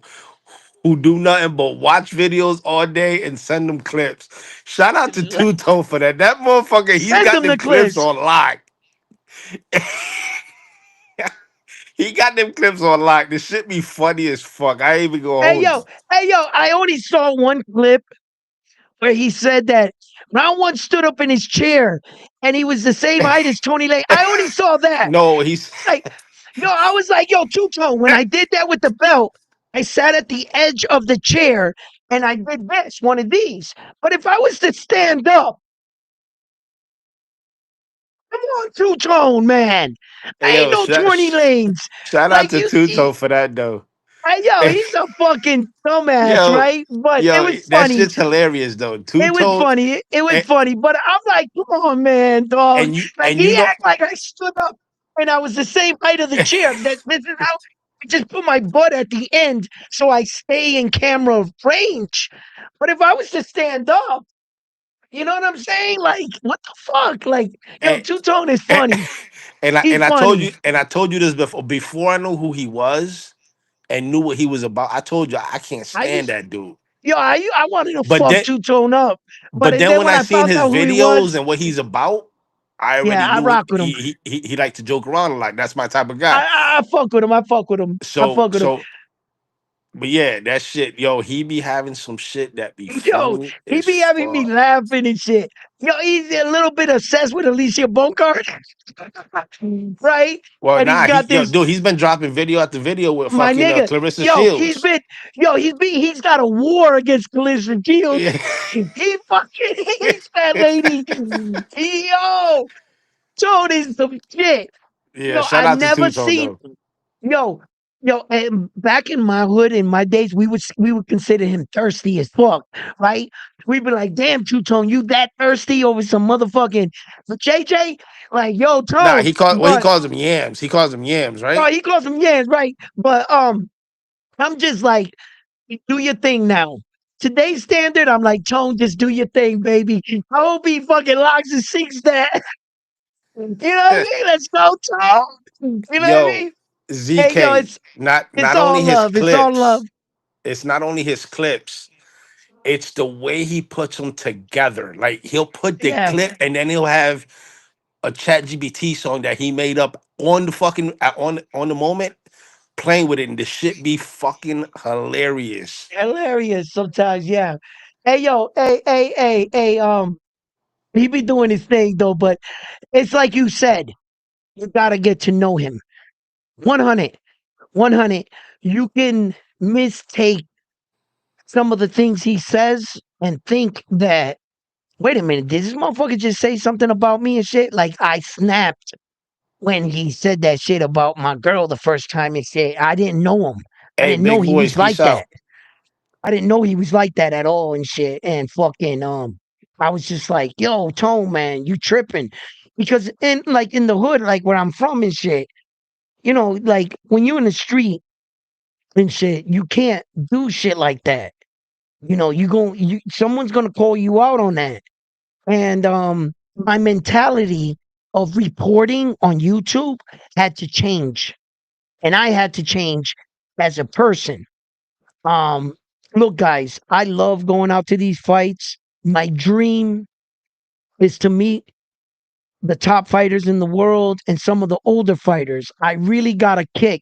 who do nothing but watch videos all day and send them clips. Shout out to Two Tone for that. That motherfucker, he's send got them them the clips clips. on lock. He got them clips on lock. This shit be funny as fuck. I ain't even gonna Hey, hold yo, you. hey, yo, I only saw one clip where he said that round one stood up in his chair and he was the same height as Tony Lane. I only saw that. No, he's Like, I was like, yo, Two Tone, when I did that with the belt, I sat at the edge of the chair and I did this, one of these. But if I was to stand up, come on, two tone, man. Hey Ain't yo, no 20 lanes. shout out Like to you Two see, Tone for that though. yo, he's a fucking dumbass, yo, right? But it yo, was that funny. shit's hilarious though. Two It was Tone, funny. It was and, funny. But I'm like, come on, man, dog. Like you he know, act like I stood up and I was the same height of the chair. This is how I just put my butt at the end so I stay in camera range. But if I was to stand up, you know what I'm saying? Like, what the fuck? Like, yo, and, Two Tone is and, funny. and He's I funny. told you this before I knew who he was and knew what he was about. I told you I can't I stand used that dude. yo, I wanted to But fuck then Two Tone up. but then Then when when I I seen found his out who he videos was, and what he's about, I yeah, already I knew rock with him. he liked to joke around a lot. That's my type of guy. I fuck with him. I fuck with him. I So fuck with him. so but yeah, that shit, yo, he be having some shit that be Yo, funny he as be having me fuck. laughing and shit. Yo, he's a little bit obsessed with Alicia Boncard, right? Well, And he's nah, got this, dude, he's been dropping video after video with my fucking nigga. Clarissa Yo, Shields. he's got a war against Calista Shields. Yeah, He fucking hates that lady. Yo, Tone is some shit. yeah. Yo, Shout I out to never Two Tone seen though. yo, and back in my hood, in my days, we would consider him thirsty as fuck, right? We'd be like, "Damn, Two Tone, you that thirsty over some motherfucking JJ?" Like, yo, Nah, Tone, he but calls them yams. He calls them yams, oh, right? he calls him Yans, right? But I'm just like, do your thing now. Today's standard, I'm like, Tone, just do your thing, baby. I hope he fucking locks and sinks that. You know what I mean? Let's go, Tone. You know what I Yo, mean? Hey, yo, ZK, it's not only all his love. It's all love. clips, it's not only his clips, it's the way he puts them together. Like he'll put the Yeah. clip and then he'll have a chat GBT song that he made up on the fucking on the moment, playing with it, and the shit be fucking hilarious. Hilarious sometimes, yeah. Hey, yo, hey, he be doing his thing though, but it's like you said, you gotta get to know him. 100, 100. You can mistake some of the things he says and think that, wait a minute, did this motherfucker just say something about me and shit? Like I snapped when he said that shit about my girl the first time and said, I didn't know him. I Hey, didn't know big he boys, was peace like that. out. I didn't know he was like that at all and shit. And fucking I was just like, yo, Tone, man, you tripping. Because in the hood, like where I'm from and shit, like when you in the street and shit, you can't do shit like that. Someone's gonna call you out on that. And my mentality of reporting on YouTube had to change. And I had to change as a person. Um, Look, guys, I love going out to these fights. My dream is to meet the top fighters in the world and some of the older fighters. I really got a kick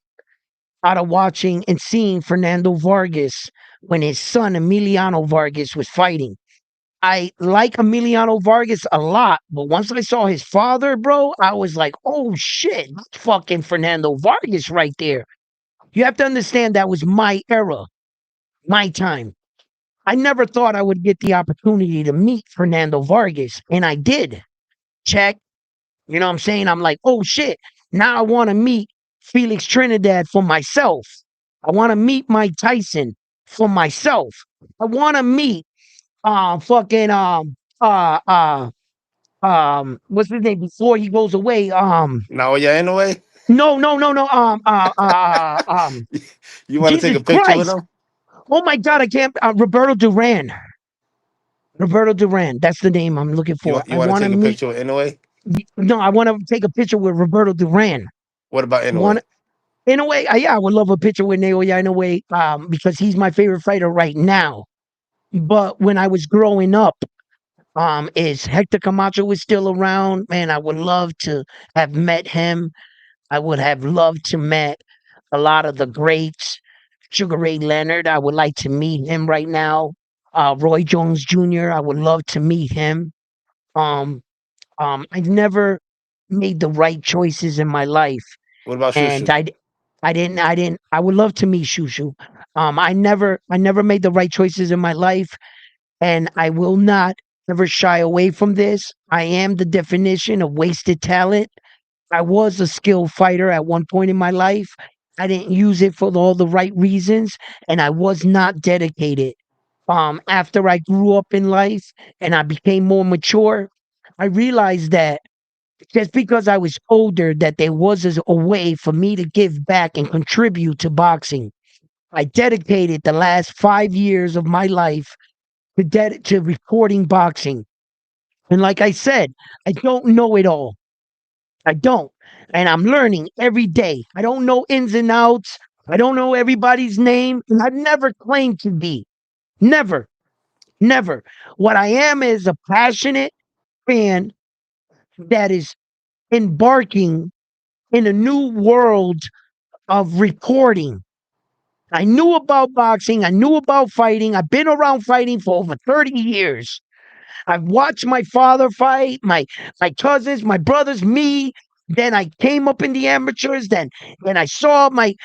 out of watching and seeing Fernando Vargas when his son Emiliano Vargas was fighting. I like Emiliano Vargas a lot, but once I saw his father, bro, I was like, oh shit, that's fucking Fernando Vargas right there. You have to understand that was my era, my time. I never thought I would get the opportunity to meet Fernando Vargas, and I did. Check. You know what I'm saying? I'm like, oh shit. Now I want to meet Felix Trinidad for myself. I want to meet Mike Tyson for myself. I want to meet fucking what's his name before he goes away? Now, yeah, anyway, No. you want to take a Jesus picture with Christ. him? Oh my God, I can't. Roberto Duran. Roberto Duran. That's the name I'm looking for. You I want to want to take a meet. picture with anyway? No, I want to take a picture with Roberto Duran. What about I want anyway? in a way, yeah, I would love a picture with Naoya in a way, because he's my favorite fighter right now. But when I was growing up, is Hector Camacho was still around, man, I would love to have met him. I would have loved to met a lot of the greats. Sugar Ray Leonard, I would like to meet him right now. Roy Jones Jr., I would love to meet him. Um, I've never made the right choices in my life, What about and Shushu? I would love to meet Shushu. I never made the right choices in my life, and I will not ever shy away from this. I am the definition of wasted talent. I was a skilled fighter at one point in my life. I didn't use it for all the right reasons, and I was not dedicated. After I grew up in life and I became more mature, I realized that just because I was older, that there was a way for me to give back and contribute to boxing. I dedicated the last 5 years of my life to reporting boxing. And like I said, I don't know it all. I don't. And I'm learning every day. I don't know ins and outs. I don't know everybody's name. And I've never claimed to be. Never, never. What I am is a passionate fan that is embarking in a new world of reporting. I knew about boxing. I knew about fighting. I've been around fighting for over 30 years. I've watched my father fight, my cousins, my brothers, me. Then I came up in the amateurs. Then I saw my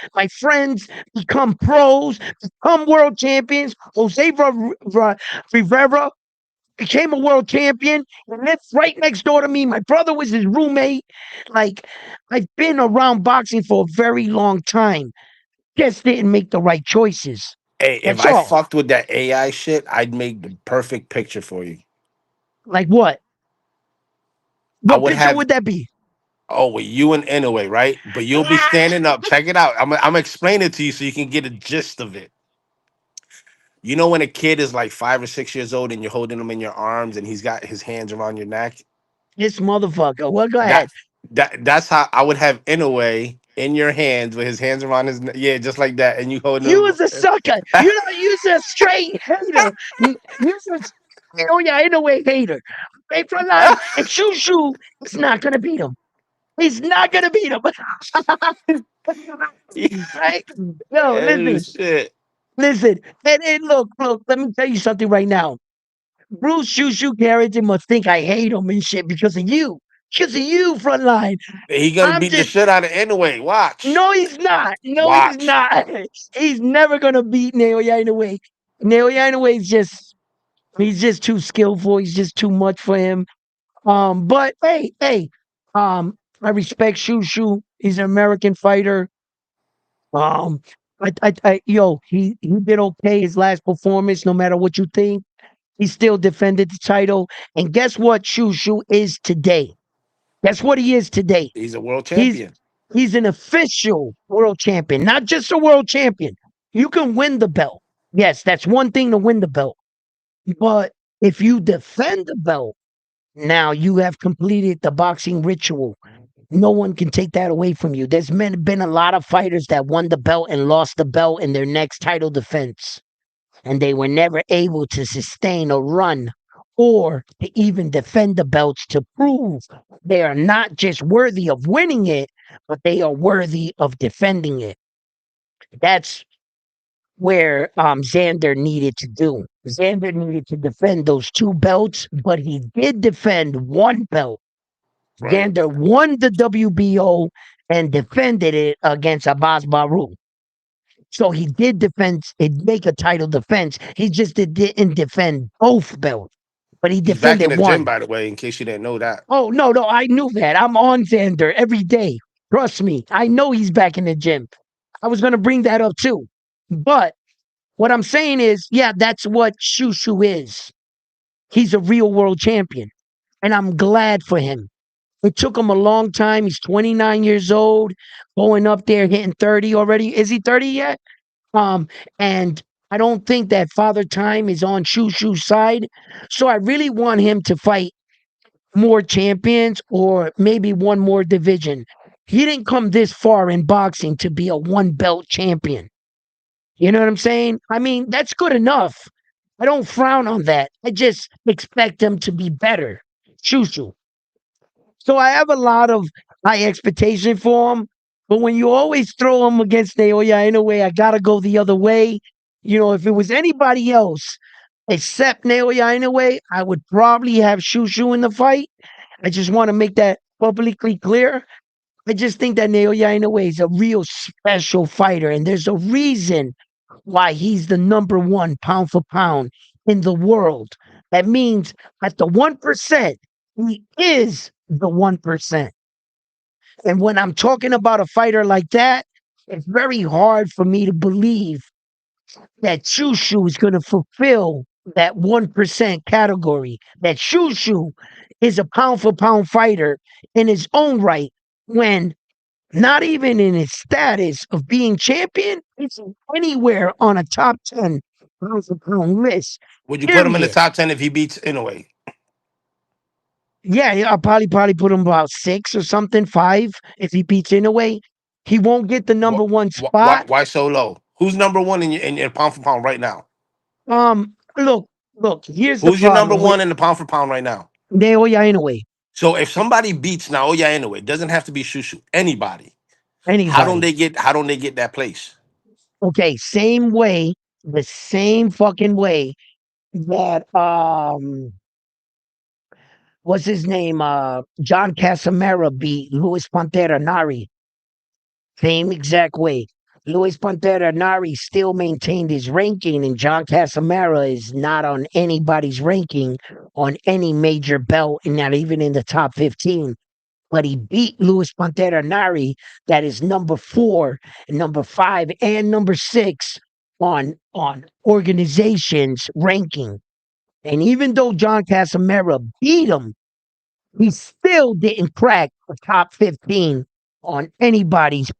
friends become pros, become world champions. Rivera became a world champion. He lived right next door to me. My brother was his roommate. Like, I've been around boxing for a very long time. Just didn't make the right choices. Hey, if That's I all. fucked with that AI shit, I'd make the perfect picture for you. Like what? I What would picture have would that be? with you and Inoue, right? But you'll be standing up. Check it out. I'm explaining it to you so you can get a gist of it. You know when a kid is like 5 or 6 years old and you're holding him in your arms and he's got his hands around your neck? This motherfucker. Well, go That ahead. that's how I would have Inoue in your hands with his hands around his yeah, just like that, and you holding You him. was a sucker. You're a straight hater. You're a, oh yeah, in a way, hater. Hey, Frontline, and Shoo Shoo is not gonna beat him. He's not gonna beat him. Right? No, Oh listen, shit. listen. And look. Let me tell you something right now. Bruce Shoo Shoo Carrington must think I hate him and shit because of you. Because of you, Frontline. He gonna I'm beat the just shit out of Inoue. Watch. no, he's not. No, he's Watch. not. He's never gonna beat Naoya Inoue. Naoya Inoue is just he's just too skillful. He's just too much for him. But hey, I respect Shoo Shoo. He's an American fighter. Um, yo, he did okay his last performance. No matter what you think, he still defended the title. And guess what? Shoo Shoo is today. Guess what he is today? He's a world He's champion. he's an official world champion, not just a world champion. You can win the belt. Yes, that's one thing to win the belt. But if you defend the belt, now you have completed the boxing ritual. No one can take that away from you. Been a lot of fighters that won the belt and lost the belt in their next title defense, and they were never able to sustain a run or to even defend the belts to prove they are not just worthy of winning it, but they are worthy of defending it. That's where Xander needed to do. Xander needed to defend those two belts, but he did defend one belt. Right. Xander won the WBO and defended it against Abbas Baru. So he did defend, he'd make a title defense. He just didn't defend both belts, but he He's back in defended the gym, one. by the way, in case you didn't know that. Oh, no, I knew that. I'm on Xander every day. Trust me. I know he's back in the gym. I was going to bring that up too. But what I'm saying is, yeah, that's what Shushu is. He's a real world champion. And I'm glad for him. It took him a long time. He's 29 years old, going up there, hitting 30 already. Is he 30 yet? And I don't think that Father Time is on Shushu's side. So I really want him to fight more champions or maybe one more division. He didn't come this far in boxing to be a one belt champion. You know what I'm saying? I mean, that's good enough. I don't frown on that. I just expect him to be better. Shushu. So I have a lot of high expectation for him. But when you always throw him against Naoya in a way, I gotta go the other way. You know, if it was anybody else except Naoya in a way, I would probably have Shushu in the fight. I just want to make that publicly clear. I just think that Naoya Inoue is a real special fighter, and there's a reason why he's the number one pound for pound in the world. That means at the 1%, he is the 1%. And when I'm talking about a fighter like that, it's very hard for me to believe that Shushu is going to fulfill that 1% category. That Shushu is a pound for pound fighter in his own right when not even in his status of being champion, it's anywhere on a top 10 pound for pound list. Would you put him in the Period. top 10 if he beats Inoue? Yeah, I'll probably put him about 6 or something, 5 if he beats Inoue. He won't get the number What, one why, spot. why so low? Who's number one in your pound for pound right now? Look, here's the Who's your number problem with one in the pound for pound right now? Naoya Inoue. So if somebody beats Naoya Inoue, it doesn't have to be Shushu. Anybody. Anybody. How don't they get that place? Okay, same way, the same fucking way that what's his name? John Casamera beat Luis Pantera Nari. Same exact way. Luis Pantera Nari still maintained his ranking, and John Casamera is not on anybody's ranking on any major belt, and not even in the top 15. But he beat Luis Pantera Nari, that is number 4, number 5, and number 6 on organizations ranking. And even though John Casamera beat him, he still didn't crack the top 15 on anybody's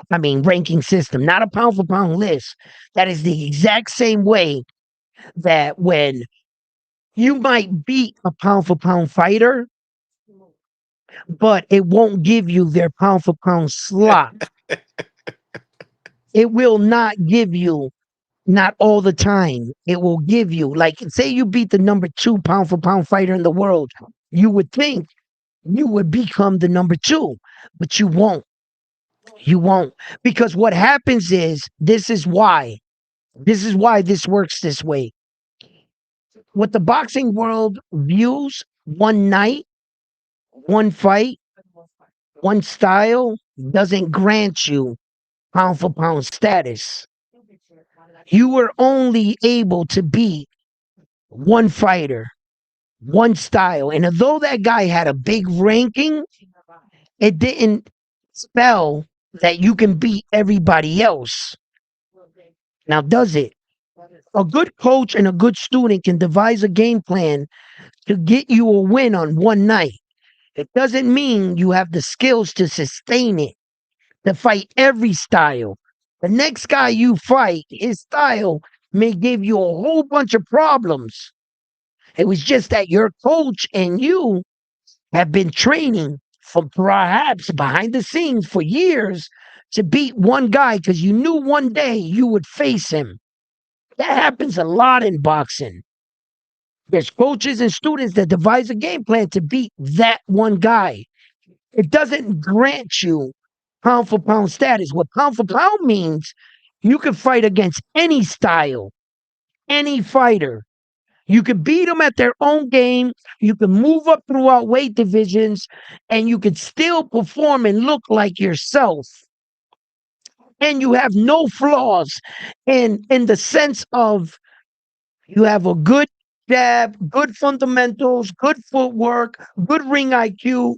ranking system, not a pound for pound list. That is the exact same way that when you might beat a pound for pound fighter, but it won't give you their pound for pound slot. It will not give you, not all the time. It will give you, like, say you beat the number 2 pound for pound fighter in the world. You would think you would become the number 2, but you won't. You won't. Because what happens is this is why this works this way. What the boxing world views one night, one fight, one style doesn't grant you pound for pound status. You were only able to beat one fighter, one style. And although that guy had a big ranking, it didn't spell that you can beat everybody else. Now, does it? A good coach and a good student can devise a game plan to get you a win on one night. It doesn't mean you have the skills to sustain it, to fight every style. The next guy you fight, his style may give you a whole bunch of problems. It was just that your coach and you have been training for perhaps behind the scenes for years to beat one guy because you knew one day you would face him. That happens a lot in boxing. There's coaches and students that devise a game plan to beat that one guy. It doesn't grant you pound for pound status. What pound for pound means, you can fight against any style, any fighter. You can beat them at their own game. You can move up throughout weight divisions, and you can still perform and look like yourself. And you have no flaws in the sense of you have a good jab, good fundamentals, good footwork, good ring IQ,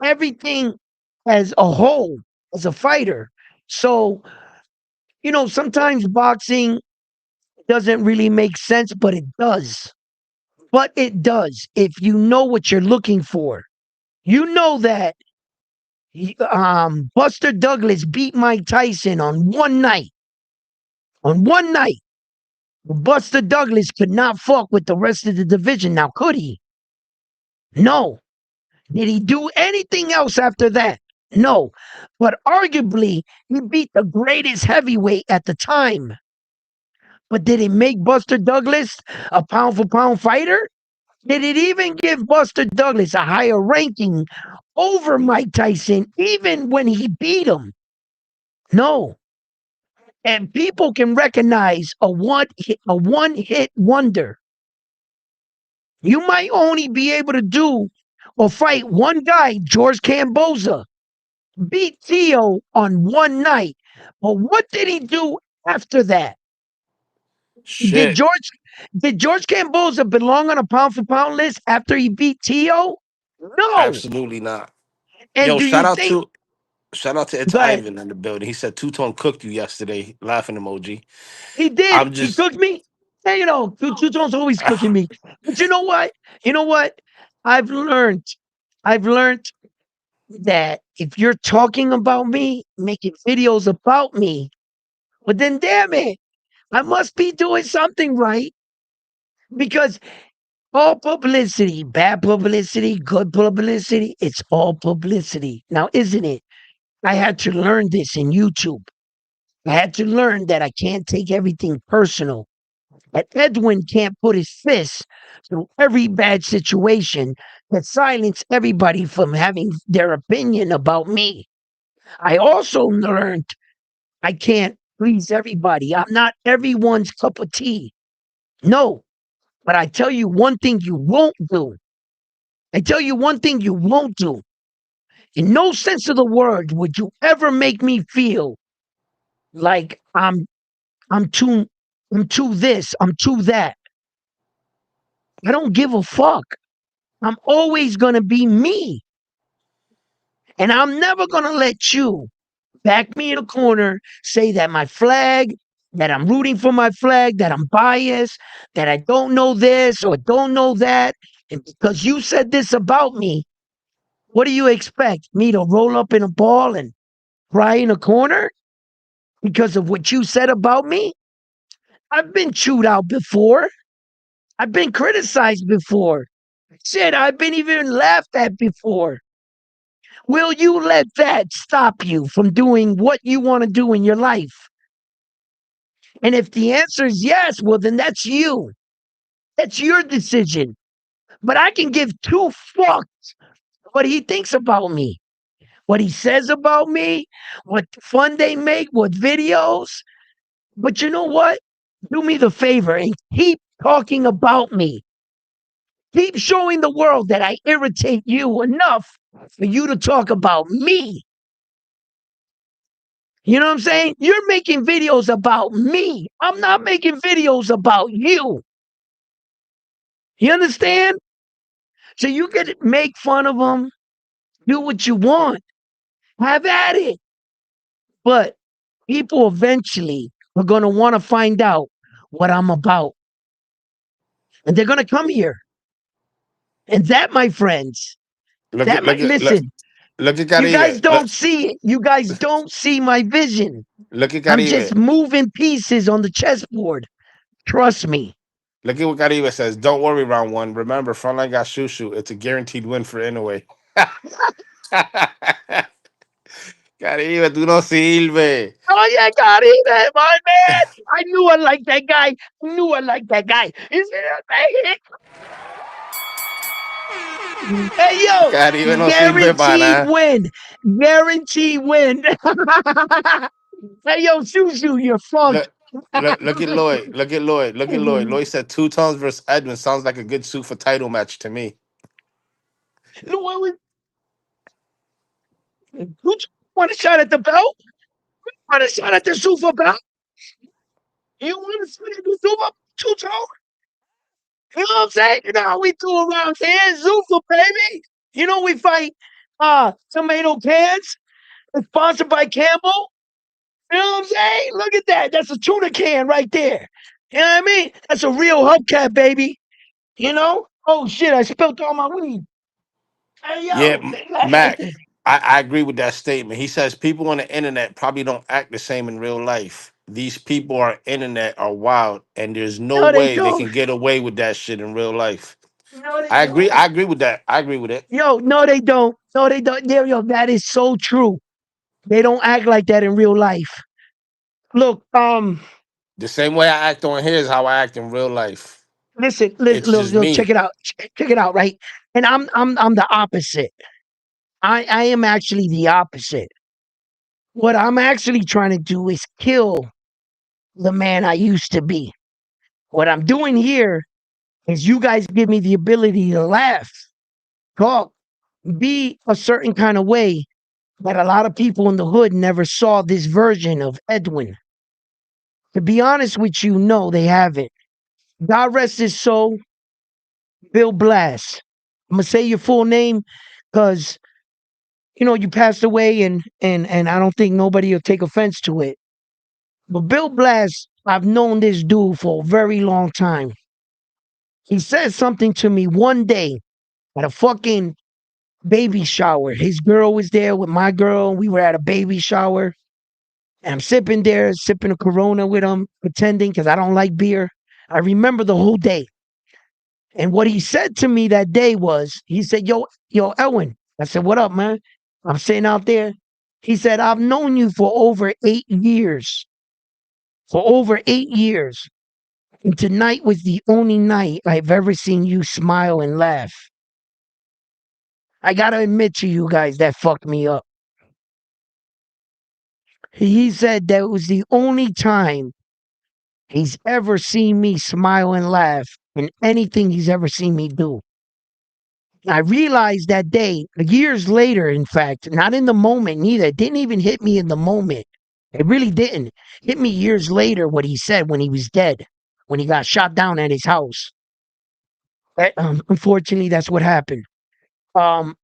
everything as a whole, as a fighter. So, sometimes boxing doesn't really make sense, but it does. But it does if you know what you're looking for. You know that Buster Douglas beat Mike Tyson on one night. On one night. Buster Douglas could not fuck with the rest of the division. Now, could he? No. Did he do anything else after that? No. But arguably, he beat the greatest heavyweight at the time. But did it make Buster Douglas a pound for pound fighter? Did it even give Buster Douglas a higher ranking over Mike Tyson, even when he beat him? No. And people can recognize a one hit wonder. You might only be able to do or fight one guy, George Camboza, beat Theo on one night. But what did he do after that? Did Shit. George did George Camboza belong on a pound for pound list after he beat Tio? No. Absolutely not. And Yo, do you think shout out to It's go ahead. Ivan in the building. He said Two Tone cooked you yesterday. Laughing emoji. He did. I'm He just cooked me. And Two Tone's always cooking me. But you know what? You know what? I've learned. I've learned that if you're talking about me, making videos about me, well then damn it, I must be doing something right because all publicity, bad publicity, good publicity, it's all publicity. Now, isn't it? I had to learn this in YouTube. I had to learn that I can't take everything personal. That Edwin can't put his fist through every bad situation that silence everybody from having their opinion about me. I also learned I can't please everybody. I'm not everyone's cup of tea. No, but I tell you one thing you won't do. I tell you one thing you won't do. In no sense of the word would you ever make me feel like I'm too I'm too this, I'm too that. I don't give a fuck. I'm always gonna be me. And I'm never gonna let you back me in a corner, say that my flag, that I'm rooting for my flag, that I'm biased, that I don't know this or don't know that. And because you said this about me, what do you expect? Me to roll up in a ball and cry in a corner because of what you said about me? I've been chewed out before. I've been criticized before. Shit, I've been even laughed at before. Will you let that stop you from doing what you want to do in your life? And if the answer is yes, well, then that's you. That's your decision. But I can give two fucks what he thinks about me, what he says about me, what fun they make with videos. But you know what? Do me the favor and keep talking about me. Keep showing the world that I irritate you enough for you to talk about me. You know what I'm saying? You're making videos about me. I'm not making videos about you. You understand? So you can make fun of them, do what you want, have at it. But people eventually are going to want to find out what I'm about. And they're going to come here. And that, my friends, look that at might look, listen. look at You guys Caribe. don't see it. You guys don't see my vision. Look at I'm just Caribe. moving pieces on the chessboard. Trust me. Look at what Caribe says. Don't worry, round one. Remember, frontline got shoo. It's a guaranteed win for Inoue. Caribe, tú no sirve. Oh yeah, got it, my man. I knew I liked that guy. I knew I liked that guy. You see that? Hey yo, Caribe no sirve para guaranteed nada. win. Guaranteed win. Hey yo, Shushu, you're fucked. Look, look at Lloyd. Look at Lloyd. Look at Lloyd. Lloyd said two tones versus Edwin sounds like a good suit for title match to me. Who want a shot at the belt? Want a shot at the Super belt? You want a shot at the Super two tone? You know what I'm saying? You know how we do around here, Zuffa, baby. You know we fight tomato cans. It's sponsored by Campbell. You know what I'm saying? Look at that. That's a tuna can right there. You know what I mean? That's a real hubcap, baby. You know? Oh shit, I spilled all my weed. Hey Yeah, yo. Mac, I agree with that statement. He says people on the internet probably don't act the same in real life. These people on internet are wild, and there's no No, they way they don't. can get away with that shit in real life. No, they I agree. don't. I agree with that. I agree with it. Yo, no, they don't. No, they don't. Yo, that is so true. They don't act like that in real life. Look, The same way I act on here is how I act in real life. listen, It's look, just look, check me. it out. Check it out, right? And I'm the opposite. I am actually the opposite. What I'm actually trying to do is kill the man I used to be. What I'm doing here is you guys give me the ability to laugh, talk, be a certain kind of way that a lot of people in the hood never saw this version of Edwin. To be honest with you, no, they haven't. God rest his soul, Bill Blass. I'm gonna say your full name because you passed away, and I don't think nobody will take offense to it. But Bill Blass, I've known this dude for a very long time. He said something to me one day at a fucking baby shower. His girl was there with my girl. We were at a baby shower. And I'm sipping there, sipping a Corona with him, pretending because I don't like beer. I remember the whole day. And what he said to me that day was, he said, yo, Elwin. I said, what up, man? I'm sitting out there. He said, I've known you for over 8 years. For over 8 years. And tonight was the only night I've ever seen you smile and laugh. I gotta admit to you guys, that fucked me up. He said that was the only time he's ever seen me smile and laugh in anything he's ever seen me do. I realized that day, years later, in fact, not in the moment neither. It didn't even hit me in the moment. It really didn't. Hit me years later what he said when he was dead, when he got shot down at his house. Unfortunately, that's what happened. Um,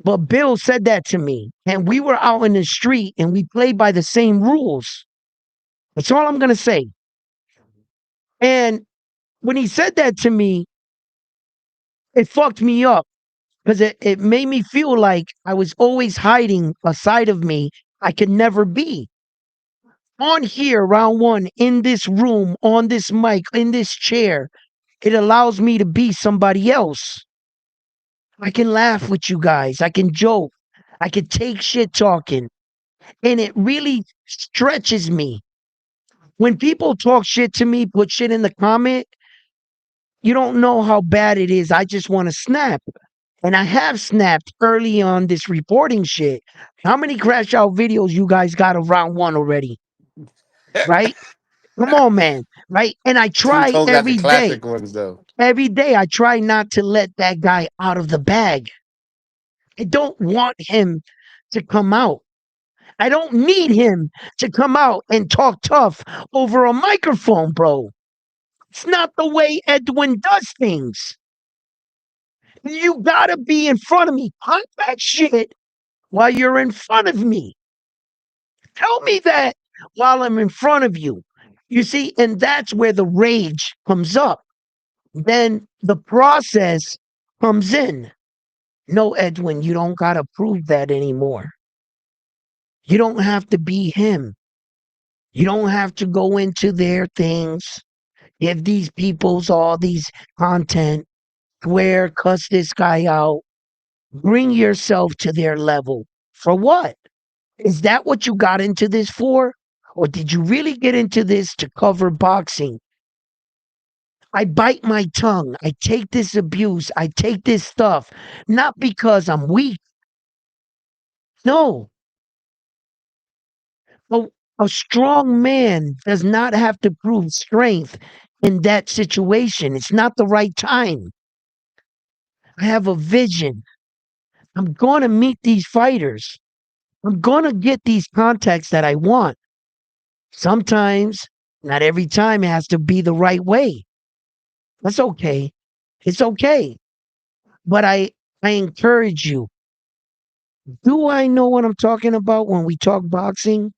but Bill said that to me, and we were out in the street and we played by the same rules. That's all I'm going to say. And when he said that to me, it fucked me up because it made me feel like I was always hiding a side of me I could never be. On here, round one, in this room, on this mic, in this chair, it allows me to be somebody else. I can laugh with you guys. I can joke. I can take shit talking. And it really stretches me. When people talk shit to me, put shit in the comment, you don't know how bad it is. I just want to snap. And I have snapped early on this reporting shit. How many crash out videos you guys got of round one already? Right? Come on, man. Right? And I Two try Tone got the every day. classic ones though. Every day I try not to let that guy out of the bag. I don't want him to come out. I don't need him to come out and talk tough over a microphone, bro. It's not the way Edwin does things. You gotta be in front of me. Hunt that shit while you're in front of me. Tell me that while I'm in front of you. You see, and that's where the rage comes up. Then the process comes in. No, Edwin, you don't got to prove that anymore. You don't have to be him. You don't have to go into their things, give these peoples all these content, swear, cuss this guy out, bring yourself to their level. For what? Is that what you got into this for? Or did you really get into this to cover boxing? I bite my tongue. I take this abuse. I take this stuff, not because I'm weak. No, a, a strong man does not have to prove strength in that situation. It's not the right time. I have a vision. I'm going to meet these fighters. I'm going to get these contacts that I want. Sometimes, not every time, it has to be the right way. That's okay. It's okay. But I encourage you. Do I know what I'm talking about when we talk boxing?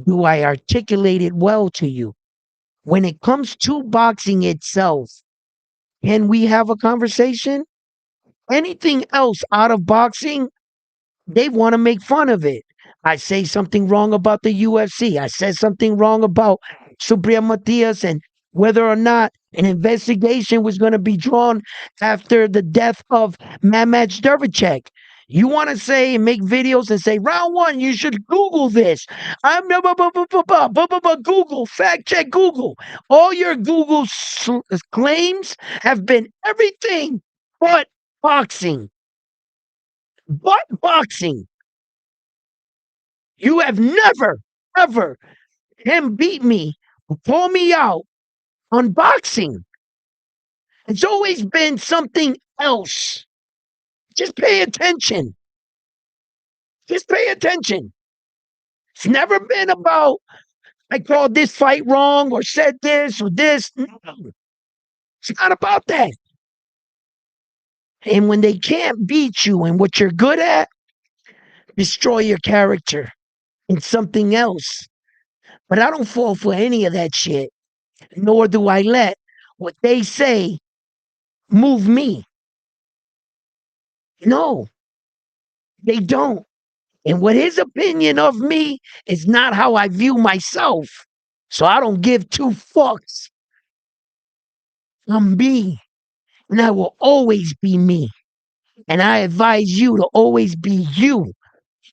Do I articulate it well to you? When it comes to boxing itself, can we have a conversation? Anything else out of boxing, they want to make fun of it. I say something wrong about the UFC. I said something wrong about Subriya Matias and whether or not an investigation was going to be drawn after the death of Mamat Dervicek. You want to say and make videos and say, round one, you should Google this. I'm Google, fact check Google. All your Google claims have been everything but boxing. But boxing. You have never, ever him beat me, pull me out on boxing. It's always been something else. Just pay attention. Just pay attention. It's never been about I called this fight wrong or said this or this. No, it's not about that. And when they can't beat you in what you're good at, destroy your character in something else. But I don't fall for any of that shit, nor do I let what they say move me. No, they don't. And what his opinion of me is not how I view myself. So I don't give two fucks. I'm me, and I will always be me. And I advise you to always be you.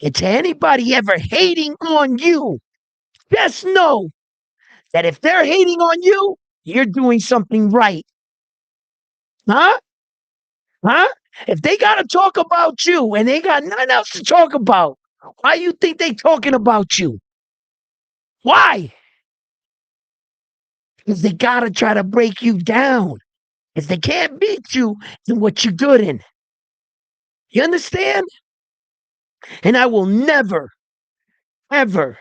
And to anybody ever hating on you, just know that if they're hating on you, you're doing something right. Huh? Huh? If they got to talk about you and they got nothing else to talk about, why you think they talking about you? Why? Because they got to try to break you down. If they can't beat you, then what you good in? You understand? And I will never, ever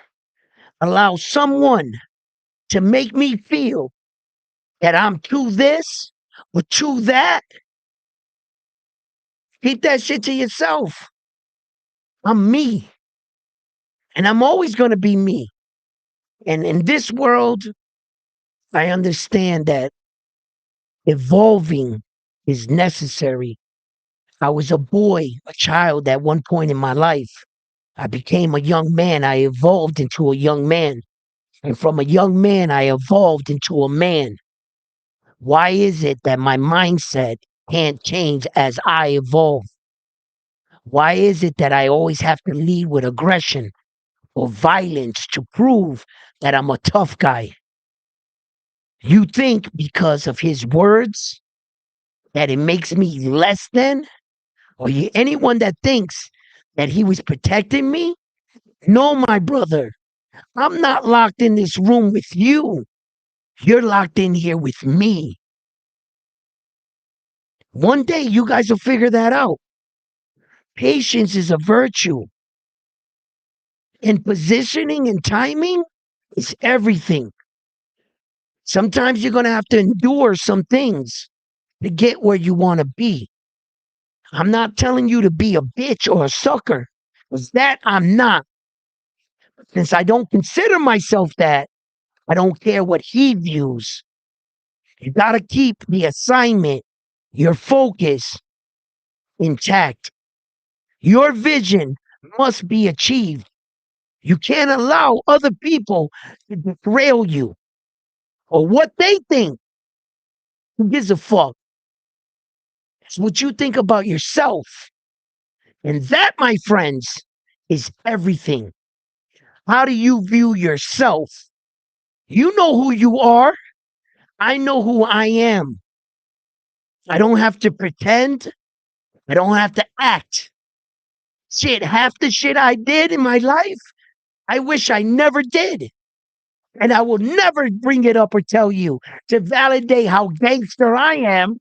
allow someone to make me feel that I'm too this or too that. Keep that shit to yourself. I'm me. And I'm always going to be me. And in this world, I understand that evolving is necessary. I was a boy, a child at one point in my life. I became a young man. I evolved into a young man. And from a young man, I evolved into a man. Why is it that my mindset can't change as I evolve? Why is it that I always have to lead with aggression or violence to prove that I'm a tough guy? You think because of his words that it makes me less than? Or anyone that thinks that he was protecting me? No, my brother. I'm not locked in this room with you. You're locked in here with me. One day you guys will figure that out. Patience is a virtue, and positioning and timing is everything. Sometimes you're going to have to endure some things to get where you want to be. I'm not telling you to be a bitch or a sucker, because that I'm not. Since I don't consider myself that, I don't care what he views. You got to keep the assignment, your focus intact. Your vision must be achieved. You can't allow other people to derail you or what they think. Who gives a fuck? It's what you think about yourself. And that, my friends, is everything. How do you view yourself? You know who you are. I know who I am. I don't have to pretend. I don't have to act. Shit, half the shit I did in my life, I wish I never did. And I will never bring it up or tell you to validate how gangster I am.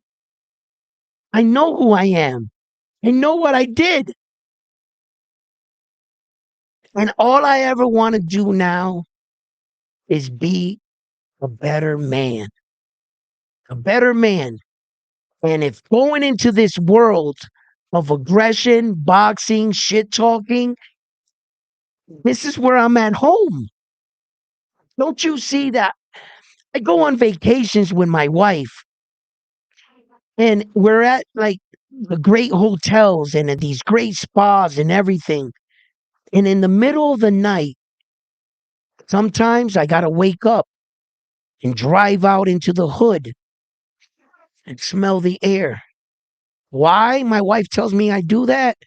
I know who I am. I know what I did. And all I ever want to do now is be a better man. A better man. And if going into this world of aggression, boxing, shit talking, this is where I'm at home. Don't you see that? I go on vacations with my wife, and we're at like the great hotels and at these great spas and everything. And in the middle of the night, sometimes I got to wake up and drive out into the hood and smell the air. Why? My wife tells me I do that.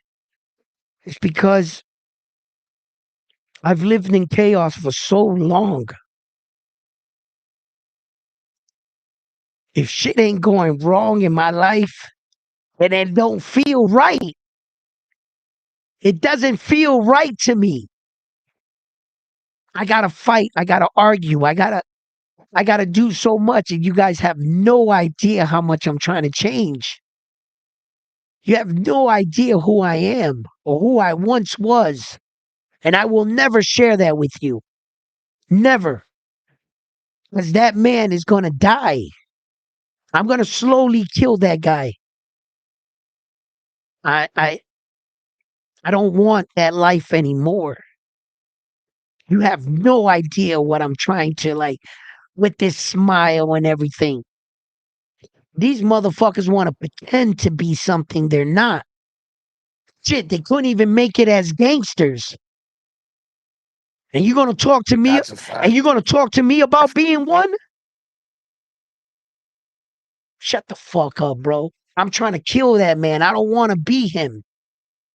It's because I've lived in chaos for so long. If shit ain't going wrong in my life and it don't feel right, it doesn't feel right to me. I gotta fight. I gotta argue. I gotta do so much, and you guys have no idea how much I'm trying to change. You have no idea who I am or who I once was. And I will never share that with you. Never. because that man is going to die. I'm going to slowly kill that guy. I, I, I don't want that life anymore. You have no idea what I'm trying to like with this smile and everything. These motherfuckers want to pretend to be something they're not. Shit, they couldn't even make it as gangsters. And you're gonna talk to me That's a and fact. you're gonna talk to me about being one? Shut the fuck up, bro. I'm trying to kill that man. I don't want to be him.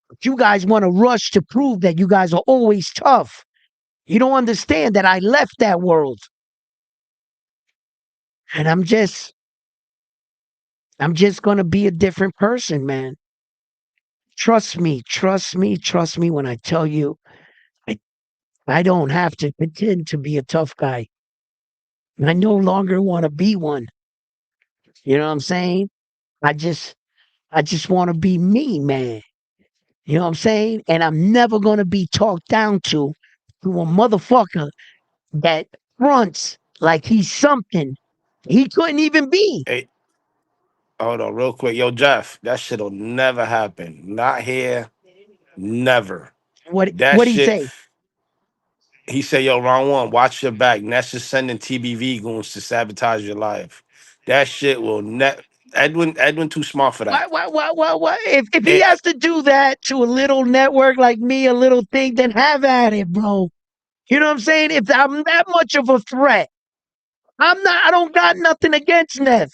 But you guys want to rush to prove that you guys are always tough. You don't understand that I left that world. And I'm just gonna be a different person, man. Trust me, trust me, trust me when I tell you I, I don't have to pretend to be a tough guy. I no longer want to be one. You know what I'm saying? I just I just want to be me, man. You know what I'm saying? And I'm never gonna be talked down to a motherfucker that fronts like he's something he couldn't even be. Hey, hold on, real quick. Yo, Jeff, that shit'll never happen. Not here, never. That What he shit. say? He said, "Yo, round one, watch your back." And that's just sending TBV goons to sabotage your life. That shit will net. Edwin, too smart for that. What? If he It, has to do that to a little network like me, a little thing, then have at it, bro. You know what I'm saying? If I'm that much of a threat, I don't got nothing against Ness.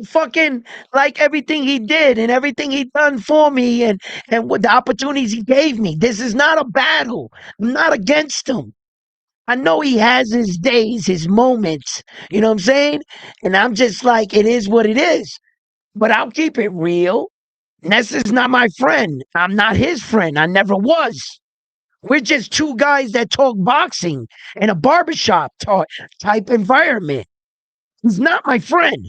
Fucking like everything he did and everything he done for me and with the opportunities he gave me. This is not a battle. I'm not against him. I know he has his days, his moments. You know what I'm saying? And I'm just like, it is what it is. But I'll keep it real. Ness is not my friend. I'm not his friend. I never was. We're just two guys that talk boxing in a barbershop type environment. He's not my friend.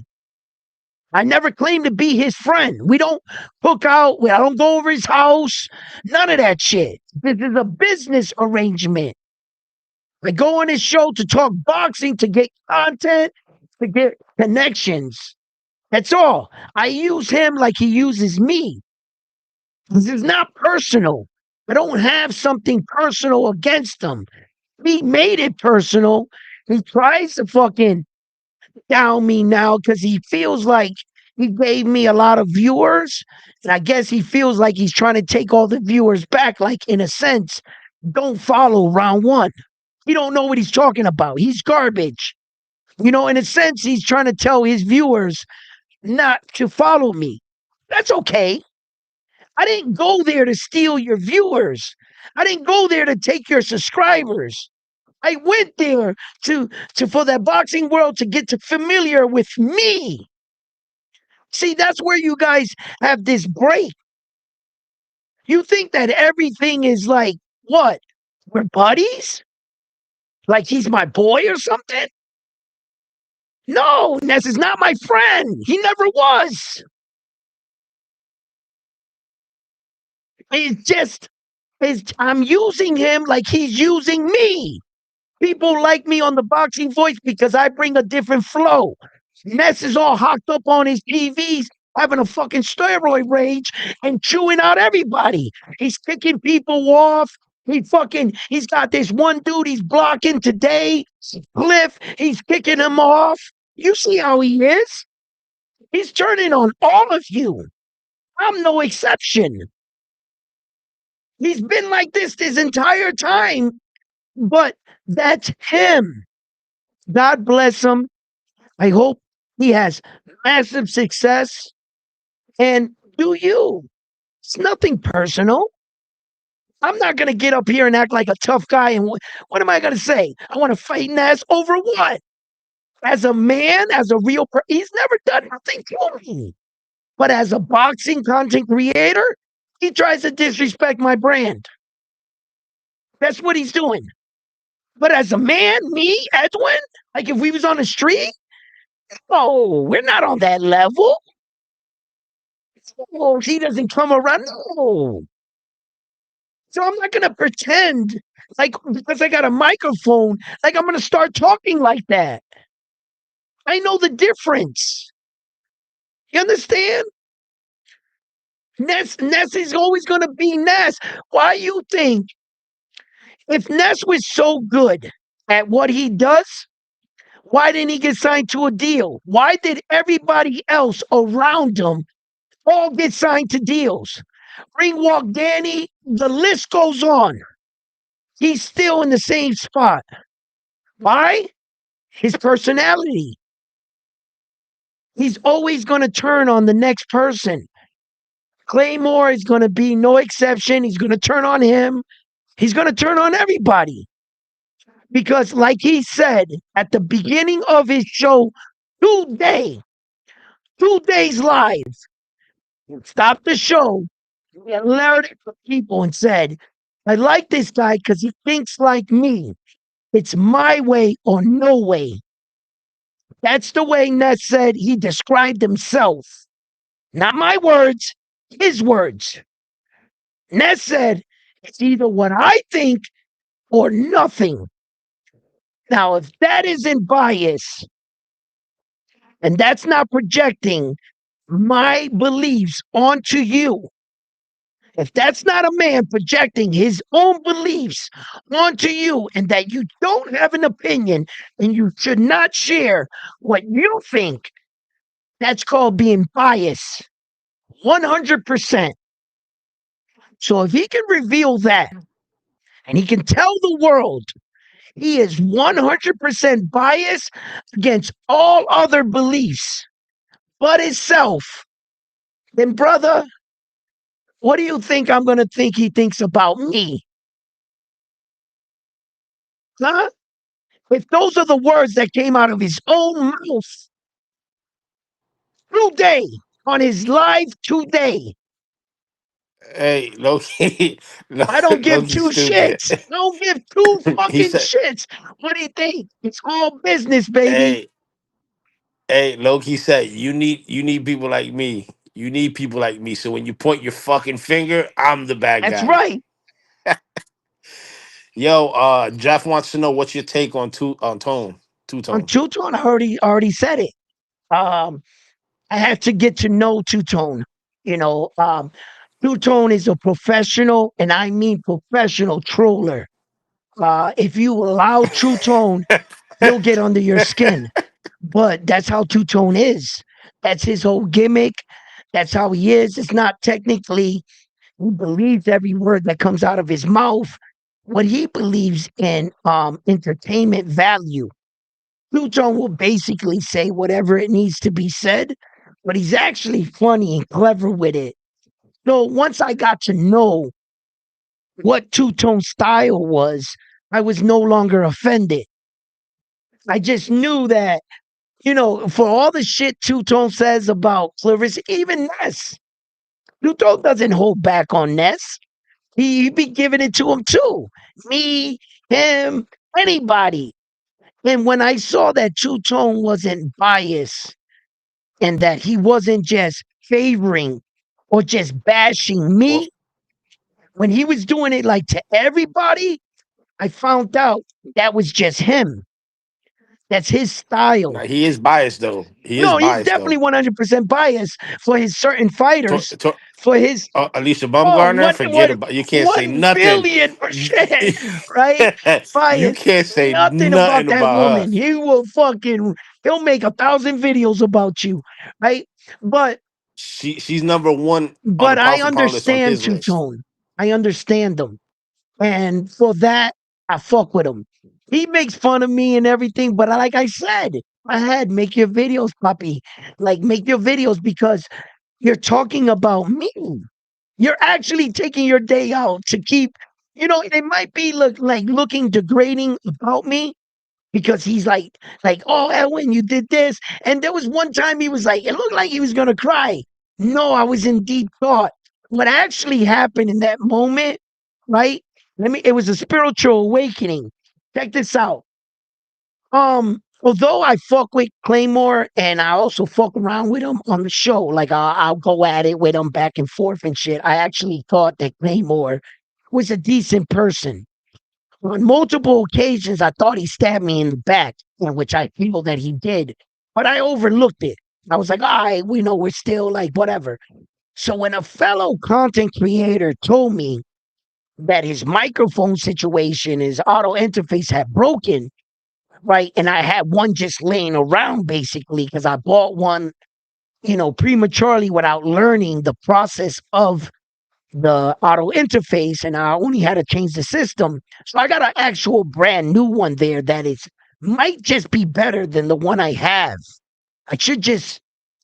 I never claimed to be his friend. We don't hook out. I don't go over his house. None of that shit. This is a business arrangement. I go on his show to talk boxing, to get content, to get connections. That's all. I use him like he uses me. This is not personal. I don't have something personal against him. He made it personal. He tries to fucking down me now because he feels like he gave me a lot of viewers. And I guess he feels like he's trying to take all the viewers back. Like, in a sense, don't follow round one. He don't know what he's talking about. He's garbage. You know, in a sense, he's trying to tell his viewers not to follow me. That's okay. I didn't go there to steal your viewers. I didn't go there to take your subscribers. I went there to for that boxing world to get to familiar with me. See, that's where you guys have this break. You think that everything is like what? We're buddies? Like he's my boy or something? No, Ness is not my friend. He never was. It's just I'm using him like he's using me. People like me on the Boxing Voice because I bring a different flow. Ness is all hocked up on his TVs, having a fucking steroid rage and chewing out everybody. He's kicking people off. He's got this one dude he's blocking today, Cliff. He's kicking him off. You see how he is? He's turning on all of you. I'm no exception. He's been like this entire time, but that's him. God bless him. I hope he has massive success. And do you? It's nothing personal. I'm not going to get up here and act like a tough guy. And what am I going to say? I want to fight Nas over what? As a man, as a real person, he's never done nothing to me. But as a boxing content creator, he tries to disrespect my brand. That's what he's doing. But as a man, me, Edwin, like if we was on the street, oh, we're not on that level. Oh, he doesn't come around. No. So I'm not gonna pretend like because I got a microphone, like I'm gonna start talking like that. I know the difference. You understand? Ness is always gonna be Ness. Why you think if Ness was so good at what he does, why didn't he get signed to a deal? Why did everybody else around him all get signed to deals? Ringwalk Danny, the list goes on. He's still in the same spot. Why? His personality. He's always going to turn on the next person. Claymore is going to be no exception. He's going to turn on him. He's going to turn on everybody. Because, like he said at the beginning of his show today, 2 days live, he stopped the show and alerted the people and said, I like this guy because he thinks like me. It's my way or no way. That's the way Ness said he described himself. Not my words, his words. Ness said, it's either what I think or nothing. Now, if that isn't bias and that's not projecting my beliefs onto you, if that's not a man projecting his own beliefs onto you and that you don't have an opinion and you should not share what you think, that's called being biased. 100%. So if he can reveal that and he can tell the world he is 100% biased against all other beliefs but himself, then, brother, what do you think I'm going to think he thinks about me? Huh? If those are the words that came out of his own mouth today, on his live today, Hey, Loki, I don't give Loki, two stupid. shits. I don't give two He fucking said, shits. What do you think? It's all business, baby. "Hey, hey, Loki said you need people like me. You need people like me. So when you point your fucking finger, I'm the bad That's guy." right. Yo, Jeff wants to know what's your take on two On tone. Two Tone, I already said it. Um, I had to get to know Two Tone. You know, Two Tone is a professional, and I mean professional troller. If you allow True Tone, he'll get under your skin. But that's how Two Tone is. That's his whole gimmick. That's how he is. It's not technically, he believes every word that comes out of his mouth. What he believes in entertainment value. Two Tone will basically say whatever it needs to be said, but he's actually funny and clever with it. So once I got to know what Two Tone style was, I was no longer offended. I just knew that, for all the shit Two Tone says about Clarissa, even Ness, Two Tone doesn't hold back on Ness. He be giving it to him too. Me, him, anybody. And when I saw that Two Tone wasn't biased and that he wasn't just favoring or just bashing Well, me, when he was doing it like to everybody, I found out that was just him. That's his nah, style. he is biased though. He is No, he's biased definitely though. 100% biased for his certain To, fighters, to, for his Alicia oh, Bumgarner, forget about. You can't say one nothing. billion percent, right? You Bias. can't say Nothing about nothing that about her. woman. He'll make 1,000 videos about you, right? But She's number one on the but I pound for pound list on understand his Two list. Tone. I understand them. And for that, I fuck with him. He makes fun of me and everything, but like I said, ahead, make your videos, puppy. Like make your videos because you're talking about me. You're actually taking your day out to keep, it might be looking degrading about me because he's like, oh, Edwin, you did this. And there was one time he was like, it looked like he was gonna cry. No, I was in deep thought. What actually happened in that moment, right? It was a spiritual awakening. Check this out. Although I fuck with Claymore and I also fuck around with him on the show, like I'll go at it with him back and forth and shit. I actually thought that Claymore was a decent person. On multiple occasions, I thought he stabbed me in the back, which I feel that he did, but I overlooked it. I was like, all right, we know we're still like whatever. So when a fellow content creator told me that his microphone situation, his auto interface had broken, right, and I had one just laying around basically because I bought one, prematurely without learning the process of the auto interface, and I only had to change the system. So I got an actual brand new one there that is might just be better than the one I have. I should just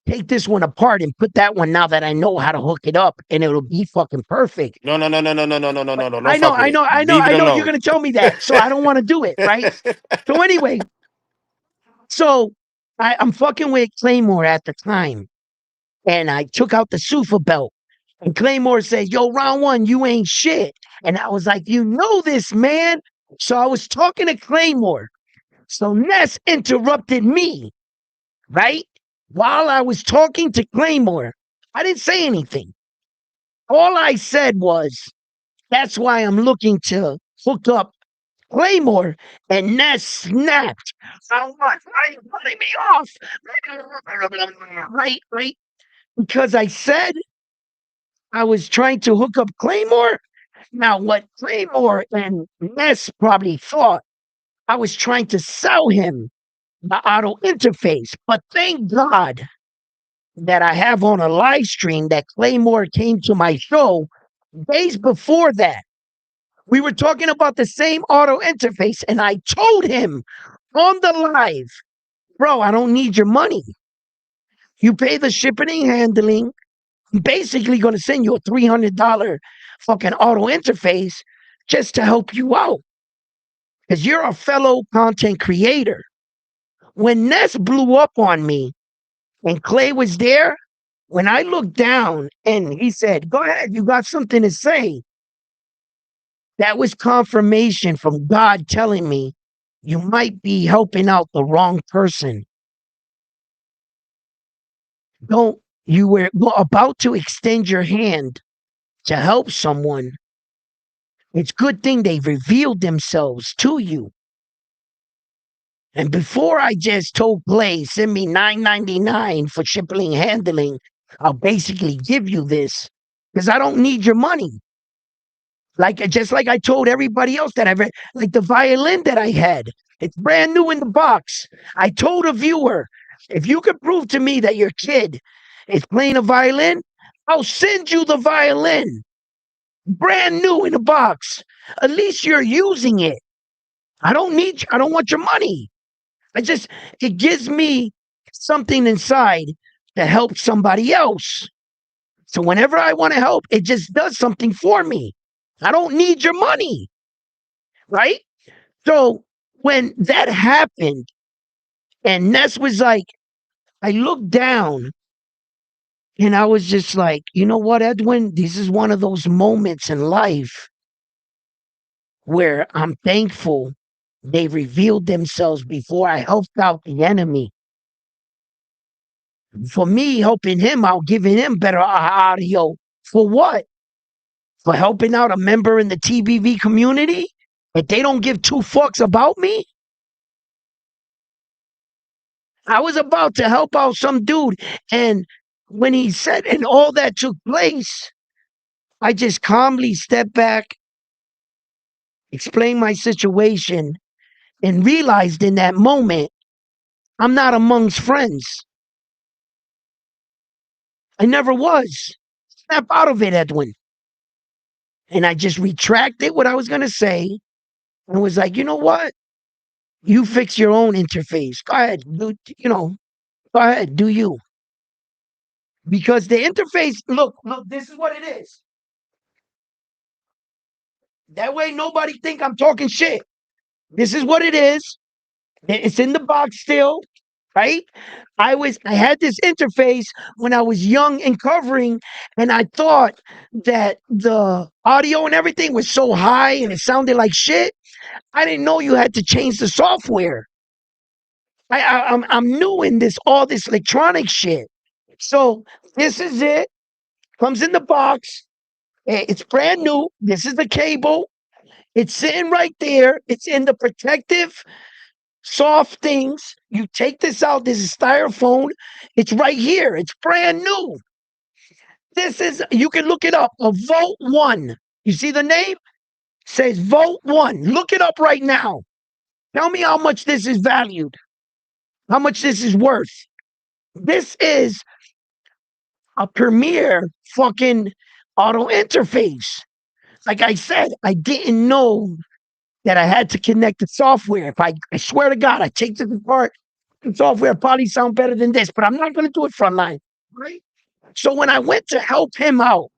take this one apart and put that one now that I know how to hook it up, and it'll be fucking perfect. No, no, no, no, no, no, no, no, no, But no, no. Don't I know, fuck with I it. know, I know, Leave it I know you're alone. gonna tell me that, so I don't want to do it, right? So anyway, so I'm fucking with Claymore at the time, and I took out the Sufa belt. And Claymore says, yo, round one, you ain't shit. And I was like, you know this, man. So I was talking to Claymore. So Ness interrupted me, right? While I was talking to Claymore, I didn't say anything. All I said was, that's why I'm looking to hook up Claymore. And Ness snapped. So what? Why are you cutting me off? Right, right. Because I said I was trying to hook up Claymore. Now, what Claymore and Ness probably thought, I was trying to sell him the auto interface. But thank God that I have on a live stream that Claymore came to my show days before that. We were talking about the same auto interface, and I told him on the live, bro, I don't need your money. You pay the shipping and handling. I'm basically going to send you a $300 fucking auto interface just to help you out because you're a fellow content creator. When Ness blew up on me and Clay was there, when I looked down and he said, go ahead, you got something to say, that was confirmation from God telling me you might be helping out the wrong person. Don't, you were about to extend your hand to help someone. It's good thing they revealed themselves to you. And before I just told Clay, send me $9.99 for shipping and handling, I'll basically give you this because I don't need your money. Like just like I told everybody else that I've read, like the violin that I had, it's brand new in the box. I told a viewer, if you could prove to me that your kid is playing a violin, I'll send you the violin, brand new in the box. At least you're using it. I don't want your money. It gives me something inside to help somebody else. So whenever I want to help, it just does something for me. I don't need your money, right? So when that happened, and Ness was like, I looked down and I was just like, you know what, Edwin? This is one of those moments in life where I'm thankful they revealed themselves before I helped out the enemy. For me, helping him out, giving him better audio. For what? For helping out a member in the TBV community? If they don't give two fucks about me? I was about to help out some dude. And when he said, and all that took place, I just calmly stepped back, explained my situation, and realized in that moment, I'm not amongst friends. I never was. Snap out of it, Edwin. And I just retracted what I was going to say and was like, you know what? You fix your own interface. Go ahead. Go ahead. Do you. Because the interface, look, this is what it is. That way nobody think I'm talking shit. This is what it is. It's in the box still, right? I had this interface when I was young and covering, and I thought that the audio and everything was so high and it sounded like shit. I didn't know you had to change the software. I'm new in all this electronic shit. So this is it. Comes in the box. It's brand new. This is the cable. It's sitting right there. It's in the protective soft things. You take this out. This is styrofoam. It's right here. It's brand new. This is, you can look it up. A Vote One. You see the name? Says Vote One. Look it up right now. Tell me how much this is valued. How much this is worth. This is a premier fucking auto interface. Like I said, I didn't know that I had to connect the software. I swear to God, I take this apart. The software probably sound better than this, but I'm not going to do it frontline. Right? So when I went to help him out,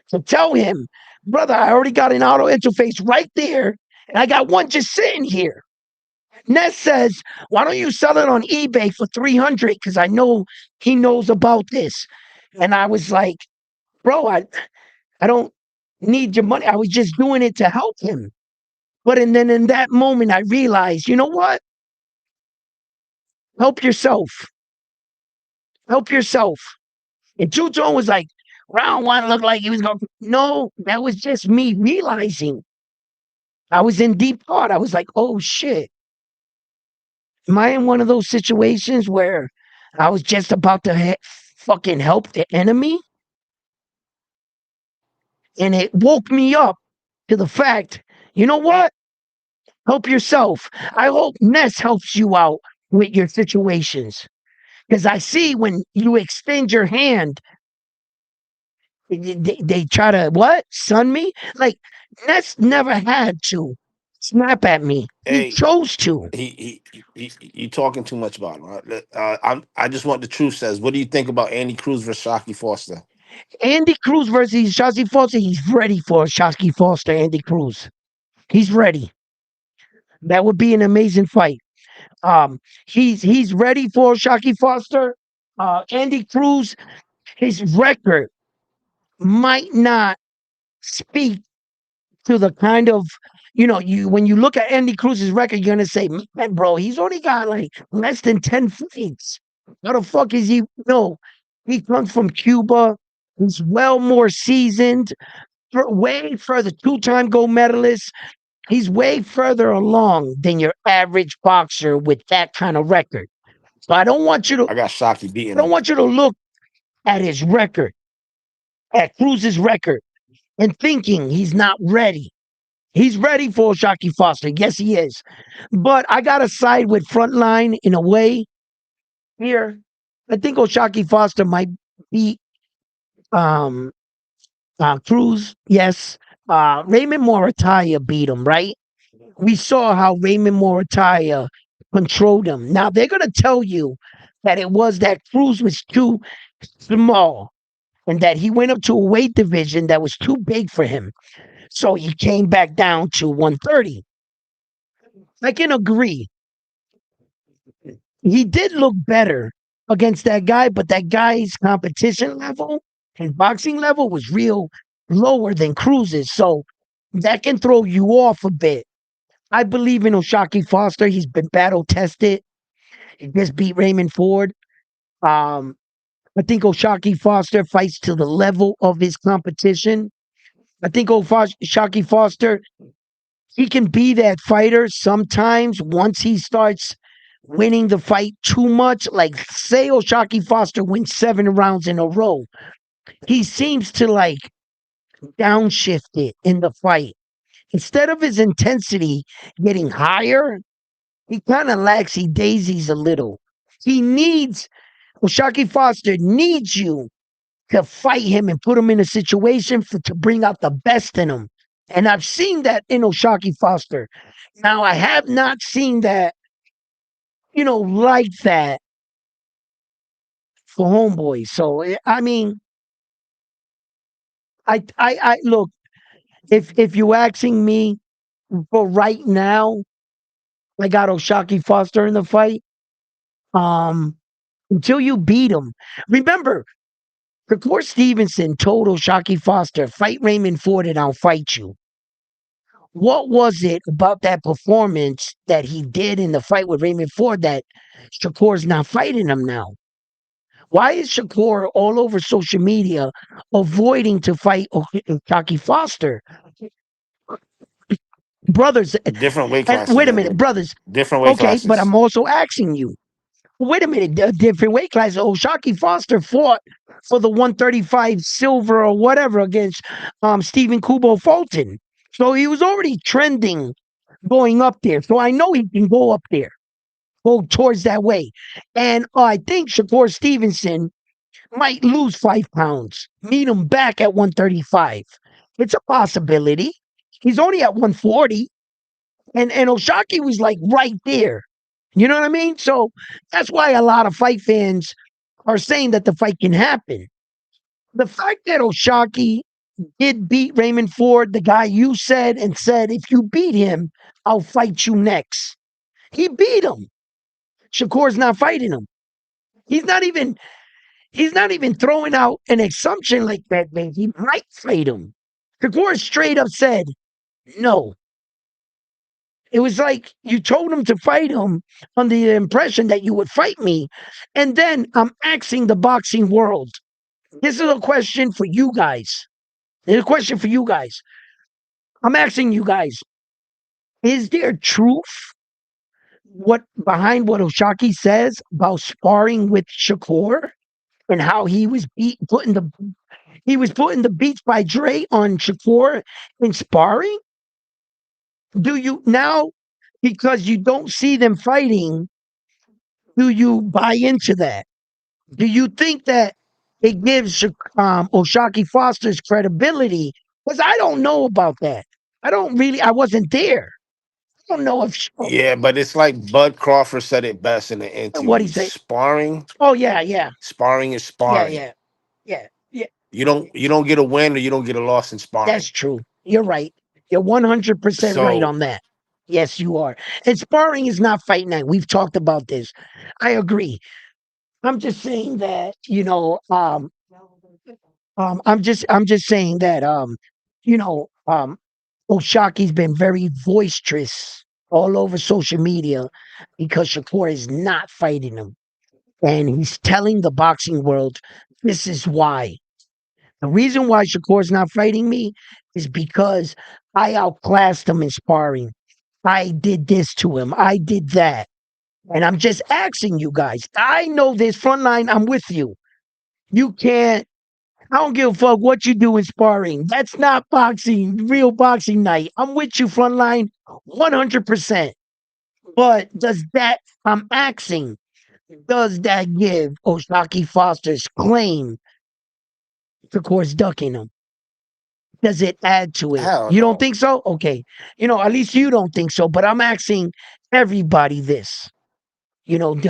to tell him, brother, I already got an auto interface right there, and I got one just sitting here. Ness says, why don't you sell it on eBay for 300? Because I know he knows about this. And I was like, bro, I don't need your money. I was just doing it to help him. But and then in that moment, I realized, you know what? Help yourself. Help yourself. And Two Tone was like, round one looked like he was going. No, that was just me realizing I was in deep thought. I was like, oh shit. Am I in one of those situations where I was just about to fucking help the enemy? And it woke me up to the fact, you know what? Help yourself. I hope Ness helps you out with your situations. Because I see when you extend your hand, they try to what? Sun me? Like, Ness never had to snap at me. He Hey, chose to. you talking too much about him. I just want the truth. Says, what do you think about Andy Cruz versus Shockey Foster? Andy Cruz versus Shasky Foster. He's ready for Shasky Foster, Andy Cruz. He's ready. That would be an amazing fight. He's ready for Shockey Foster. Andy Cruz, his record might not speak to the kind of, you when you look at Andy Cruz's record, you're gonna say, man, bro, he's only got like less than 10 fights. How the fuck is he? No, he comes from Cuba. He's well more seasoned, way further, two-time gold medalist. He's way further along than your average boxer with that kind of record. So I don't want you to I got Shockey I beating don't him. want you to look at his record, at Cruz's record, and thinking he's not ready. He's ready for Shockey Foster. Yes, he is. But I gotta side with Frontline in a way here. I think Oshaki Foster might beat um Cruz. Yes. Raymond Morataya beat him, right? We saw how Raymond Morataya controlled him. Now they're gonna tell you that it was that Cruz was too small and that he went up to a weight division that was too big for him. So he came back down to 130. I can agree. He did look better against that guy, but that guy's competition level, his boxing level was real lower than Cruz's. So that can throw you off a bit. I believe in Oshaki Foster. He's been battle tested. He just beat Raymond Ford. Um, I think Oshaki Foster fights to the level of his competition. I think Oshaki Foster, he can be that fighter sometimes once he starts winning the fight too much. Like, say Oshaki Foster wins 7 rounds in a row. He seems to like downshift it in the fight. Instead of his intensity getting higher, he kind of laxy daisies a little. He needs, Oshaki Foster needs you to fight him and put him in a situation to bring out the best in him. And I've seen that in Oshaki Foster. Now, I have not seen that, like that for Homeboy. So, I mean, I look, if you asking me for right now, I got Oshaki Foster in the fight. Um, until you beat him. Remember, Shakur Stevenson told Oshaki Foster, fight Raymond Ford and I'll fight you. What was it about that performance that he did in the fight with Raymond Ford that Shakur's not fighting him now? Why is Shakur all over social media avoiding to fight Taki Foster? Brothers, Different weight and classes, wait a minute, Edwin. brothers. Different weight Okay, but classes. I'm also asking you. Wait a minute, a different weight class. Oshaki Foster fought for the 135 silver or whatever against Stephen Kubo Fulton. So he was already trending going up there. So I know he can go up there, go towards that way. And I think Shakur Stevenson might lose 5 pounds, meet him back at 135. It's a possibility. He's only at 140. And Oshaki was like right there. You know what I mean? So that's why a lot of fight fans are saying that the fight can happen. The fact that Oshaki did beat Raymond Ford, the guy you said, and said, if you beat him, I'll fight you next. He beat him. Shakur's not fighting him. He's not even he's not even throwing out an assumption like that, man. He might fight him. Shakur straight up said, no. It was like you told him to fight him on the impression that you would fight me. And then I'm asking the boxing world. This is a question for you guys. This is a question for you guys. I'm asking you guys, is there truth what behind what Oshaki says about sparring with Shakur and how he was putting the beats by Dre on Shakur in sparring? Do you now, because you don't see them fighting, do you buy into that? Do you think that it gives Oshaki Foster's credibility? Because I don't know about that. I wasn't there. I don't know if, Yeah, but it's like Bud Crawford said it best in the what he interview. say. Oh, Sparring is yeah, sparring. yeah, yeah, yeah. You don't get a win or you don't get a loss in That's sparring. true. You're right. You're 100% right So on that. Yes, you are. And sparring is not fight night. We've talked about this. I agree. I'm just saying that, I'm just saying that you know, Oshaki's been very boisterous all over social media because Shakur is not fighting him. And he's telling the boxing world this is why. The reason why Shakur's not fighting me is because I outclassed him in sparring. I did this to him. I did that. And I'm just asking you guys. I know this frontline. I'm with you. You can't I don't give a fuck what you do in sparring. That's not boxing, real boxing night. I'm with you, frontline, 100%. But I'm asking, does that give Oshaki Foster's claim to course ducking him? Does it add to it? hell You don't no. think so? Okay. At least you don't think so. But I'm asking everybody this.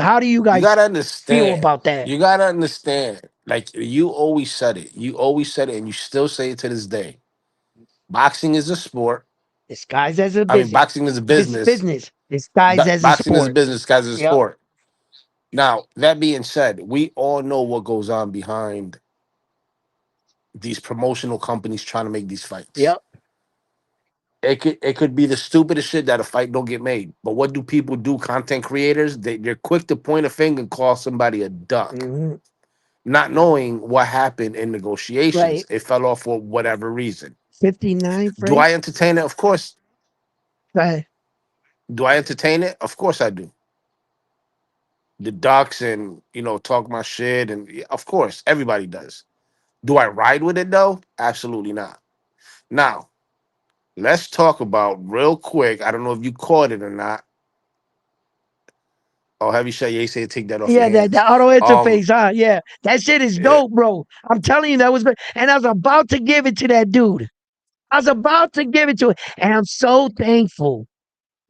How do you You guys gotta feel understand. about that? You gotta understand. Like you always said it. You always said it, and you still say it to this day. Boxing is a sport. Disguised as a I mean, business. boxing is a This business. business disguised as a Boxing is a sport. business because it's a Yep. sport. Now, that being said, we all know what goes on behind these promotional companies trying to make these fights. Yep. It could be the stupidest shit that a fight don't get made. But what do people do? Content creators, they're quick to point a finger and call somebody a duck, Hmm. not knowing what happened in Right. negotiations. It fell off for whatever reason. 59 Do Frank. I entertain it? Of course. Right. Do I entertain it? Of course I do. The ducks and talk my shit and yeah, of course everybody does. Do I ride with it though? Absolutely not. Now, let's talk about real quick. I don't know if you caught it or not. Oh, Heavy Shot, yeah, say take that off your Yeah, that the hands. auto Um, interface, huh? Yeah. That shit is eh, dope, bro. I'm telling you, that was good. And I was about to give it to that dude. I was about to give it to it. And I'm so thankful.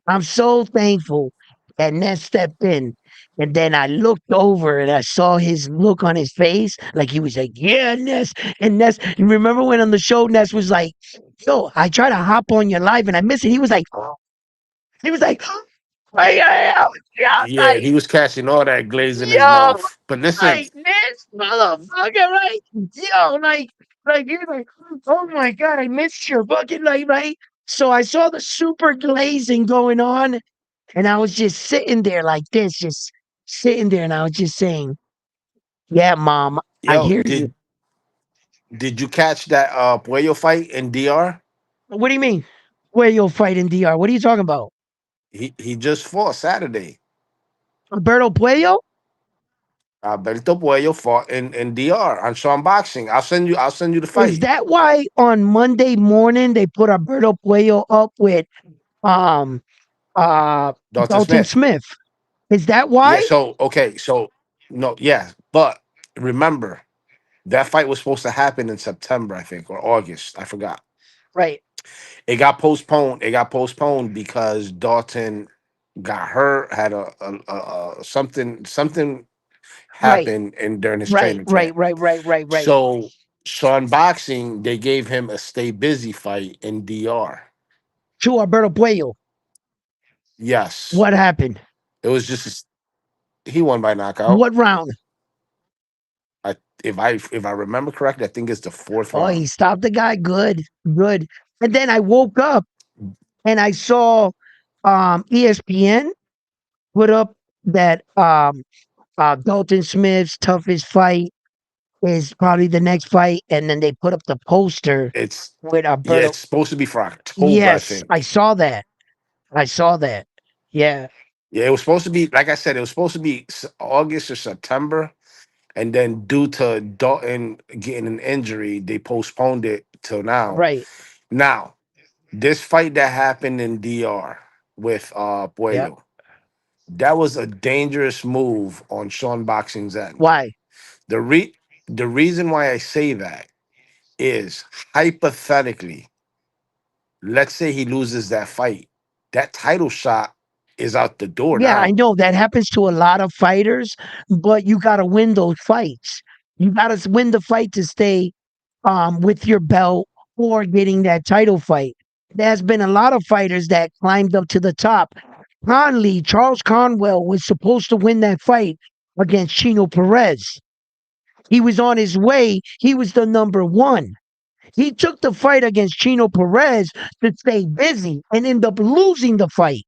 I'm so thankful that Ness stepped in. And then I looked over and I saw his look on his face. Like he was like, yeah, Ness. And Ness, you remember when on the show, Ness was like, yo, I try to hop on your live and I miss it. He was like, I am. Yeah, yeah, like, he was catching all that glaze in his yo, mouth. But listen, like this motherfucker, right? Yo, like you're like, oh my god, I missed your fucking like, right? So I saw the super glazing going on, and I was just sitting there like this, just sitting there, and I was just saying, Yeah, mom, I Yo, hear you. did you catch that Puello fight in DR? What do you mean? Where you'll fight in DR? What are you talking about? He just fought Saturday. Alberto Puello? Alberto Puello fought in DR on Sean Boxing. I'll send you the Is fight. that why on Monday morning they put Alberto Puello up with um uh Dalton Dalton Smith. Smith? Is that Yeah, why? so okay, so no, yeah, but remember that fight was supposed to happen in September, I think, or August. I forgot. Right, It got postponed. It got postponed because Dalton got hurt, had a something right, happened in during his right, training right, camp. right, right, right, right. So Sean Boxing, they gave him a stay busy fight in DR. To Alberto Puello. Yes, What happened? it was he won by knockout. What round? I if I remember correctly, I think it's the fourth Oh, round. he stopped the guy. Good, good. And then I woke up and I saw ESPN put up that Dalton Smith's toughest fight is probably the next fight, and then they put up the poster It's with yeah, Alberto. it's supposed to be for October, I Yes, I think. saw that. I saw that. Yeah, Yeah, it was supposed to be like I said, it was supposed to be August or September, and then due to Dalton getting an injury, they postponed it till now. right. Now, this fight that happened in DR with Yeah. Puello, that was a dangerous move on Sean Boxing's end. Why? The re the reason why I say that is hypothetically, let's say he loses that fight, that title shot is out the door Yeah, I now. know that happens to a lot of fighters, but you got to win those fights. You got to win the fight to stay with your belt or getting that title fight. There's been a lot of fighters that climbed up to the top. Charles Conwell was supposed to win that fight against Chino Perez. He was on his way. He was the number one. He took the fight against Chino Perez to stay busy and end up losing the fight.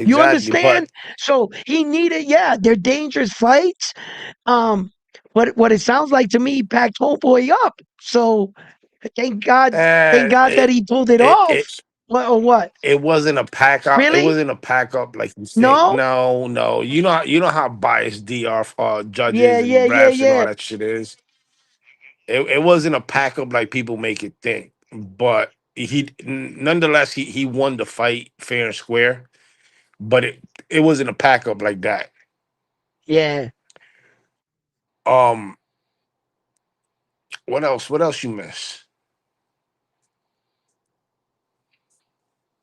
You Exactly, understand? but So he needed, yeah, they're dangerous fights. Um, but what it sounds like to me, he packed homeboy up. So thank God, thank uh, God that it, he pulled it it off. it What or what? it wasn't a pack up. It Really? wasn't a pack up like you think. No? No, no. You know how biased DR Yeah, judges yeah, and yeah, refs and all yeah. that shit is. It wasn't a pack up like people make it think. But nonetheless he won the fight fair and square. But it wasn't a pack up like that. Yeah. Um, what else? What else you miss?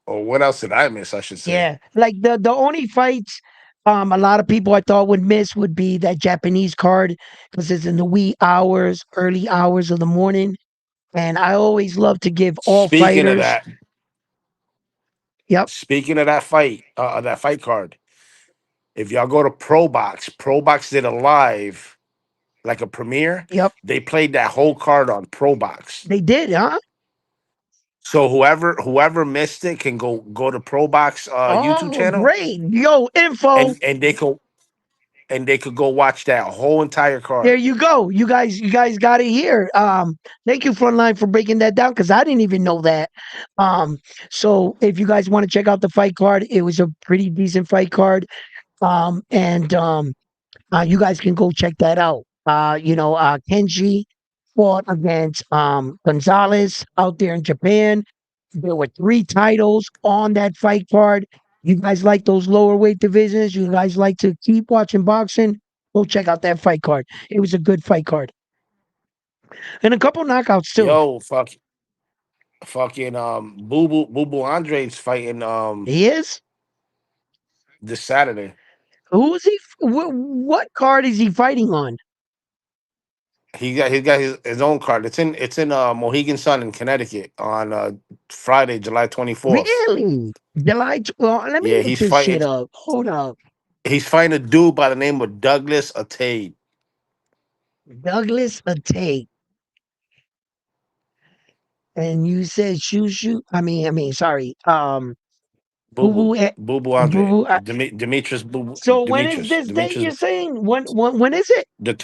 Or what else did I miss? I should say. Yeah. Like the only fights a lot of people I thought would miss would be that Japanese card because it's in the wee hours, early hours of the morning. And I always love to give all Speaking of fighters. that, Yep, speaking of that fight card. If y'all go to Pro Box did a live like a premiere. yep. They played that whole card on Pro Box. They did, huh? So whoever missed it can go to Pro Box YouTube Oh, channel great. Yo, info. and they could go watch that whole entire There card. you go. You guys got it here. Thank you, Frontline, for breaking that down because I didn't even know that. Um, so if you guys want to check out the fight card, it was a pretty decent fight card. And you guys can go check that out. Kenji fought against Gonzalez out there in Japan. There were three titles on that fight card. You guys like those lower weight divisions? You guys like to keep watching boxing? Go check out that fight card. It was a good fight card. And a couple knockouts too. Yo, fucking Boo Boo Andre's fighting He is? this Saturday. Who is he? What card is he fighting on? He got his own card. It's in Mohegan Sun in Connecticut on Friday, July 24th. Really? Well, let me Yeah, look this shit up. Hold up. he's fighting a dude by the name of Douglas Atade. Douglas Atake. And you said shoo shoo. Sorry. Boo Boo Boo. Boo, Boo Boo Boo Andre. Boo. Demetrius Boo So when is Demetrius. this date you're Demetrius. saying? When is it? The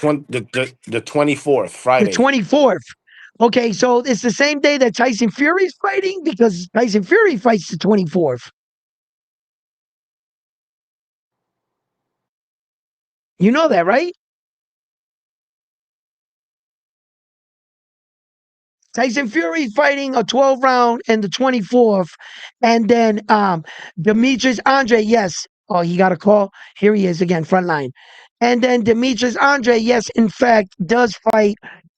24th, The Friday. 24th. Okay, so it's the same day that Tyson Fury's fighting because Tyson Fury fights the 24th. You know that, right? Tyson Fury fighting a 12 round in the 24th. And then Demetrius Andre, yes. Oh, he got a call. Here he is again, front line. And then Demetrius Andre, yes, in fact, does fight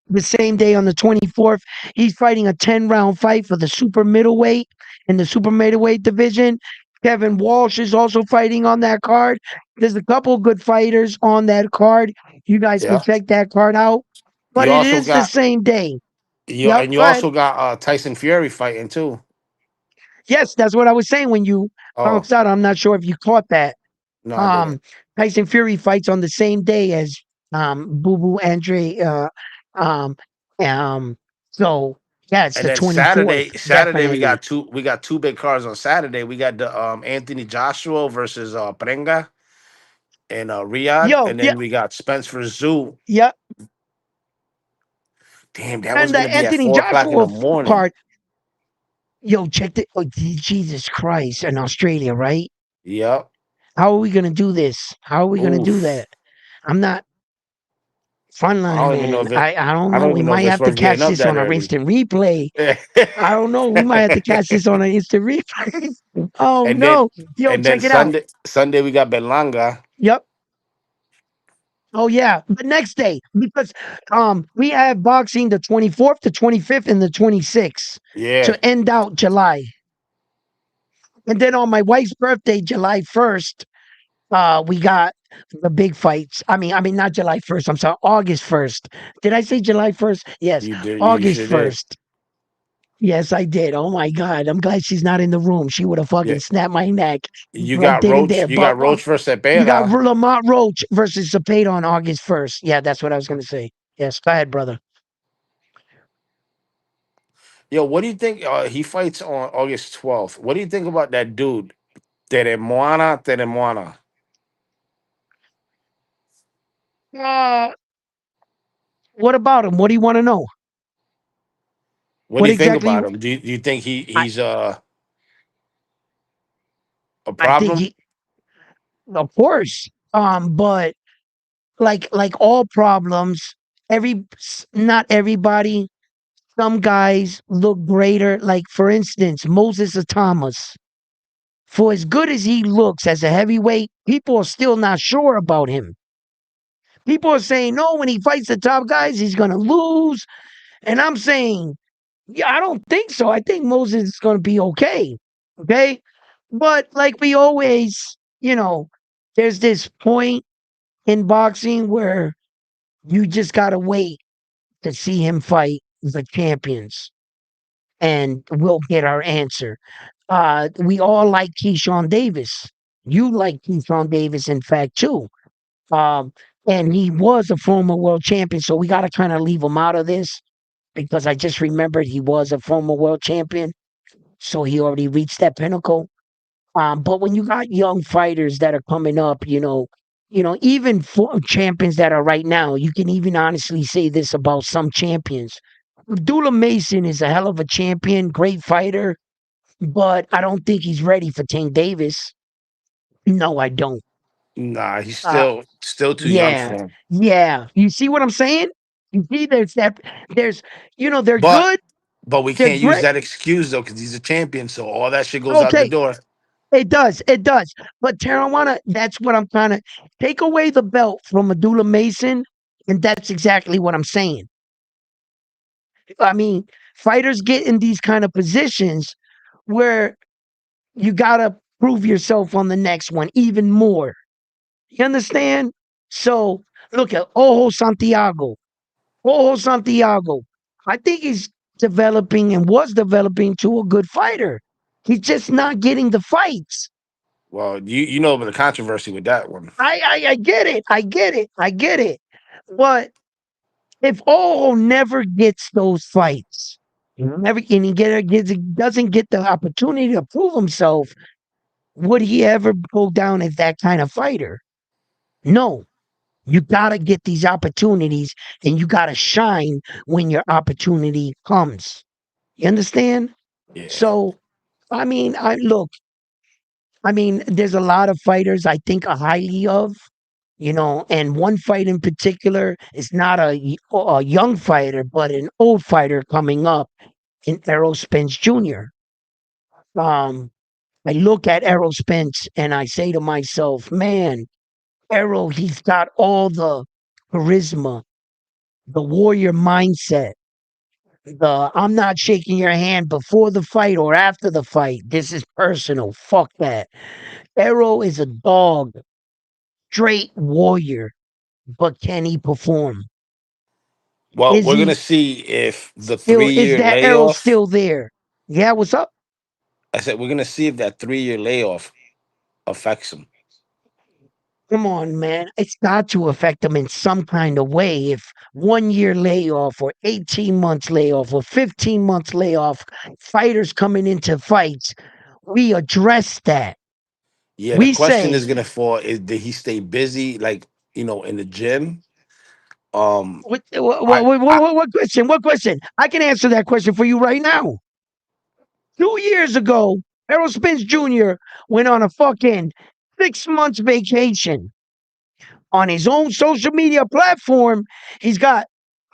the same day on the 24th. He's fighting a 10-round fight for the super middleweight in the super middleweight division. Kevin Walsh is also fighting on that card. There's a couple good fighters on that card. You guys can Yeah. check that card out. But You it also is the got same day. you Yep, and you go ahead. also got Tyson Fury fighting too. Yes, that's what I was saying when you Oh, bounced out. I'm not sure if you caught that. no, I didn't. Um, Tyson Fury fights on the same day as Boo Boo Andre. Um, um, so yeah, it's And the then 24th, Saturday definitely. we got two big cards on Saturday. We got the Anthony Joshua versus Prenga in Riyadh, Yo, and yeah, then we got Spencer Zoo. yeah, Damn, that was and the gonna be at Anthony 4 o'clock in Joshua the morning. card. Yo, check the. Oh, Jesus Christ, in Australia, right? Yep. How are we gonna do this? How are we gonna do Oof. that? I'm not I frontline, don't even know man. if it. I don't I know. don't We even know if might it's have to worth getting catch up this that on our early. instant replay. I don't know. We might have to catch this on an instant replay. Oh and then no. Yo, and then check it out. Sunday we got Belanga. Yep. Oh yeah. The next day. Because we have boxing the 24th, the 25th, and the 26th Yeah, to end out July. And then on my wife's birthday, July 1st, we got the big fights. I mean not July 1st, I'm sorry, August 1st. Did I say July 1st? Yes, you did. You August sure did. 1st. Yes, I did. Oh my God. I'm glad she's not in the room. She would have Yeah, fucking snapped my neck you right got then and Roach. there. You But got Roach versus we got Cepeda. Lamont Roach versus Zapata on August 1st. Yeah, that's what I was going to say. Yes, go ahead, brother. Yo, what do you think? He fights on August 12th. What do you think about that dude, Teremoana? Uh, what about him? What do you want to know? What do What you think exactly? about him? Do you think I, he's a I think problem? he, of course. But like all problems, not everybody. Some guys look greater. Like for instance, Moses Thomas. For as good as he looks as a heavyweight, people are still not sure about him. People are saying, no, when he fights the top guys, he's going to lose. And I'm saying, yeah, I don't think so. I think Moses is going to be okay. Okay. But like we always, you know, there's this point in boxing where you just got to wait to see him fight the champions and we'll get our answer. We all like Keyshawn Davis. You like Keyshawn Davis, in fact, too. Um, and he was a former world champion, so we got to kind of leave him out of this because I just remembered he was a former world champion, so he already reached that pinnacle. But when you got young fighters that are coming up, even for champions that are right now, you can even honestly say this about some champions. Abdullah Mason is a hell of a champion, great fighter, but I don't think he's ready for Tank Davis. No, I don't. Nah, he's Uh, still too young yeah, for him. yeah. You see what I'm saying? You see, there's, they're But good, but we they're can't use great. that excuse though because he's a champion. So all that shit goes out the Okay, door. it does. But Tarawana, that's what I'm trying to take away the belt from Abdullah Mason, and that's exactly what I'm saying. I mean, fighters get in these kind of positions where you gotta prove yourself on the next one even more. You understand? So look at Ojo Santiago. Ojo Santiago. I think he's developing and was developing to a good fighter. He's just not getting the fights. Well, you know about the controversy with that one. I get it. I get it. I get it. But if Ojo never gets those fights, never and he doesn't get the opportunity to prove himself, Would he ever go down as that kind of fighter? No. You got to get these opportunities and you got to shine when your opportunity comes. You understand? Yeah. So, I mean, there's a lot of fighters I think highly of, and one fight in particular is not a young fighter, but an old fighter coming up in Errol Spence Jr. Um, I look at Errol Spence and I say to myself, man, Errol, he's got all the charisma, the warrior mindset, the I'm not shaking your hand before the fight or after the fight. This is personal. Fuck that. Errol is a dog, straight warrior, but can he perform? Well, Is we're gonna he see if the still, is 3 year that Errol layoff. still there? Yeah, what's up? I said we're gonna see if that 3 year layoff affects him. Come on, man. It's got to affect them in some kind of way. If 1 year layoff or 18 months layoff or 15 months layoff, fighters coming into fights, we address that. Yeah, the We question say, is gonna fall is did he stay busy like in the gym? Um, I, I what question? What question? I can answer that question for you right now. 2 years ago, Errol Spence Jr. went on a fucking 6 months vacation on his own social media platform. He's got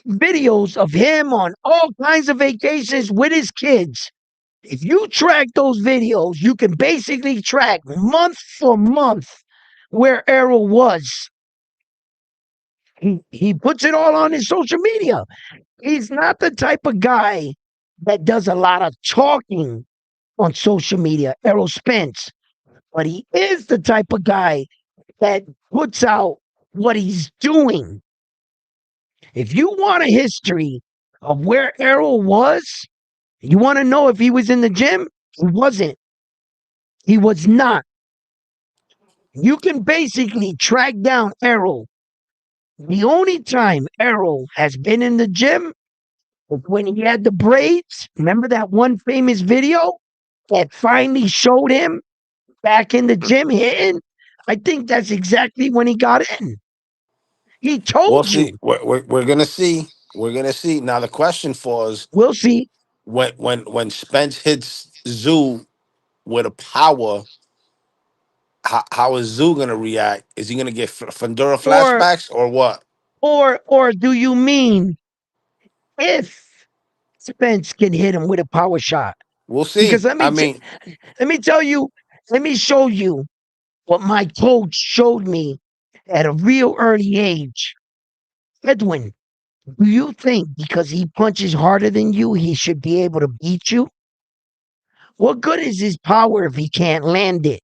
videos of him on all kinds of vacations with his kids. If you track those videos, you can basically track month for month where Errol was. He puts it all on his social media. He's not the type of guy that does a lot of talking on social media, Errol Spence, but he is the type of guy that puts out what he's doing. If you want a history of where Errol was, you want to know if he was in the gym? He wasn't. He was not. You can basically track down Errol. The only time Errol has been in the gym was when he had the braids. Remember that one famous video that finally showed him back in the gym hitting? I think that's exactly when he got in. He we'll told see. you. We're gonna see. We're gonna see. Now the question for us We'll see. when Spence hits Zoo with a power, how is Zoo gonna react? Is he gonna get Fundura Or flashbacks or what? or do you mean if Spence can hit him with a power shot? We'll Because see. I mean, let me tell you, let me show you what my coach showed me at a real early age. Edwin, do you think because he punches harder than you, he should be able to beat you? What good is his power if he can't land it?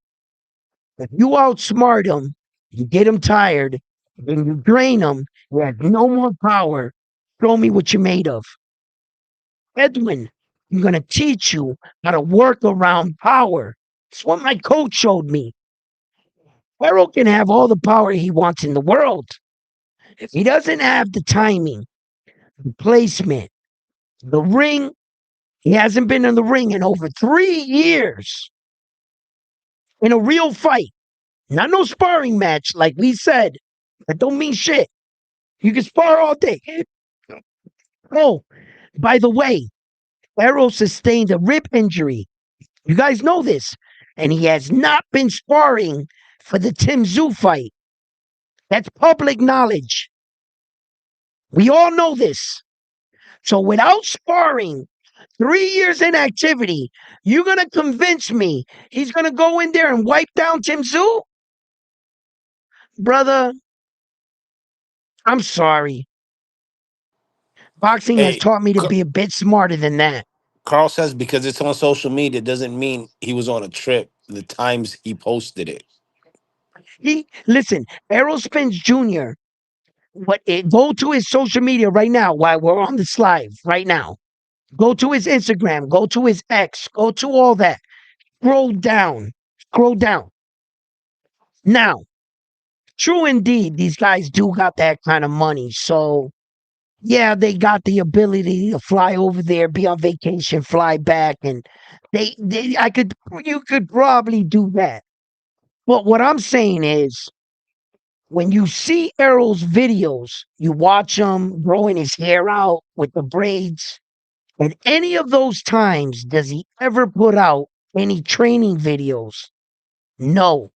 If you outsmart him, you get him tired, then you drain him, he has no more power. Show me what you're made of. Edwin, I'm going to teach you how to work around power. That's what my coach showed me. Errol can have all the power he wants in the world. If he doesn't have the timing, the placement, the ring, he hasn't been in the ring in over 3 years in a real fight. Not no sparring match, like we said. That don't mean shit. You can spar all day. Oh, by the way, Errol sustained a rib injury. You guys know this. And he has not been sparring for the Tim Zoo fight. That's public knowledge. We all know this. So without sparring, 3 years inactivity, you're going to convince me he's going to go in there and wipe down Tim Zoo? Brother, I'm sorry. Boxing has hey, taught me to be a bit smarter than that. Carl says because it's on social media doesn't mean he was on a trip. The times he posted it. Listen, Errol Spence Jr., go to his social media right now while we're on this live right now. Go to his Instagram, go to his X, go to all that. Scroll down. Scroll down. Now, true indeed, these guys do got that kind of money. So Yeah, they got the ability to fly over there, be on vacation, fly back, and I could, you could probably do that. But what I'm saying is, when you see Errol's videos, you watch him growing his hair out with the braids. At any of those times, does he ever put out any training videos? No.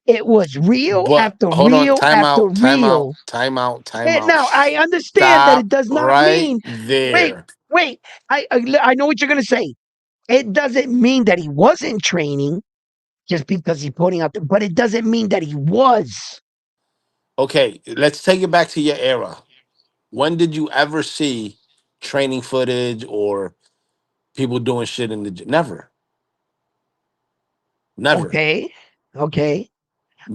It was reel But after hold on, reel time after out, time out, reel. time out, time And out. now I understand that it Stop does not right mean, wait, there. wait, I know what you're going to say. It doesn't mean that he wasn't training just because he's putting out, but it doesn't mean that he was. Okay, let's take it back to your era. When did you ever see training footage or people doing shit in the gym? Never, never. Okay. Okay.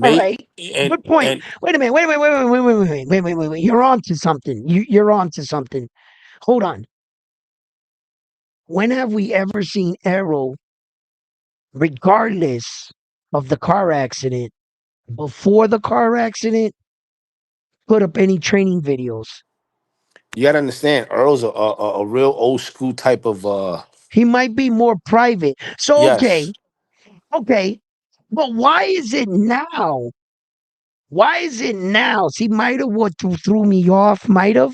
All Mate, right. Good point. and Wait a minute. Wait. You're on to something. You're on to something. Hold on. When have we ever seen Arrow, regardless of the car accident, before the car accident, put up any training videos? you gotta understand, Earl's a real old school type of He might be more private. So, yes. okay. But why is it now? Why is it now? See, might have what threw me off, might have.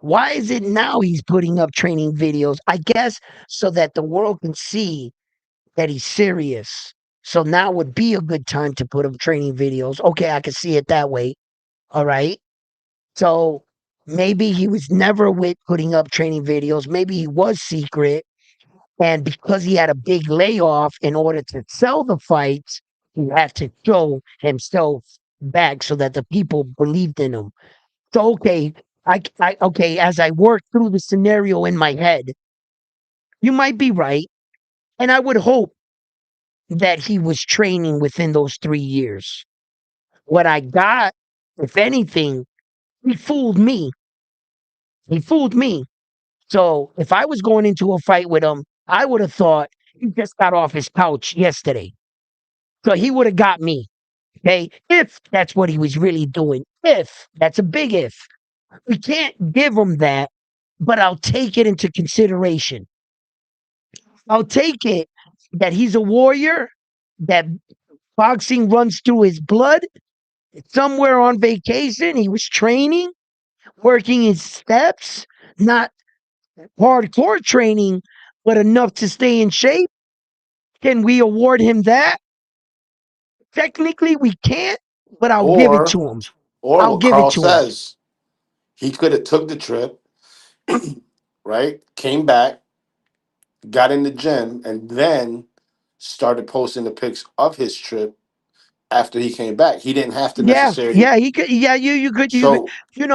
Why is it now he's putting up training videos? I guess so that the world can see that he's serious. So now would be a good time to put up training videos. Okay, I can see it that way. All right. So maybe he was never with putting up training videos. Maybe he was secret. And because he had a big layoff in order to sell the fights, he had to show himself back so that the people believed in him. So okay, okay, as I work through the scenario in my head, you might be right. And I would hope that he was training within those 3 years. What I got, if anything, he fooled me. He fooled me. So if I was going into a fight with him, I would have thought he just got off his couch yesterday. So he would have got me. Okay. If that's what he was really doing. If that's a big if. We can't give him that, but I'll take it into consideration. I'll take it that he's a warrior, that boxing runs through his blood. Somewhere on vacation, he was training, working his steps, not hardcore training, but enough to stay in shape. Can we award him that? Technically, we can't, but I'll give it Or to him. or I'll what give it Carl to him. says, he could have took the trip, right? Came back, got in the gym, and then started posting the pics of his trip after he came back. He didn't have to Yeah, necessarily. yeah, he could. Yeah, you could. So Yeah.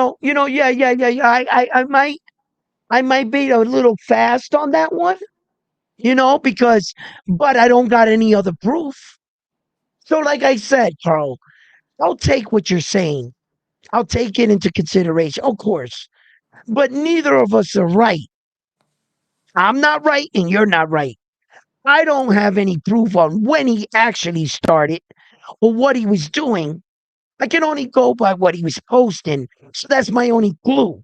I might be a little fast on that one. Because, but I don't got any other proof. So, like I said, Carl, I'll take what you're saying. I'll take it into consideration, of course. But neither of us are right. I'm not right, and you're not right. I don't have any proof on when he actually started or what he was doing. I can only go by what he was posting. So that's my only clue.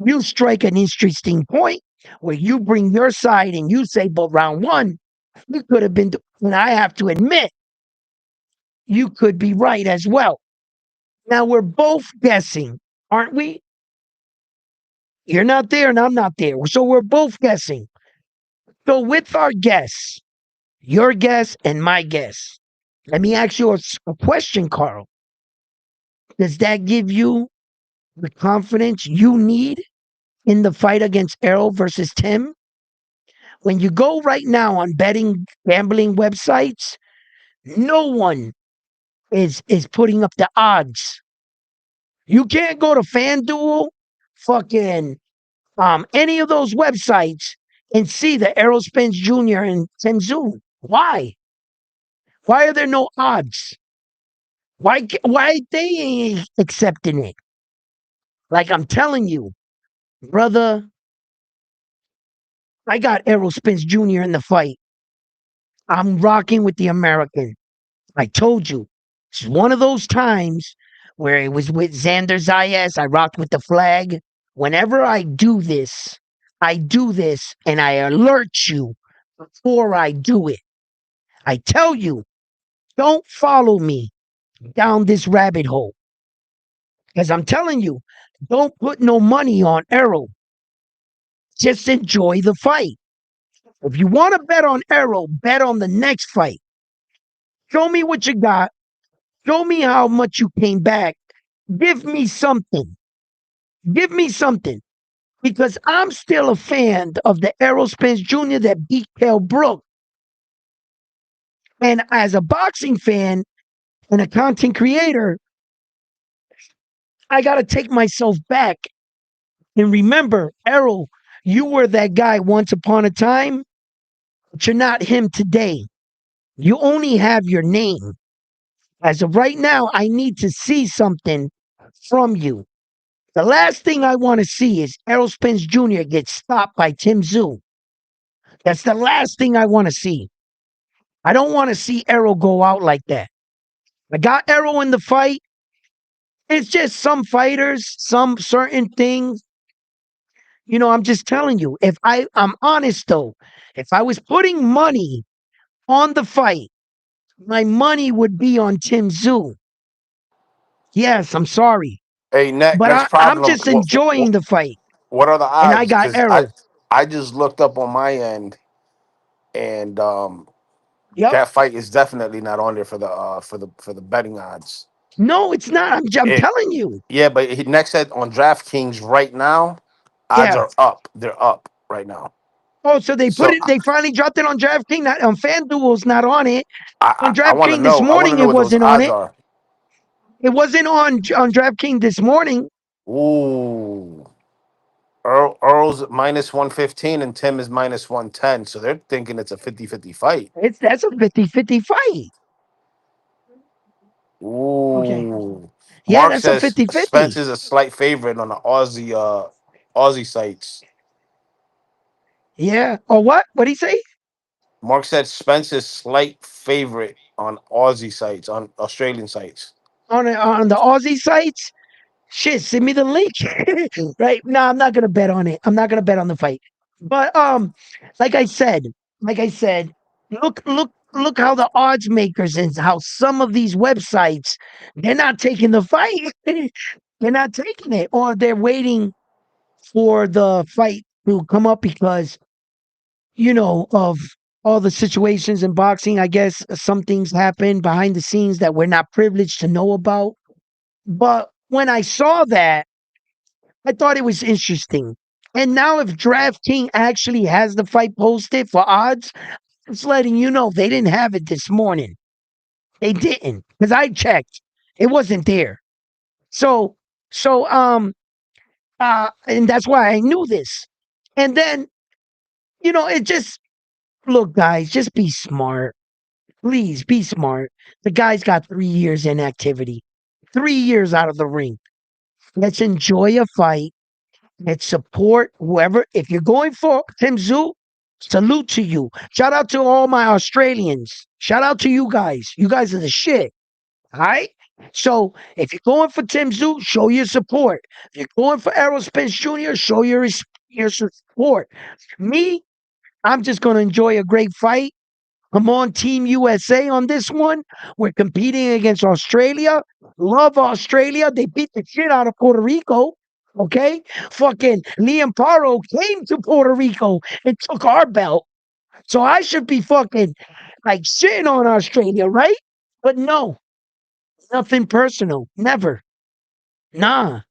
You strike an interesting point where you bring your side and you say, but round one, you could have been, and I have to admit, you could be right as well. Now we're both guessing, aren't we? You're not there and I'm not there. So we're both guessing. So with our guess, your guess and my guess, let me ask you a question, Carl. Does that give you the confidence you need in the fight against Errol versus Tim? When you go right now on betting gambling websites, no one is putting up the odds. You can't go to FanDuel, fucking any of those websites and see the Errol Spence Jr. and Tenzun. Why? Why are there no odds? Why they ain't accepting it? Like I'm telling you, brother, I got Errol Spence Jr. in the fight. I'm rocking with the American. I told you, it's one of those times where it was with Xander Zayas. I rocked with the flag. Whenever I do this and I alert you before I do it. I tell you, don't follow me down this rabbit hole. Because I'm telling you, don't put no money on Errol. Just enjoy the fight. If you want to bet on Errol, bet on the next fight. Show me what you got. Show me how much you came back. Give me something. Give me something. Because I'm still a fan of the Errol Spence Jr. that beat Kell Brook. And as a boxing fan and a content creator, I got to take myself back and remember, Errol, you were that guy once upon a time, but you're not him today. You only have your name. As of right now, I need to see something from you. The last thing I want to see is Errol Spence Jr. get stopped by Tim Tszyu. That's the last thing I want to see. I don't want to see Errol go out like that. I got Errol in the fight. It's just some fighters, some certain things. I'm just telling you. I'm honest though, if I was putting money on the fight, my money would be on Tim Tszyu. Yes, I'm sorry, Hey, but next I'm problem. just enjoying the fight, What are the and I odds? got Because I Errol. I just looked up on my end, and Yep. that fight is definitely not on there for the betting odds. No, it's not. I'm It telling you. Yeah, but he next said on DraftKings right now, odds Yeah. are up. They're up right now. Oh, so they put So it. They finally dropped it on DraftKings. Not on FanDuel's. Not on it. On I want to DraftKings this know. I want to morning, know it what those wasn't on odds it. are. It wasn't on DraftKings this morning. Ooh, Earl's minus 115 and Tim is minus 110. So they're thinking it's a 50-50 fight. That's a 50-50 fight. Okay. Ooh. Yeah, Mark that's a says 50-50. Spence is a slight favorite on the Aussie sites. Yeah. Or what? What'd he say? Mark said Spence is slight favorite on Aussie sites, on Australian sites. On the Aussie sites? Shit, send me the link. Right? No, I'm not gonna bet on it. I'm not gonna bet on the fight. But like I said, like I said, look how the odds makers and how some of these websites they're not taking the fight. They're not taking it, or they're waiting for the fight to come up because of all the situations in boxing. I guess some things happen behind the scenes that we're not privileged to know about. But when I saw that, I thought it was interesting. And now, if DraftKings actually has the fight posted for odds, it's letting you know they didn't have it this morning. They didn't, because I checked. It wasn't there. So, and that's why I knew this. And then, it just look, guys, just be smart. Please be smart. The guy's got 3 years inactivity, 3 years out of the ring. Let's enjoy a fight. Let's support whoever. If you're going for Tim Tszyu, salute to you. Shout out to all my Australians. Shout out to you guys. You guys are the shit. All right. So if you're going for Tim Tszyu, show your support. If you're going for Errol Spence Jr., show your support. Me, I'm just gonna enjoy a great fight. I'm on Team USA on this one. We're competing against Australia. Love Australia. They beat the shit out of Puerto Rico. Okay? Fucking Liam Paro came to Puerto Rico and took our belt. So I should be fucking like shitting on Australia, right? But no, nothing personal. Never. Nah.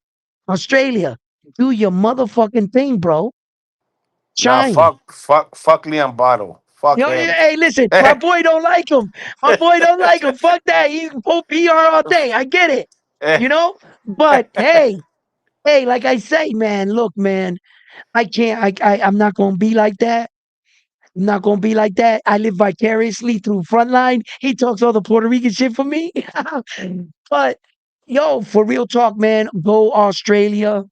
Australia, do your motherfucking thing, bro. Nah, Shine. fuck Leon Bottle. Fuck him. Hey, listen, my boy don't like him. My boy don't like him. Fuck that. He can pull PR all day. I get it. You know? But hey, like I say, man, look, man, I can't I'm not gonna be like that. I'm not gonna be like that. I live vicariously through Frontline. He talks all the Puerto Rican shit for me. But yo, for real talk, man, go Australia.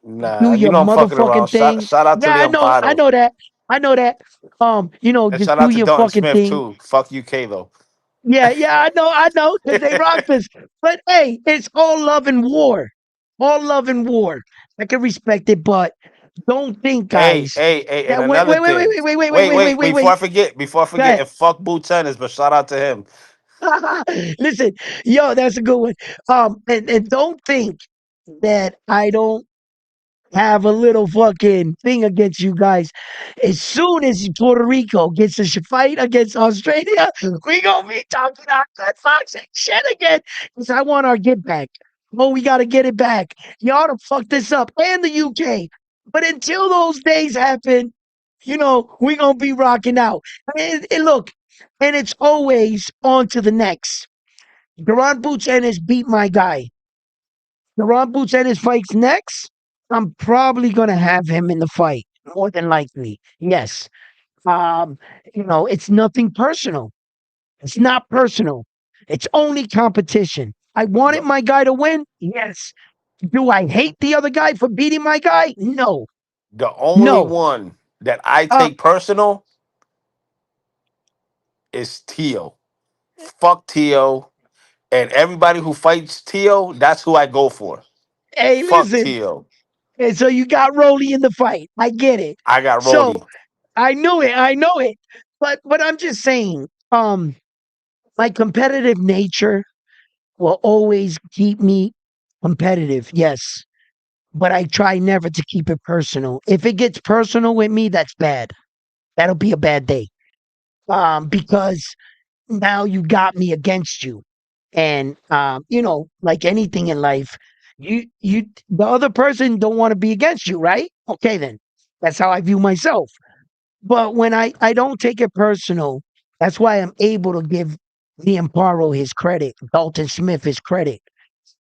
Do Nah, you your know I'm fucking around. motherfucking thing. Shout out to Yeah, I Leon know, I Bottle. know that. I know that. And Just shout do out to your Dalton fucking Smith thing. too. Fuck UK though. Yeah, I know, because they rocked us. But hey, it's all love and war. All love and war. I can respect it, but don't think, Hey, guys, hey, hey, and that another thing. Wait, wait, before I wait. forget, Go ahead. and fuck Boo Tennis, but shout out to him. Listen, yo, that's a good one. And don't think that I don't have a little fucking thing against you guys. As soon as Puerto Rico gets a fight against Australia, we gonna be talking about that toxic shit again. Because I want our get back. Oh, we gotta get it back. Y'all to fuck this up. And the UK. But until those days happen, we gonna be rocking out. And look, and it's always on to the next. Duran Boots Ennis beat my guy. Duran Boots Ennis fights next. I'm probably gonna have him in the fight, more than likely. Yes. Um, it's nothing personal. It's not personal. It's only competition. I wanted The, my guy to win. Yes. Do I hate the other guy for beating my guy? No. the only No. one that I Uh, take personal is Tio. Fuck Tio. And everybody who fights Tio, that's who I go for. hey, Fuck listen. Tio. And so you got Rolly in the fight. I get it. I got So Rody. I knew it. I know it. But I'm just saying, my competitive nature will always keep me competitive. Yes. But I try never to keep it personal. If it gets personal with me, that's bad. That'll be a bad day. Because now you got me against you. And like anything in life, the other person don't want to be against you, right? Okay, then. That's how I view myself. But when I don't take it personal, that's why I'm able to give Liam Paro his credit, Dalton Smith his credit.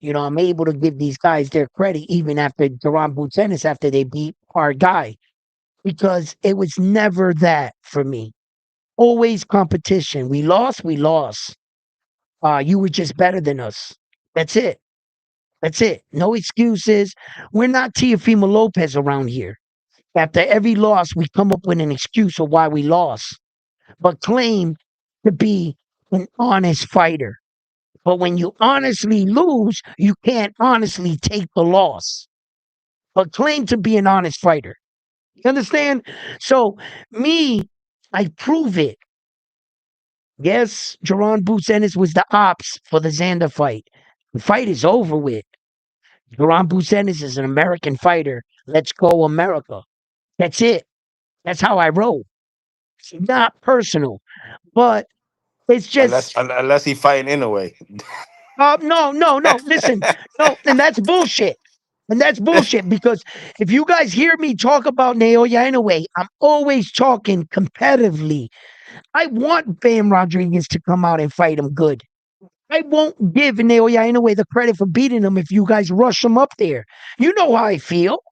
I'm able to give these guys their credit even after Duran Boots after they beat our guy, because it was never that for me. Always competition. We lost, we lost. You were just better than us. That's it. That's it. No excuses. We're not Teofimo Lopez around here. After every loss, we come up with an excuse of why we lost, but claim to be an honest fighter. But when you honestly lose, you can't honestly take the loss, but claim to be an honest fighter. You understand? So, me, I prove it. Yes, Jerron Boots Ennis was the ops for the Xander fight. The fight is over with. Jerron Boots Ennis is an American fighter. Let's go, America. That's it. That's how I roll. It's not personal, but it's Unless just unless he fighting anyway. no, no, no. Listen, no, and that's bullshit. And that's bullshit because if you guys hear me talk about Naoya Inoue, I'm always talking competitively. I want Bam Rodriguez to come out and fight him good. I won't give Naoya Inoue the credit for beating him if you guys rush him up there. You know how I feel.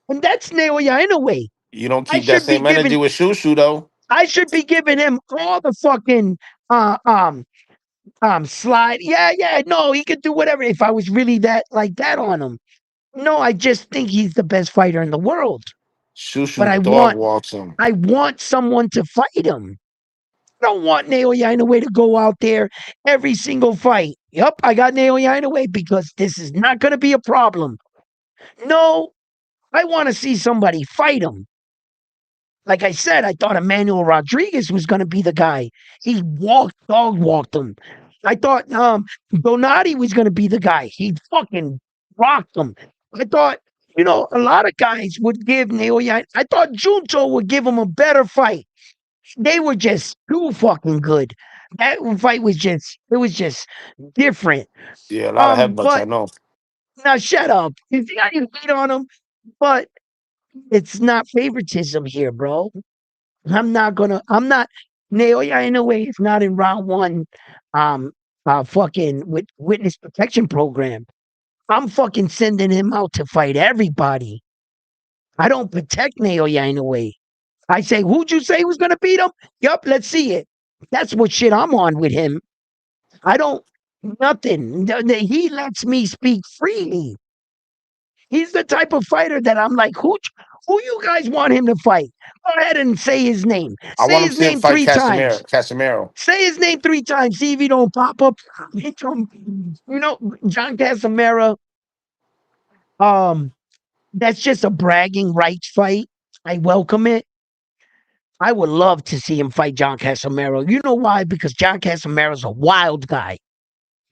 And that's Naoya Inoue. You don't I keep that should be same energy giving with Shushu though. I should be giving him all the fucking uh um slide. Yeah, no, he could do whatever if I was really that like that on him. No, I just think he's the best fighter in the world. But Shushu dog walks him. I want someone to fight him. I don't want Naoya Inoue to go out there every single fight. Yep, I got Naoya Inoue because this is not going to be a problem. No, I want to see somebody fight him. Like I said, I thought Emmanuel Rodriguez was going to be the guy. He dog walked him. I thought Donati was going to be the guy. He fucking rocked him. I thought, a lot of guys would give Naoya. I thought Junto would give him a better fight. They were just too fucking good. That fight was just different. Yeah, a lot of headbutts. I But know. now shut up. You see how you hate on him, but it's not favoritism here, bro. I'm not Naoya Inoue is not in round one fucking with witness protection program. I'm fucking sending him out to fight everybody. I don't protect Naoya Inoue. I say, who'd you say was gonna beat him? Yup, let's see it. That's what shit I'm on with him. I don't nothing. He lets me speak freely. He's the type of fighter that I'm like, Who you guys want him to fight? Go ahead and say his name. I Say want him his to name fight three times. Casemiro. Say his name three times. See if he don't pop up. John Casamera. Um, that's just a bragging rights fight. I welcome it. I would love to see him fight John Casamero. You know why? Because John Casamero's a wild guy.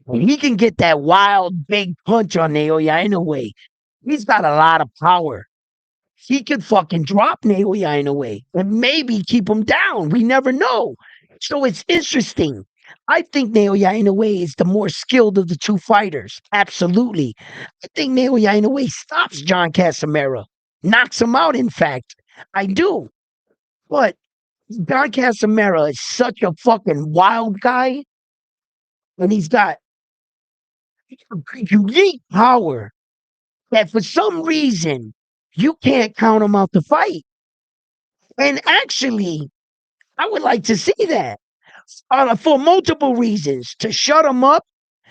When he can get that wild big punch on Naoya Inoue, he's got a lot of power. He could fucking drop Naoya Inoue and maybe keep him down. We never know. So it's interesting. I think Naoya Inoue is the more skilled of the two fighters. Absolutely. I think Naoya Inoue stops John Casamero, knocks him out, in fact. I do. But John Casamera is such a fucking wild guy, and he's got unique power that for some reason you can't count him out to fight. And actually, I would like to see that for multiple reasons to shut him up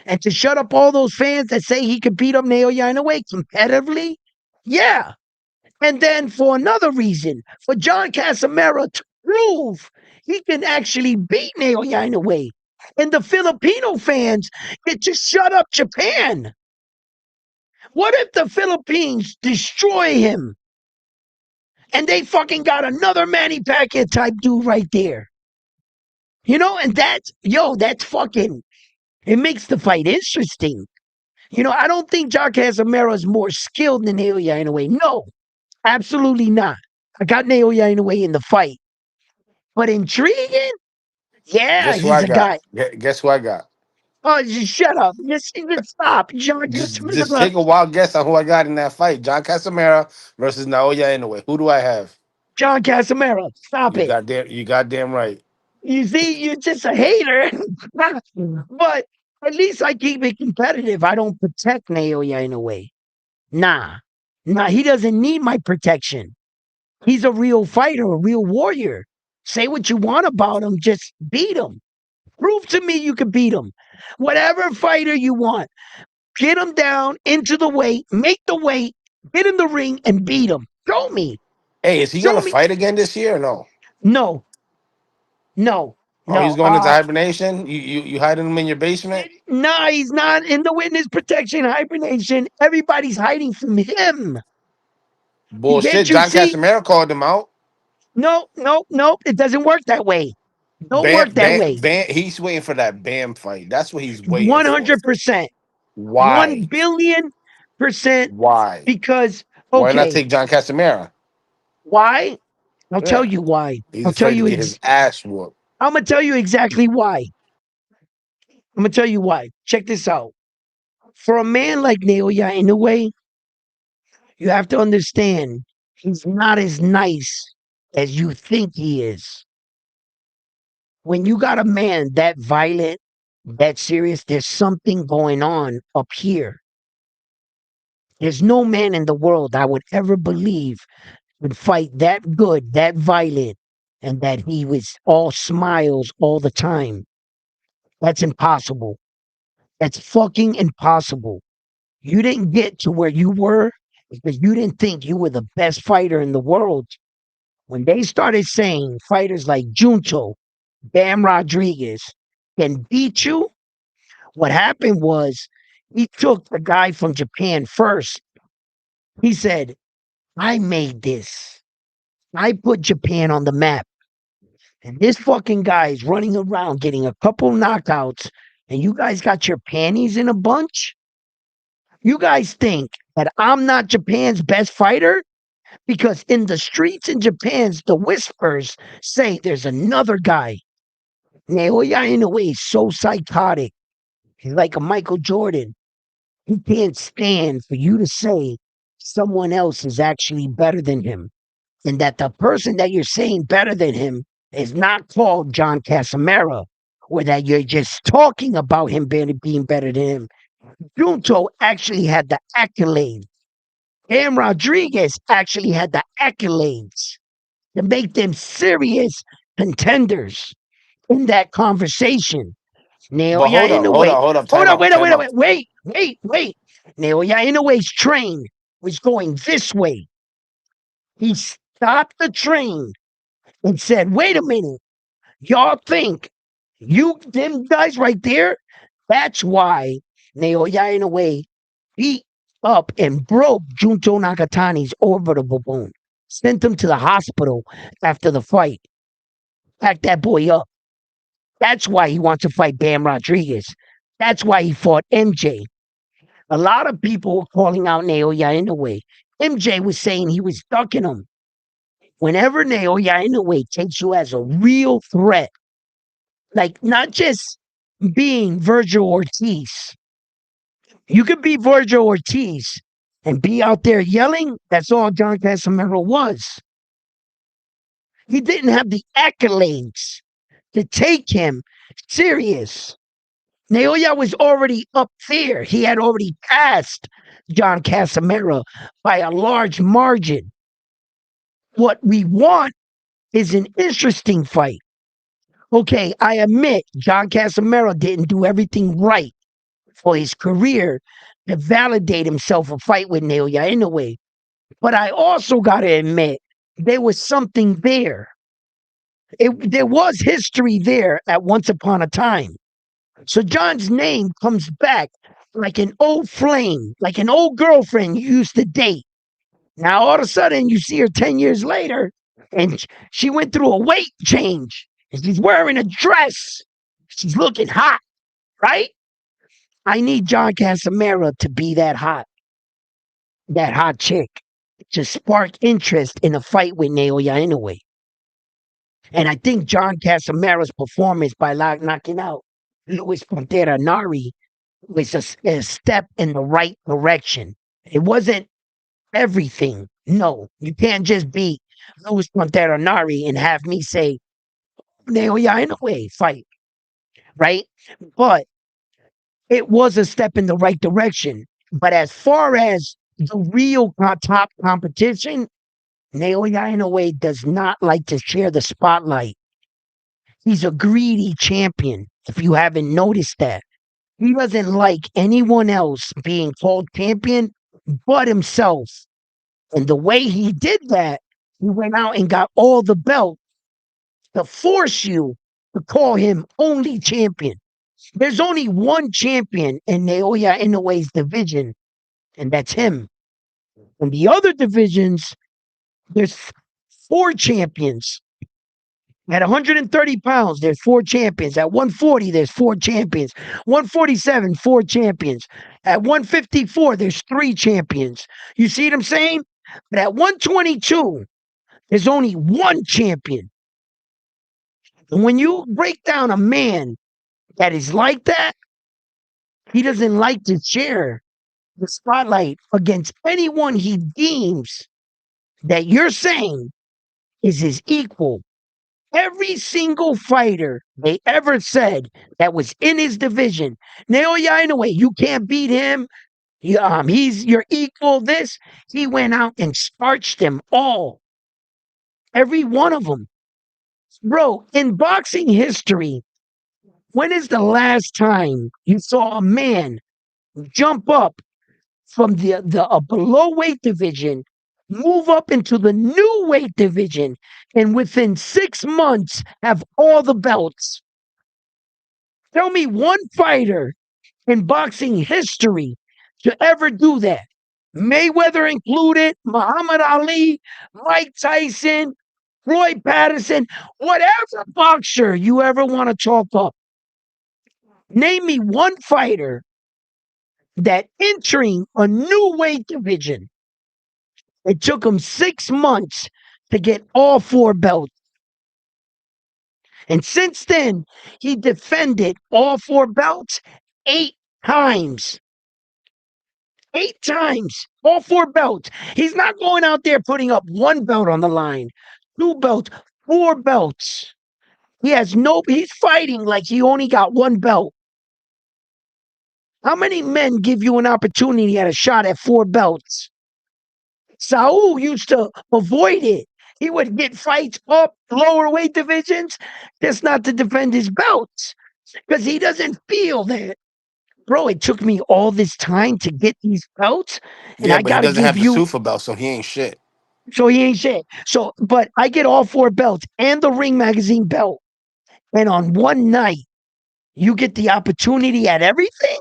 and to shut up all those fans that say he could beat up Naoya Inoue competitively. Yeah. And then for another reason, for John Casamera to prove he can actually beat Naoya Inoue. And the Filipino fans get to shut up Japan. What if the Philippines destroy him and they fucking got another Manny Pacquiao type dude right there? And that's fucking, it makes the fight interesting. I don't think John Casamero is more skilled than Naoya Inoue. No, absolutely not. I got Naoya Inoue in the fight. But intriguing? Yeah, Guess who I he's a got? guy. Guess who I got? Oh, just shut up. Just stop. John Just Casamero. take a wild guess on who I got in that fight. John Casamera versus Naoya Inoue. Who do I have? John Casamero. Stop it. You goddamn right. You see, you're just a hater. But at least I keep it competitive. I don't protect Naoya in a way. Nah. Nah, he doesn't need my protection. He's a real fighter, a real warrior. Say what you want about him, just beat him. Prove to me you can beat him. Whatever fighter you want, get him down into the weight, make the weight, get in the ring and beat him. Show me. Hey, is he Show gonna me. fight again this year or no? No, no, Oh, he's no. going into hibernation. You hiding him in your basement? No, he's not in the witness protection hibernation. Everybody's hiding from him. Bullshit. Can't you John see? Casamero called him out. No, no, no. It doesn't work that way. Don't work Bam, that bam, way. bam. He's waiting for that Bam fight. That's what he's waiting for. 100%. Why? 1 billion%. Why? Because, Why not okay, take John Casamera? why? I'll tell Yeah, you why. he's I'll tell afraid to you. get his ass whooped. I'm going to tell you exactly why. I'm going to tell you why. Check this out. For a man like Naoya Inoue, you have to understand he's not as nice as you think he is. When you got a man that violent, that serious, there's something going on up here. There's no man in the world I would ever believe would fight that good, that violent, and that he was all smiles all the time. That's impossible. That's fucking impossible. You didn't get to where you were because you didn't think you were the best fighter in the world. When they started saying fighters like Junto, Bam Rodriguez can beat you, what happened was he took the guy from Japan first. He said, I made this. I put Japan on the map. And this fucking guy is running around getting a couple knockouts, and you guys got your panties in a bunch? You guys think that I'm not Japan's best fighter? Because in the streets in Japan, the whispers say there's another guy. Naoya Inoue is so psychotic. He's like a Michael Jordan. He can't stand for you to say someone else is actually better than him, and that the person that you're saying better than him is not called John Casamera, or that you're just talking about him being better than him. Junto actually had the accolades. Cam Rodriguez actually had the accolades to make them serious contenders in that conversation. But Naoya Inoue, hold up. hold Time on, out, time out. wait. Naoya Inoue's train was going this way. He stopped the train and said, "Wait a minute, y'all think them guys right there? That's why Naoya in a way beat up and broke Junto Nakatani's orbital bone. Sent him to the hospital after the fight. Packed that boy up. That's why he wants to fight Bam Rodriguez. That's why he fought MJ. A lot of people were calling out Naoya Inoue. MJ was saying he was ducking him. Whenever Naoya Inoue takes you as a real threat, like not just being Virgil Ortiz, you could be Virgil Ortiz and be out there yelling. That's all John Casimiro was. He didn't have the accolades to take him serious. Naoya was already up there. He had already passed John Casimiro by a large margin. What we want is an interesting fight. Okay, I admit John Casimiro didn't do everything right for his career to validate himself a fight with Naoya Inoue. But I also got to admit there was something there. There was history there at once upon a time. So John's name comes back like an old flame, like an old girlfriend you used to date. Now all of a sudden you see her 10 years later and she went through a weight change and she's wearing a dress. She's looking hot, right? I need John Casimiro to be that hot chick, to spark interest in a fight with Naoya Inoue. And I think John Casimiro's performance by knocking out Luis Pantera Nari was a step in the right direction. It wasn't everything. No, you can't just beat Luis Pantera Nari and have me say, Naoya Inoue fight, right? But it was a step in the right direction. But as far as the real top competition, Naoya Inoue does not like to share the spotlight. He's a greedy champion, if you haven't noticed that. He doesn't like anyone else being called champion but himself. And the way he did that, he went out and got all the belts to force you to call him only champion. There's only one champion in Naoya Inoue's division, and that's him. In the other divisions, there's four champions. At 130 pounds, there's four champions. At 140, there's four champions. 147, four champions. At 154, there's three champions. You see what I'm saying? But at 122, there's only one champion. And when you break down a man that is like that, he doesn't like to share the spotlight against anyone he deems that you're saying is his equal. Every single fighter they ever said that was in his division, Naoya Inoue, you can't beat him. He's your equal. This, he went out and starched them all, every one of them, bro. In boxing history, when is the last time you saw a man jump up from the below weight division, move up into the new weight division, and within 6 months have all the belts? Tell me one fighter in boxing history to ever do that. Mayweather included, Muhammad Ali, Mike Tyson, Floyd Patterson, whatever boxer you ever want to talk up. Name me one fighter that entering a new weight division, it took him 6 months to get all four belts. And since then, he defended all four belts 8 times. 8 times, all four belts. He's not going out there putting up one belt on the line, two belts, four belts. He's fighting like he only got one belt. How many men give you an opportunity at a shot at four belts? Saul used to avoid it. He would get fights up lower weight divisions just not to defend his belts because he doesn't feel that. Bro, it took me all this time to get these belts, and Yeah, I but he got to doesn't give have the you super belt, so he ain't shit. So he ain't shit. So, but I get all four belts and the Ring Magazine belt. And on one night, you get the opportunity at everything.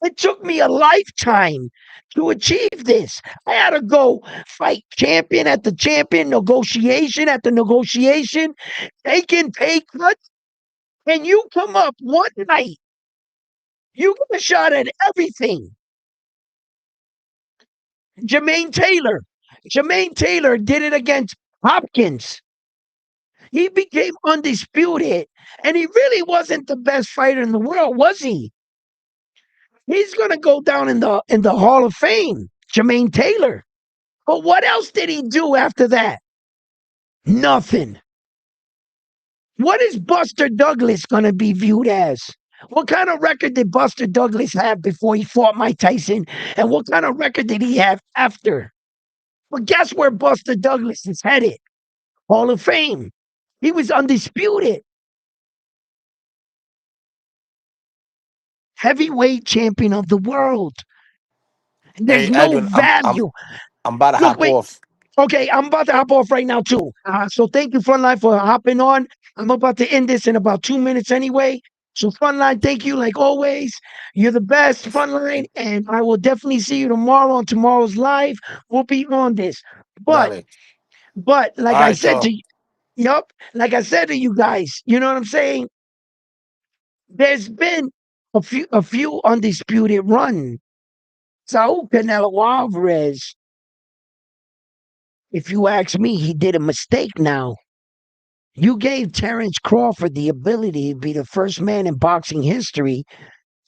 It took me a lifetime to achieve this. I had to go fight champion at the champion, negotiation at the negotiation, taking pay cuts, and you come up one night, you get a shot at everything. Jermaine Taylor. Jermaine Taylor did it against Hopkins. He became undisputed, and he really wasn't the best fighter in the world, was he? He's gonna go down in the Hall of Fame, Jermaine Taylor. But what else did he do after that? Nothing. What is Buster Douglas going to be viewed as? What kind of record did Buster Douglas have before he fought Mike Tyson? And what kind of record did he have after? Well, guess where Buster Douglas is headed? Hall of Fame. He was undisputed. Heavyweight champion of the world. There's Hey, no Edwin, value. I'm about to Look, hop wait. off. Okay, I'm about to hop off right now too. So thank you, Frontline, for hopping on. I'm about to end this in about 2 minutes anyway. So Frontline, thank you like always. You're the best, Frontline, and I will definitely see you tomorrow on tomorrow's live. We'll be on this. But Dale. like All I right, said to y'all. you, yup, like I said to you guys, you know what I'm saying? There's been a few undisputed run. So Canelo Alvarez, if you ask me, he did a mistake now. You gave Terrence Crawford the ability to be the first man in boxing history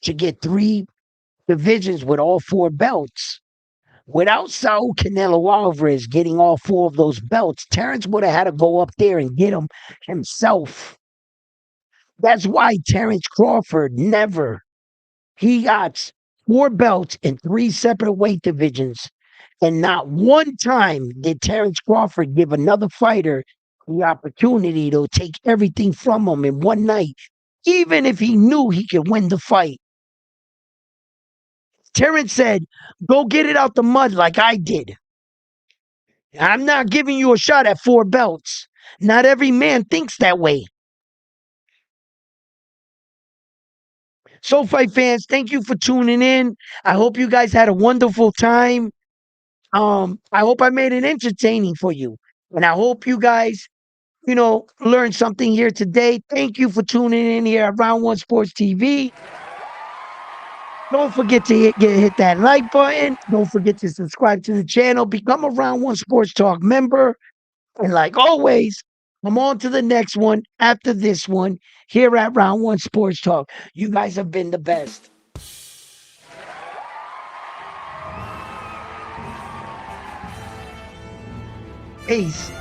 to get three divisions with all four belts. Without Saul Canelo Alvarez getting all four of those belts, Terrence would have had to go up there and get them himself. That's why Terrence Crawford never. He got four belts in three separate weight divisions. And not one time did Terrence Crawford give another fighter the opportunity to take everything from him in one night, even if he knew he could win the fight. Terrence said, go get it out the mud like I did. I'm not giving you a shot at four belts. Not every man thinks that way. So, fight fans, thank you for tuning in. I hope you guys had a wonderful time. I hope I made it entertaining for you. And I hope you guys, learned something here today. Thank you for tuning in here at Round One Sports TV. Don't forget to hit that like button. Don't forget to subscribe to the channel. Become a Round One Sports Talk member. And like always, I'm on to the next one after this one here at Round One Sports Talk. You guys have been the best. Peace.